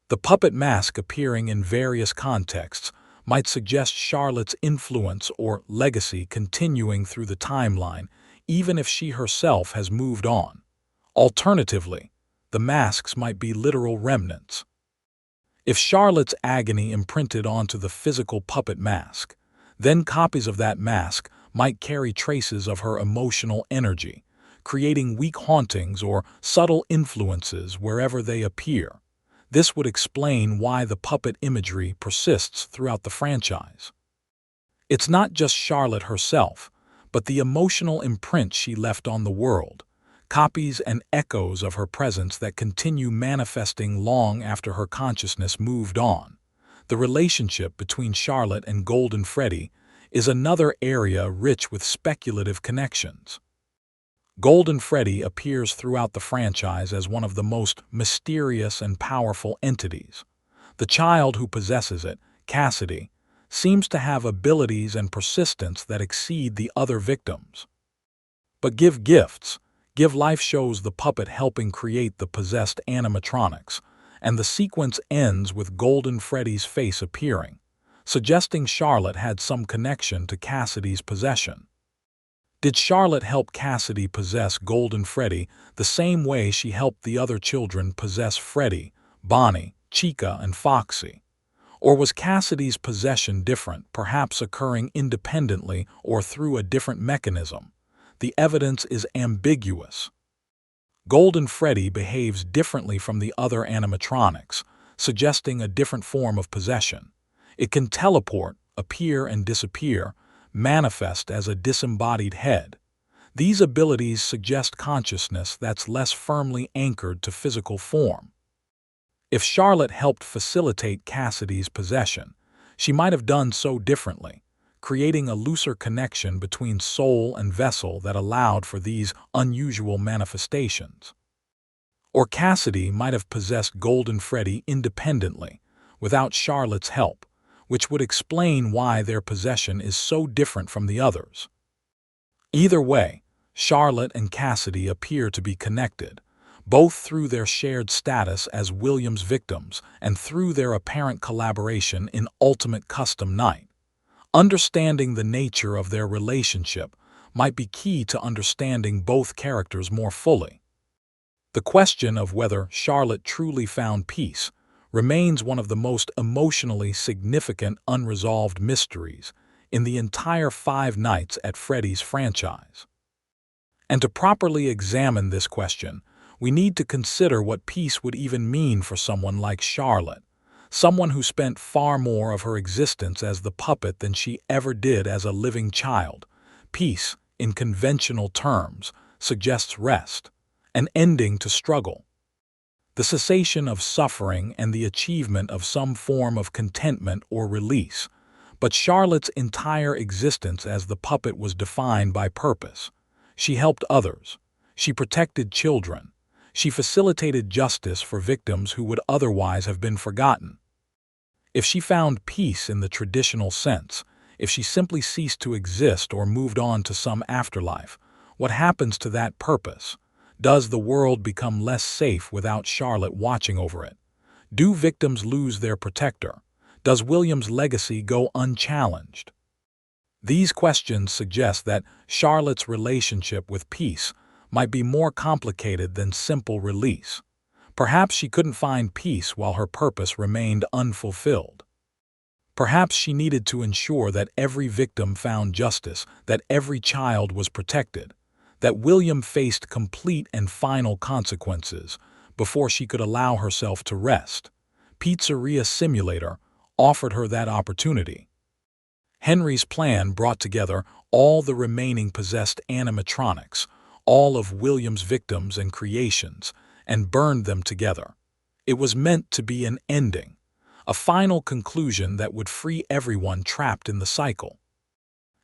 The puppet mask appearing in various contexts might suggest Charlotte's influence or legacy continuing through the timeline, even if she herself has moved on. Alternatively, the masks might be literal remnants. If Charlotte's agony imprinted onto the physical puppet mask, then copies of that mask might carry traces of her emotional energy, creating weak hauntings or subtle influences wherever they appear. This would explain why the puppet imagery persists throughout the franchise. It's not just Charlotte herself, but the emotional imprint she left on the world, copies and echoes of her presence that continue manifesting long after her consciousness moved on. The relationship between Charlotte and Golden Freddy is another area rich with speculative connections. Golden Freddy appears throughout the franchise as one of the most mysterious and powerful entities. The child who possesses it, Cassidy, seems to have abilities and persistence that exceed the other victims. But Give Gifts, Give Life shows the puppet helping create the possessed animatronics, and the sequence ends with Golden Freddy's face appearing, suggesting Charlotte had some connection to Cassidy's possession. Did Charlotte help Cassidy possess Golden Freddy the same way she helped the other children possess Freddy, Bonnie, Chica, and Foxy? Or was Cassidy's possession different, perhaps occurring independently or through a different mechanism? The evidence is ambiguous. Golden Freddy behaves differently from the other animatronics, suggesting a different form of possession. It can teleport, appear and disappear, manifest as a disembodied head. These abilities suggest consciousness that's less firmly anchored to physical form. If Charlotte helped facilitate Cassidy's possession, she might have done so differently, creating a looser connection between soul and vessel that allowed for these unusual manifestations. Or Cassidy might have possessed Golden Freddy independently, without Charlotte's help, which would explain why their possession is so different from the others. Either way, Charlotte and Cassidy appear to be connected, both through their shared status as William's victims and through their apparent collaboration in Ultimate Custom Night. Understanding the nature of their relationship might be key to understanding both characters more fully. The question of whether Charlotte truly found peace remains one of the most emotionally significant unresolved mysteries in the entire Five Nights at Freddy's franchise. And to properly examine this question, we need to consider what peace would even mean for someone like Charlotte, someone who spent far more of her existence as the puppet than she ever did as a living child. Peace, in conventional terms, suggests rest, an ending to struggle, the cessation of suffering and the achievement of some form of contentment or release. But Charlotte's entire existence as the puppet was defined by purpose. She helped others. She protected children. She facilitated justice for victims who would otherwise have been forgotten. If she found peace in the traditional sense, if she simply ceased to exist or moved on to some afterlife, what happens to that purpose? Does the world become less safe without Charlotte watching over it? Do victims lose their protector? Does William's legacy go unchallenged? These questions suggest that Charlotte's relationship with peace might be more complicated than simple release. Perhaps she couldn't find peace while her purpose remained unfulfilled. Perhaps she needed to ensure that every victim found justice, that every child was protected, that William faced complete and final consequences before she could allow herself to rest. Pizzeria Simulator offered her that opportunity. Henry's plan brought together all the remaining possessed animatronics, all of William's victims and creations, and burned them together. It was meant to be an ending, a final conclusion that would free everyone trapped in the cycle.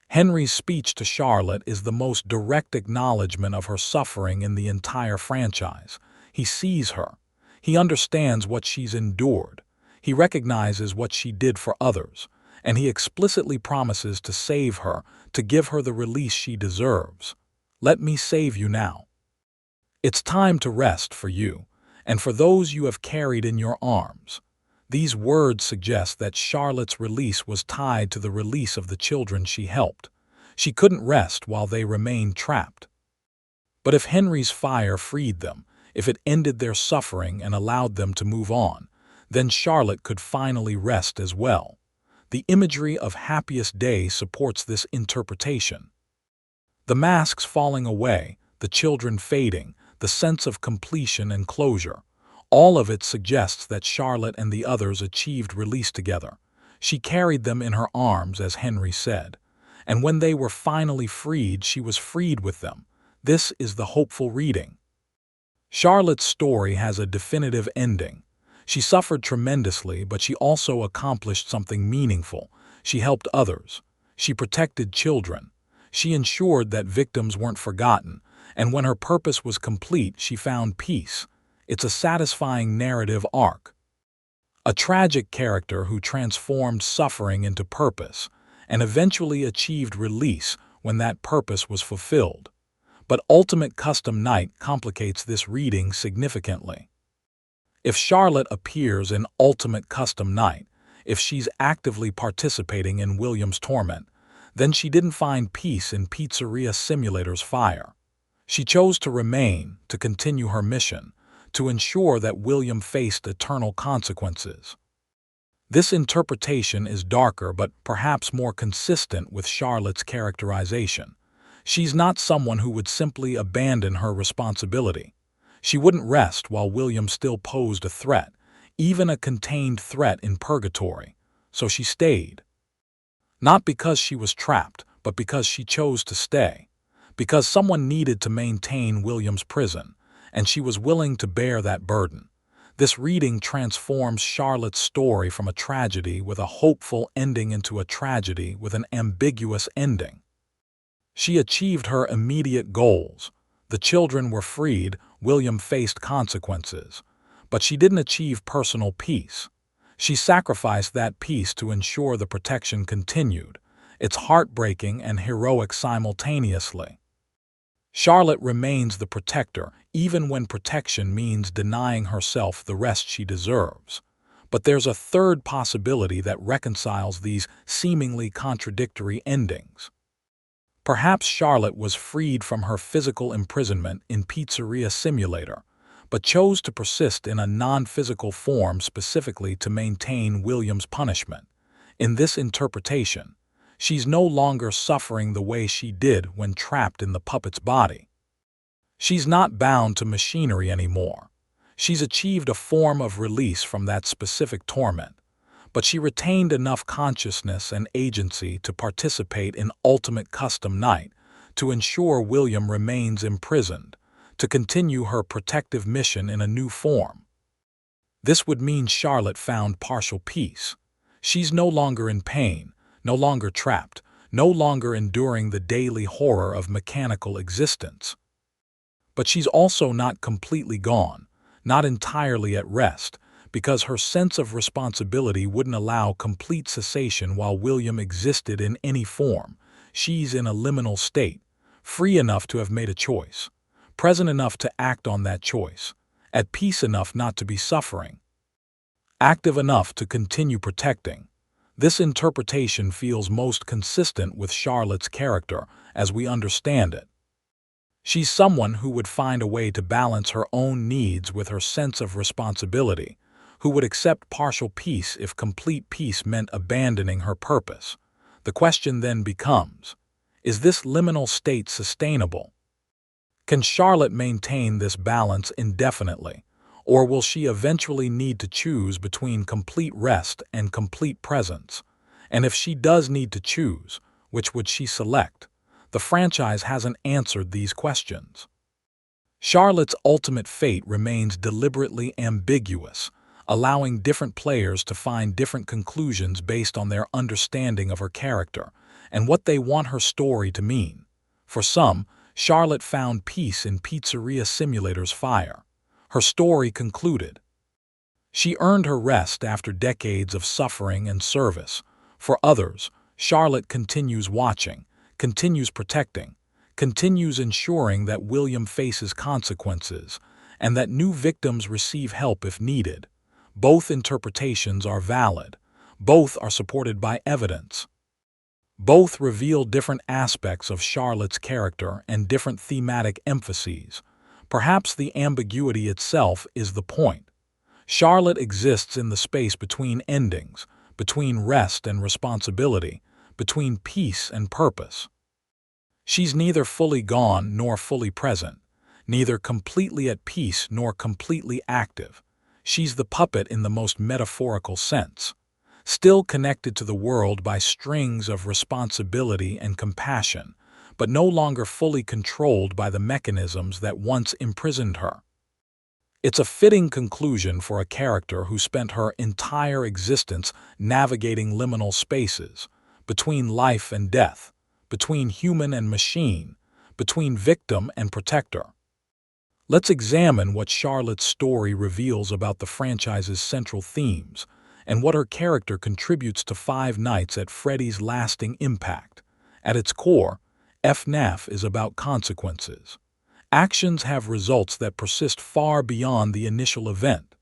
Henry's speech to Charlotte is the most direct acknowledgement of her suffering in the entire franchise. He sees her. He understands what she's endured. He recognizes what she did for others, and he explicitly promises to save her, to give her the release she deserves. Let me save you now. It's time to rest for you, and for those you have carried in your arms. These words suggest that Charlotte's release was tied to the release of the children she helped. She couldn't rest while they remained trapped. But if Henry's fire freed them, if it ended their suffering and allowed them to move on, then Charlotte could finally rest as well. The imagery of Happiest Day supports this interpretation. The masks falling away, the children fading, the sense of completion and closure, all of it suggests that Charlotte and the others achieved release together. She carried them in her arms, as Henry said. And when they were finally freed, she was freed with them. This is the hopeful reading. Charlotte's story has a definitive ending. She suffered tremendously, but she also accomplished something meaningful. She helped others. She protected children. She ensured that victims weren't forgotten. And when her purpose was complete, she found peace. It's a satisfying narrative arc. A tragic character who transformed suffering into purpose and eventually achieved release when that purpose was fulfilled. But Ultimate Custom Night complicates this reading significantly. If Charlotte appears in Ultimate Custom Night, if she's actively participating in William's torment, then she didn't find peace in Pizzeria Simulator's fire. She chose to remain, to continue her mission, to ensure that William faced eternal consequences. This interpretation is darker but perhaps more consistent with Charlotte's characterization. She's not someone who would simply abandon her responsibility. She wouldn't rest while William still posed a threat, even a contained threat in purgatory, so she stayed. Not because she was trapped, but because she chose to stay. Because someone needed to maintain William's prison, and she was willing to bear that burden. This reading transforms Charlotte's story from a tragedy with a hopeful ending into a tragedy with an ambiguous ending. She achieved her immediate goals. The children were freed, William faced consequences. But she didn't achieve personal peace. She sacrificed that peace to ensure the protection continued. It's heartbreaking and heroic simultaneously. Charlotte remains the protector, even when protection means denying herself the rest she deserves. But there's a third possibility that reconciles these seemingly contradictory endings. Perhaps Charlotte was freed from her physical imprisonment in Pizzeria Simulator, but chose to persist in a non-physical form specifically to maintain William's punishment. In this interpretation, she's no longer suffering the way she did when trapped in the puppet's body. She's not bound to machinery anymore. She's achieved a form of release from that specific torment, but she retained enough consciousness and agency to participate in Ultimate Custom Night, to ensure William remains imprisoned, to continue her protective mission in a new form. This would mean Charlotte found partial peace. She's no longer in pain, no longer trapped, no longer enduring the daily horror of mechanical existence. But she's also not completely gone, not entirely at rest, because her sense of responsibility wouldn't allow complete cessation while William existed in any form. She's in a liminal state, free enough to have made a choice. present enough to act on that choice, at peace enough not to be suffering, active enough to continue protecting. This interpretation feels most consistent with Charlotte's character as we understand it. She's someone who would find a way to balance her own needs with her sense of responsibility, who would accept partial peace if complete peace meant abandoning her purpose. The question then becomes, is this liminal state sustainable? Can Charlotte maintain this balance indefinitely, or will she eventually need to choose between complete rest and complete presence? And if she does need to choose, which would she select? The franchise hasn't answered these questions. Charlotte's ultimate fate remains deliberately ambiguous, allowing different players to find different conclusions based on their understanding of her character and what they want her story to mean. For some, Charlotte found peace in Pizzeria Simulator's fire. Her story concluded. She earned her rest after decades of suffering and service. For others, Charlotte continues watching, continues protecting, continues ensuring that William faces consequences and that new victims receive help if needed. Both interpretations are valid. Both are supported by evidence. Both reveal different aspects of Charlotte's character and different thematic emphases. Perhaps the ambiguity itself is the point. Charlotte exists in the space between endings, between rest and responsibility, between peace and purpose. She's neither fully gone nor fully present, neither completely at peace nor completely active. She's the puppet in the most metaphorical sense, still connected to the world by strings of responsibility and compassion, but no longer fully controlled by the mechanisms that once imprisoned her. It's a fitting conclusion for a character who spent her entire existence navigating liminal spaces, between life and death, between human and machine, between victim and protector. Let's examine what Charlotte's story reveals about the franchise's central themes and what her character contributes to Five Nights at Freddy's lasting impact. At its core, FNAF is about consequences. Actions have results that persist far beyond the initial event.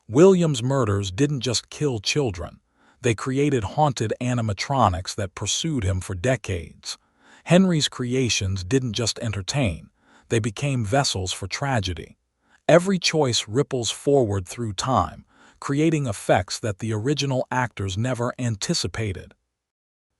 William's murders didn't just kill children. They created haunted animatronics that pursued him for decades. Henry's creations didn't just entertain. They became vessels for tragedy. Every choice ripples forward through time, creating effects that the original actors never anticipated.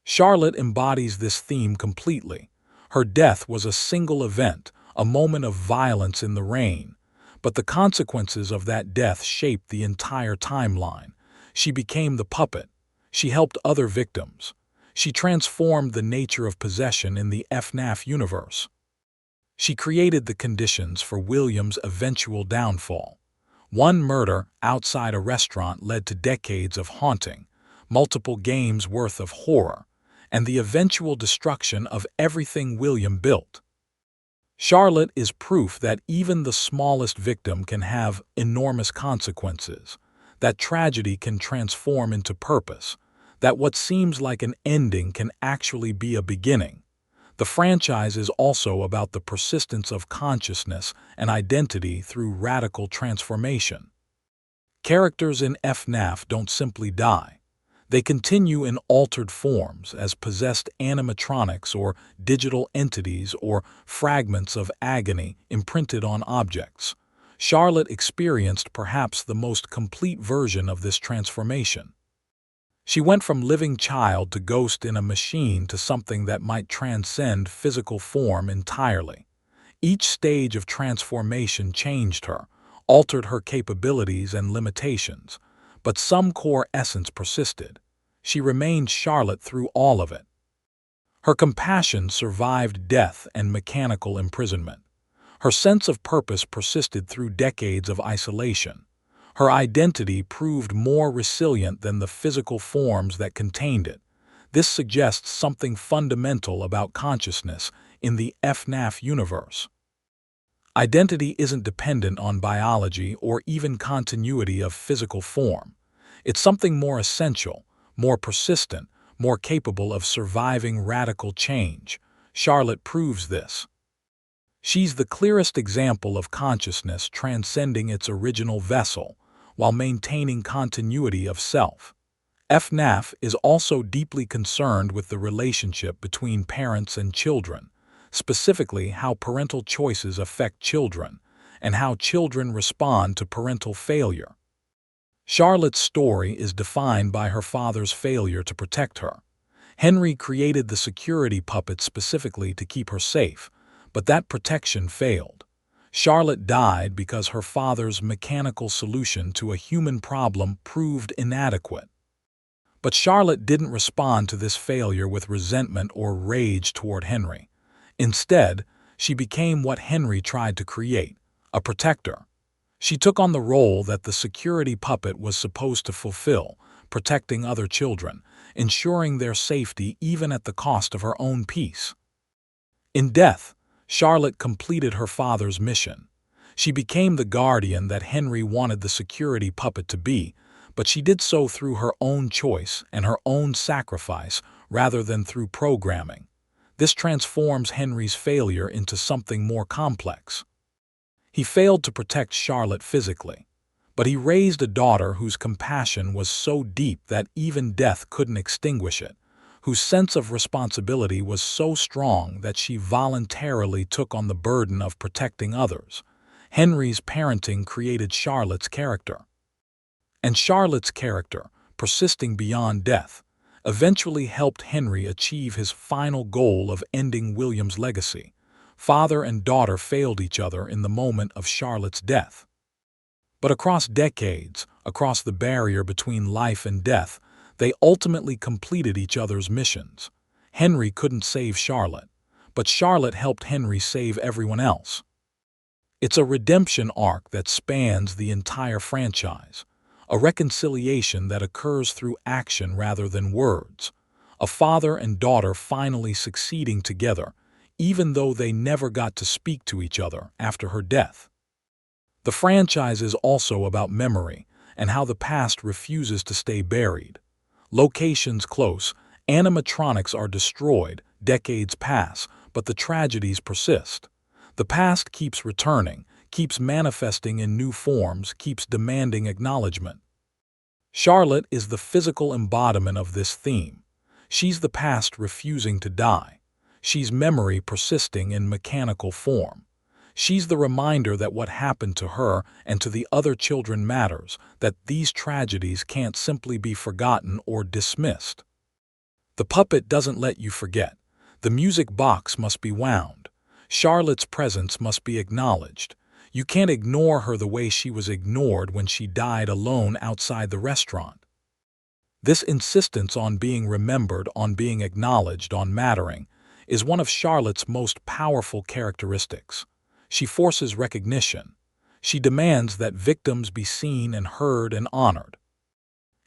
Charlotte embodies this theme completely. Her death was a single event, a moment of violence in the rain, but the consequences of that death shaped the entire timeline. She became the puppet. She helped other victims. She transformed the nature of possession in the FNAF universe. She created the conditions for William's eventual downfall. One murder outside a restaurant led to decades of haunting, multiple games worth of horror, and the eventual destruction of everything William built. Charlotte is proof that even the smallest victim can have enormous consequences, that tragedy can transform into purpose, that what seems like an ending can actually be a beginning. The franchise is also about the persistence of consciousness and identity through radical transformation. Characters in FNAF don't simply die. They continue in altered forms as possessed animatronics or digital entities or fragments of agony imprinted on objects. Charlotte experienced perhaps the most complete version of this transformation. She went from living child to ghost in a machine to something that might transcend physical form entirely. Each stage of transformation changed her, altered her capabilities and limitations, but some core essence persisted. She remained Charlotte through all of it. Her compassion survived death and mechanical imprisonment. Her sense of purpose persisted through decades of isolation. Her identity proved more resilient than the physical forms that contained it. This suggests something fundamental about consciousness in the FNAF universe. Identity isn't dependent on biology or even continuity of physical form. It's something more essential, more persistent, more capable of surviving radical change. Charlotte proves this. She's the clearest example of consciousness transcending its original vessel while maintaining continuity of self. FNAF is also deeply concerned with the relationship between parents and children, specifically how parental choices affect children and how children respond to parental failure. Charlotte's story is defined by her father's failure to protect her. Henry created the security puppet specifically to keep her safe, but that protection failed. Charlotte died because her father's mechanical solution to a human problem proved inadequate. But Charlotte didn't respond to this failure with resentment or rage toward Henry. Instead, she became what Henry tried to create, a protector. She took on the role that the security puppet was supposed to fulfill, protecting other children, ensuring their safety even at the cost of her own peace. In death, Charlotte completed her father's mission. She became the guardian that Henry wanted the security puppet to be, but she did so through her own choice and her own sacrifice rather than through programming. This transforms Henry's failure into something more complex. He failed to protect Charlotte physically, but he raised a daughter whose compassion was so deep that even death couldn't extinguish it, whose sense of responsibility was so strong that she voluntarily took on the burden of protecting others. Henry's parenting created Charlotte's character. And Charlotte's character, persisting beyond death, eventually helped Henry achieve his final goal of ending William's legacy. Father and daughter failed each other in the moment of Charlotte's death. But across decades, across the barrier between life and death, they ultimately completed each other's missions. Henry couldn't save Charlotte, but Charlotte helped Henry save everyone else. It's a redemption arc that spans the entire franchise. A reconciliation that occurs through action rather than words. A father and daughter finally succeeding together, even though they never got to speak to each other after her death. The franchise is also about memory and how the past refuses to stay buried. Locations close, animatronics are destroyed, decades pass, but the tragedies persist. The past keeps returning, keeps manifesting in new forms, keeps demanding acknowledgement. Charlotte is the physical embodiment of this theme. She's the past refusing to die. She's memory persisting in mechanical form. She's the reminder that what happened to her and to the other children matters, that these tragedies can't simply be forgotten or dismissed. The puppet doesn't let you forget. The music box must be wound. Charlotte's presence must be acknowledged. You can't ignore her the way she was ignored when she died alone outside the restaurant. This insistence on being remembered, on being acknowledged, on mattering, is one of Charlotte's most powerful characteristics. She forces recognition. She demands that victims be seen and heard and honored.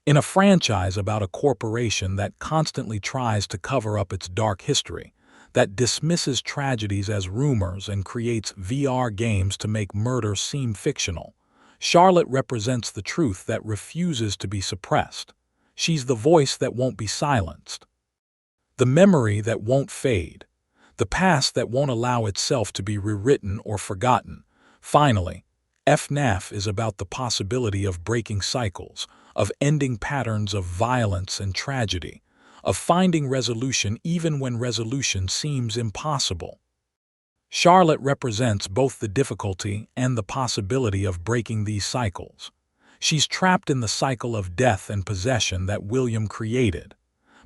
In a franchise about a corporation that constantly tries to cover up its dark history, that dismisses tragedies as rumors and creates VR games to make murder seem fictional, Charlotte represents the truth that refuses to be suppressed. She's the voice that won't be silenced. The memory that won't fade. The past that won't allow itself to be rewritten or forgotten. Finally, FNAF is about the possibility of breaking cycles, of ending patterns of violence and tragedy, of finding resolution even when resolution seems impossible. Charlotte represents both the difficulty and the possibility of breaking these cycles. She's trapped in the cycle of death and possession that William created,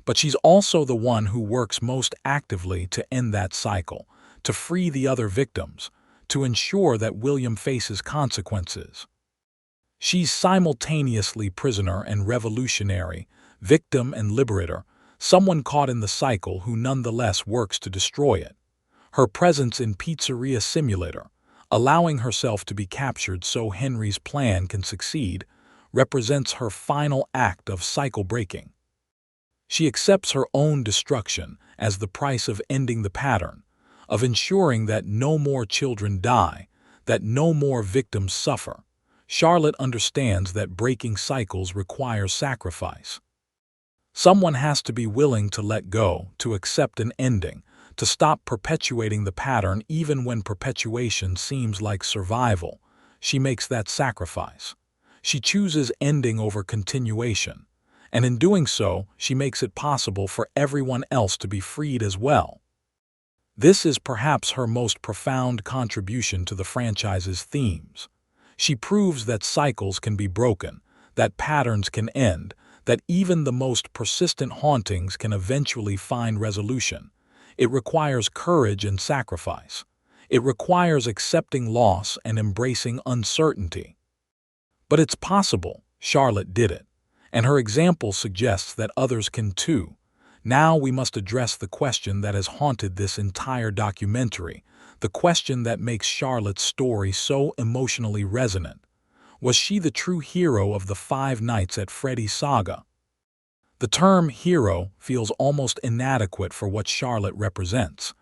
but she's also the one who works most actively to end that cycle, to free the other victims, to ensure that William faces consequences. She's simultaneously prisoner and revolutionary, victim and liberator, someone caught in the cycle who nonetheless works to destroy it. Her presence in Pizzeria Simulator, allowing herself to be captured so Henry's plan can succeed, represents her final act of cycle breaking. She accepts her own destruction as the price of ending the pattern, of ensuring that no more children die, that no more victims suffer. Charlotte understands that breaking cycles requires sacrifice. Someone has to be willing to let go, to accept an ending, to stop perpetuating the pattern even when perpetuation seems like survival. She makes that sacrifice. She chooses ending over continuation, and in doing so, she makes it possible for everyone else to be freed as well. This is perhaps her most profound contribution to the franchise's themes. She proves that cycles can be broken, that patterns can end, that even the most persistent hauntings can eventually find resolution. It requires courage and sacrifice. It requires accepting loss and embracing uncertainty. But it's possible. Charlotte did it, and her example suggests that others can too. Now we must address the question that has haunted this entire documentary, the question that makes Charlotte's story so emotionally resonant. Was she the true hero of the Five Nights at Freddy's saga? The term hero feels almost inadequate for what Charlotte represents.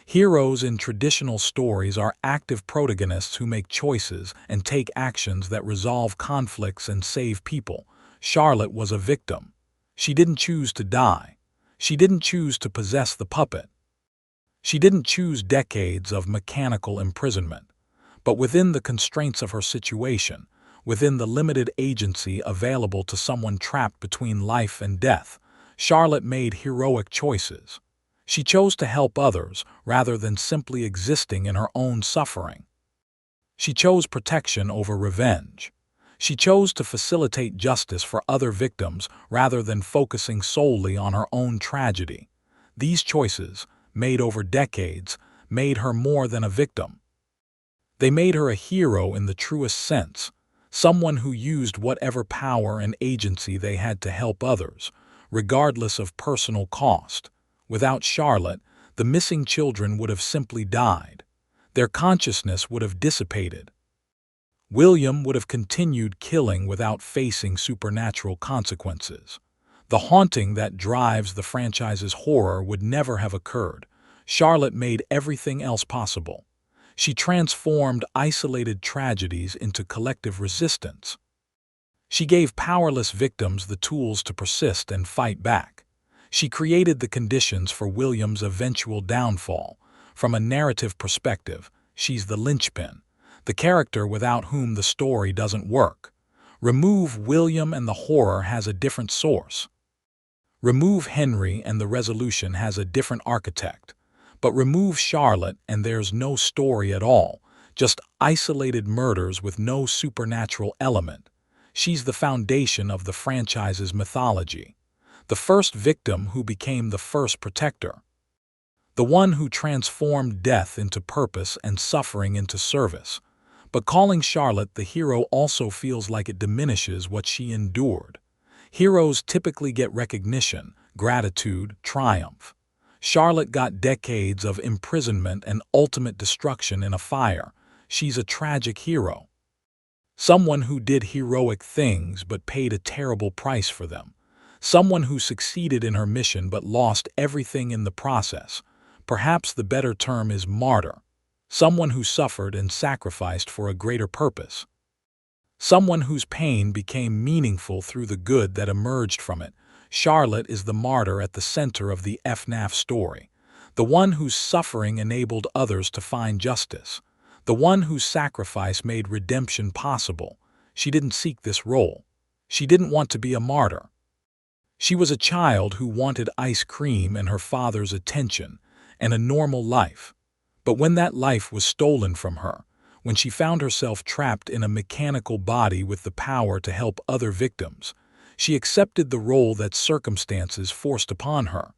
Heroes in traditional stories are active protagonists who make choices and take actions that resolve conflicts and save people. Charlotte was a victim. She didn't choose to die. She didn't choose to possess the puppet. She didn't choose decades of mechanical imprisonment. But within the constraints of her situation, within the limited agency available to someone trapped between life and death, Charlotte made heroic choices. She chose to help others rather than simply existing in her own suffering. She chose protection over revenge. She chose to facilitate justice for other victims rather than focusing solely on her own tragedy. These choices, made over decades, made her more than a victim. They made her a hero in the truest sense, someone who used whatever power and agency they had to help others, regardless of personal cost. Without Charlotte, the missing children would have simply died. Their consciousness would have dissipated. William would have continued killing without facing supernatural consequences. The haunting that drives the franchise's horror would never have occurred. Charlotte made everything else possible. She transformed isolated tragedies into collective resistance. She gave powerless victims the tools to persist and fight back. She created the conditions for William's eventual downfall. From a narrative perspective, she's the linchpin, the character without whom the story doesn't work. Remove William and the horror has a different source. Remove Henry and the resolution has a different architect. But remove Charlotte and there's no story at all, just isolated murders with no supernatural element. She's the foundation of the franchise's mythology. The first victim who became the first protector. The one who transformed death into purpose and suffering into service. But calling Charlotte the hero also feels like it diminishes what she endured. Heroes typically get recognition, gratitude, triumph. Charlotte got decades of imprisonment and ultimate destruction in a fire. She's a tragic hero. Someone who did heroic things but paid a terrible price for them. Someone who succeeded in her mission but lost everything in the process. Perhaps the better term is martyr. Someone who suffered and sacrificed for a greater purpose. Someone whose pain became meaningful through the good that emerged from it. Charlotte is the martyr at the center of the FNAF story. The one whose suffering enabled others to find justice. The one whose sacrifice made redemption possible. She didn't seek this role. She didn't want to be a martyr. She was a child who wanted ice cream and her father's attention, and a normal life. But when that life was stolen from her, when she found herself trapped in a mechanical body with the power to help other victims, she accepted the role that circumstances forced upon her.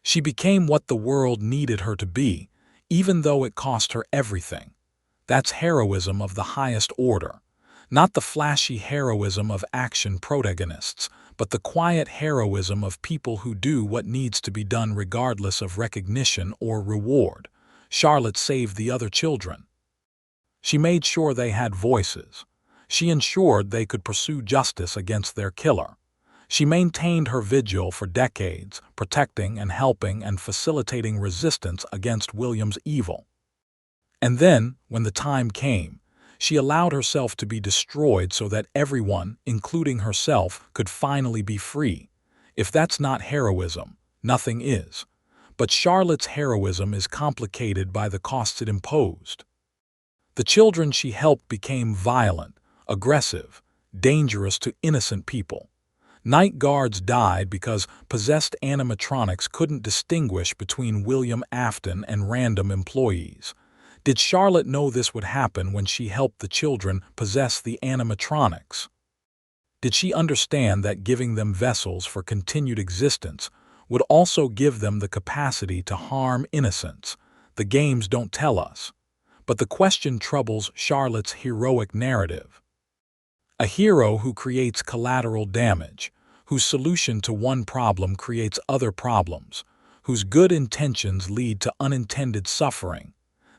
She became what the world needed her to be, even though it cost her everything. That's heroism of the highest order. Not the flashy heroism of action protagonists, but the quiet heroism of people who do what needs to be done regardless of recognition or reward. Charlotte saved the other children. She made sure they had voices. She ensured they could pursue justice against their killer. She maintained her vigil for decades, protecting and helping and facilitating resistance against William's evil. And then, when the time came, she allowed herself to be destroyed so that everyone, including herself, could finally be free. If that's not heroism, nothing is. But Charlotte's heroism is complicated by the costs it imposed. The children she helped became violent, aggressive, dangerous to innocent people. Night guards died because possessed animatronics couldn't distinguish between William Afton and random employees. Did Charlotte know this would happen when she helped the children possess the animatronics? Did she understand that giving them vessels for continued existence would also give them the capacity to harm innocents? The games don't tell us. But the question troubles Charlotte's heroic narrative. A hero who creates collateral damage, whose solution to one problem creates other problems, whose good intentions lead to unintended suffering.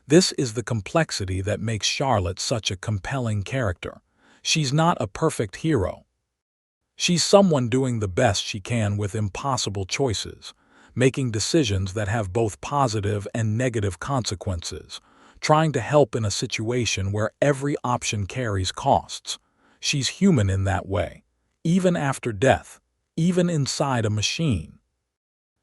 This is the complexity that makes Charlotte such a compelling character. She's not a perfect hero. She's someone doing the best she can with impossible choices, making decisions that have both positive and negative consequences, trying to help in a situation where every option carries costs. She's human in that way, even after death, even inside a machine.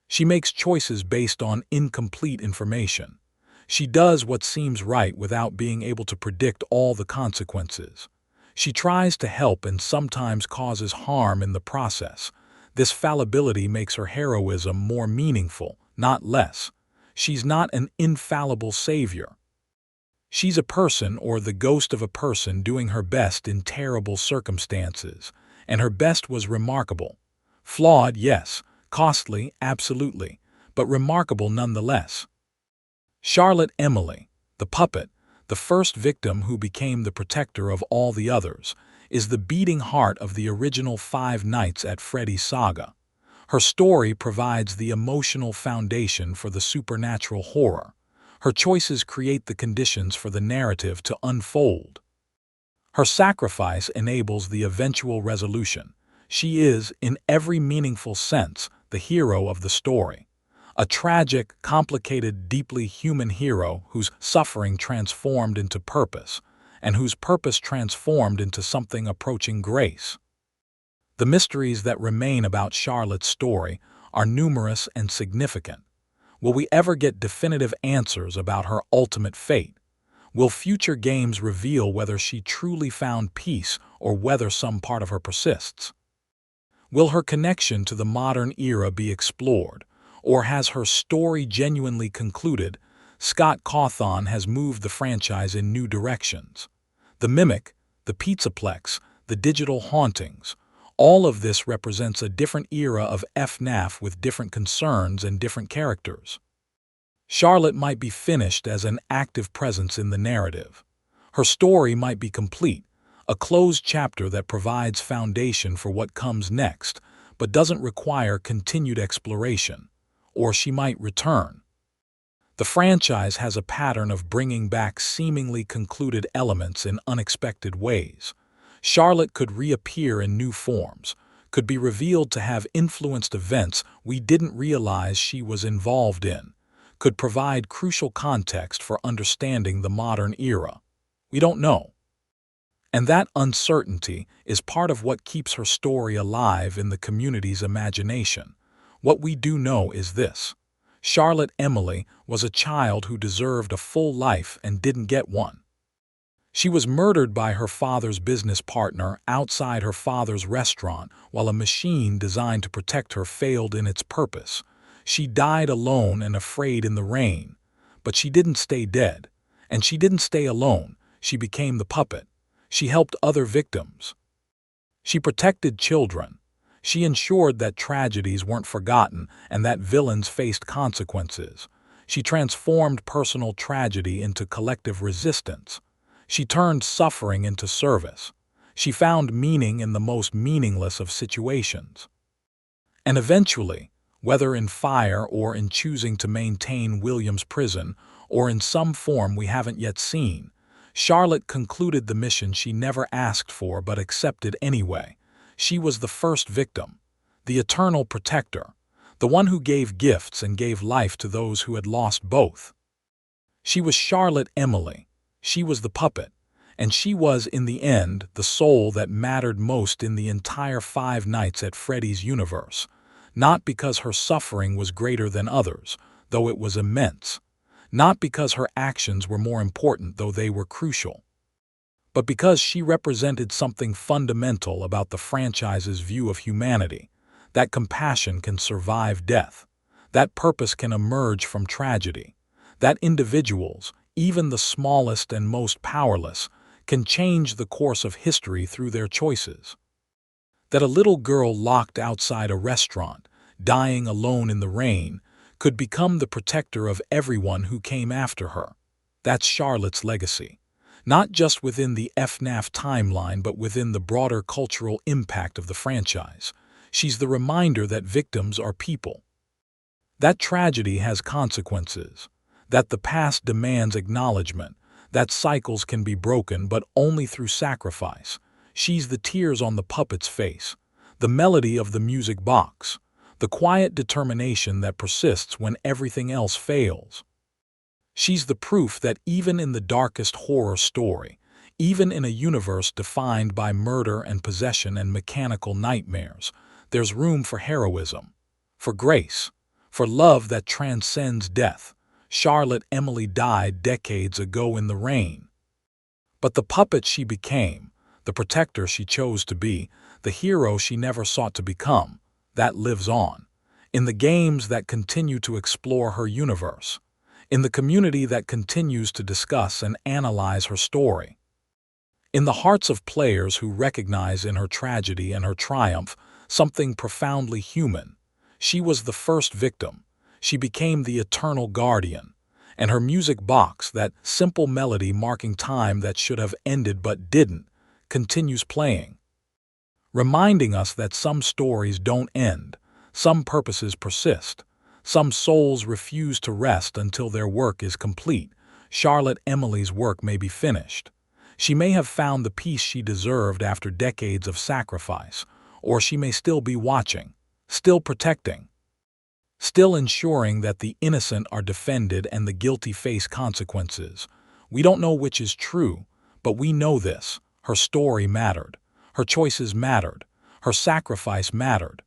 She makes choices based on incomplete information. She does what seems right without being able to predict all the consequences. She tries to help and sometimes causes harm in the process. This fallibility makes her heroism more meaningful, not less. She's not an infallible savior. She's a person or the ghost of a person doing her best in terrible circumstances, and her best was remarkable. Flawed, yes, costly, absolutely, but remarkable nonetheless. Charlotte Emily, the puppet, the first victim who became the protector of all the others, is the beating heart of the original Five Nights at Freddy's saga. Her story provides the emotional foundation for the supernatural horror. Her choices create the conditions for the narrative to unfold. Her sacrifice enables the eventual resolution. She is, in every meaningful sense, the hero of the story. A tragic, complicated, deeply human hero whose suffering transformed into purpose, and whose purpose transformed into something approaching grace. The mysteries that remain about Charlotte's story are numerous and significant. Will we ever get definitive answers about her ultimate fate? Will future games reveal whether she truly found peace or whether some part of her persists? Will her connection to the modern era be explored? Or has her story genuinely concluded? Scott Cawthon has moved the franchise in new directions. The Mimic, the Pizzaplex, the digital hauntings, all of this represents a different era of FNAF with different concerns and different characters. Charlotte might be finished as an active presence in the narrative. Her story might be complete, a closed chapter that provides foundation for what comes next, but doesn't require continued exploration. Or she might return. The franchise has a pattern of bringing back seemingly concluded elements in unexpected ways. Charlotte could reappear in new forms, could be revealed to have influenced events we didn't realize she was involved in, could provide crucial context for understanding the modern era. We don't know. And that uncertainty is part of what keeps her story alive in the community's imagination. What we do know is this: Charlotte Emily was a child who deserved a full life and didn't get one. She was murdered by her father's business partner outside her father's restaurant while a machine designed to protect her failed in its purpose. She died alone and afraid in the rain. But she didn't stay dead. And she didn't stay alone. She became the puppet. She helped other victims. She protected children. She ensured that tragedies weren't forgotten and that villains faced consequences. She transformed personal tragedy into collective resistance. She turned suffering into service. She found meaning in the most meaningless of situations. And eventually, whether in fire or in choosing to maintain William's prison, or in some form we haven't yet seen, Charlotte concluded the mission she never asked for but accepted anyway. She was the first victim, the eternal protector, the one who gave gifts and gave life to those who had lost both. She was Charlotte Emily. She was the puppet, and she was, in the end, the soul that mattered most in the entire Five Nights at Freddy's universe. Not because her suffering was greater than others, though it was immense. Not because her actions were more important, though they were crucial, but because she represented something fundamental about the franchise's view of humanity, that compassion can survive death, that purpose can emerge from tragedy, that individuals, even the smallest and most powerless, can change the course of history through their choices. That a little girl locked outside a restaurant, dying alone in the rain, could become the protector of everyone who came after her. That's Charlotte's legacy. Not just within the FNAF timeline, but within the broader cultural impact of the franchise. She's the reminder that victims are people, that tragedy has consequences, that the past demands acknowledgement, that cycles can be broken but only through sacrifice. She's the tears on the puppet's face, the melody of the music box, the quiet determination that persists when everything else fails. She's the proof that even in the darkest horror story, even in a universe defined by murder and possession and mechanical nightmares, there's room for heroism, for grace, for love that transcends death. Charlotte Emily died decades ago in the rain. But the puppet she became, the protector she chose to be, the hero she never sought to become, that lives on. In the games that continue to explore her universe, in the community that continues to discuss and analyze her story, in the hearts of players who recognize in her tragedy and her triumph something profoundly human. She was the first victim. She became the eternal guardian. And her music box, that simple melody marking time that should have ended but didn't, continues playing, reminding us that some stories don't end, some purposes persist, some souls refuse to rest until their work is complete. Charlotte Emily's work may be finished. She may have found the peace she deserved after decades of sacrifice, or she may still be watching, still protecting, still ensuring that the innocent are defended and the guilty face consequences. We don't know which is true, but we know this: her story mattered, her choices mattered, her sacrifice mattered.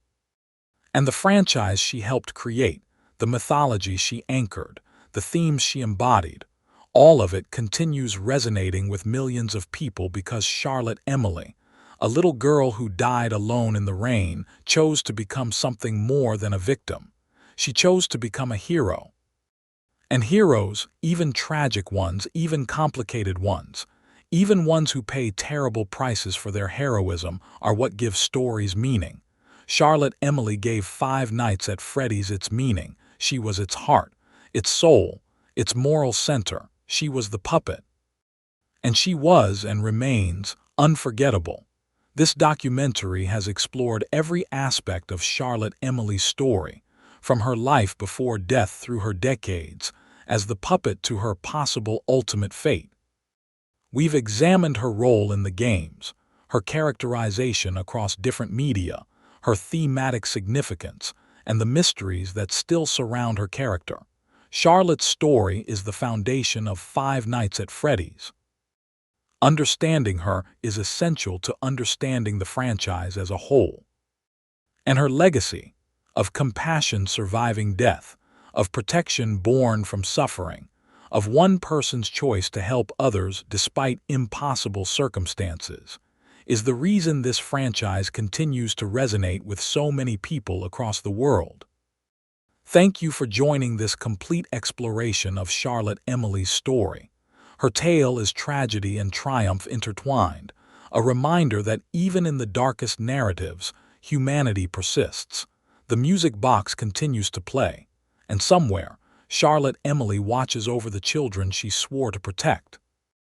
And the franchise she helped create, the mythology she anchored, the themes she embodied, all of it continues resonating with millions of people because Charlotte Emily, a little girl who died alone in the rain, chose to become something more than a victim. She chose to become a hero. And heroes, even tragic ones, even complicated ones, even ones who pay terrible prices for their heroism, are what give stories meaning. Charlotte Emily gave Five Nights at Freddy's its meaning. She was its heart, its soul, its moral center. She was the puppet. And she was and remains unforgettable. This documentary has explored every aspect of Charlotte Emily's story, from her life before death through her decades as the puppet to her possible ultimate fate. We've examined her role in the games, her characterization across different media, her thematic significance, and the mysteries that still surround her character. Charlotte's story is the foundation of Five Nights at Freddy's. Understanding her is essential to understanding the franchise as a whole. And her legacy, of compassion surviving death, of protection born from suffering, of one person's choice to help others despite impossible circumstances, is the reason this franchise continues to resonate with so many people across the world. Thank you for joining this complete exploration of Charlotte Emily's story. Her tale is tragedy and triumph intertwined, a reminder that even in the darkest narratives, humanity persists. The music box continues to play, and somewhere, Charlotte Emily watches over the children she swore to protect.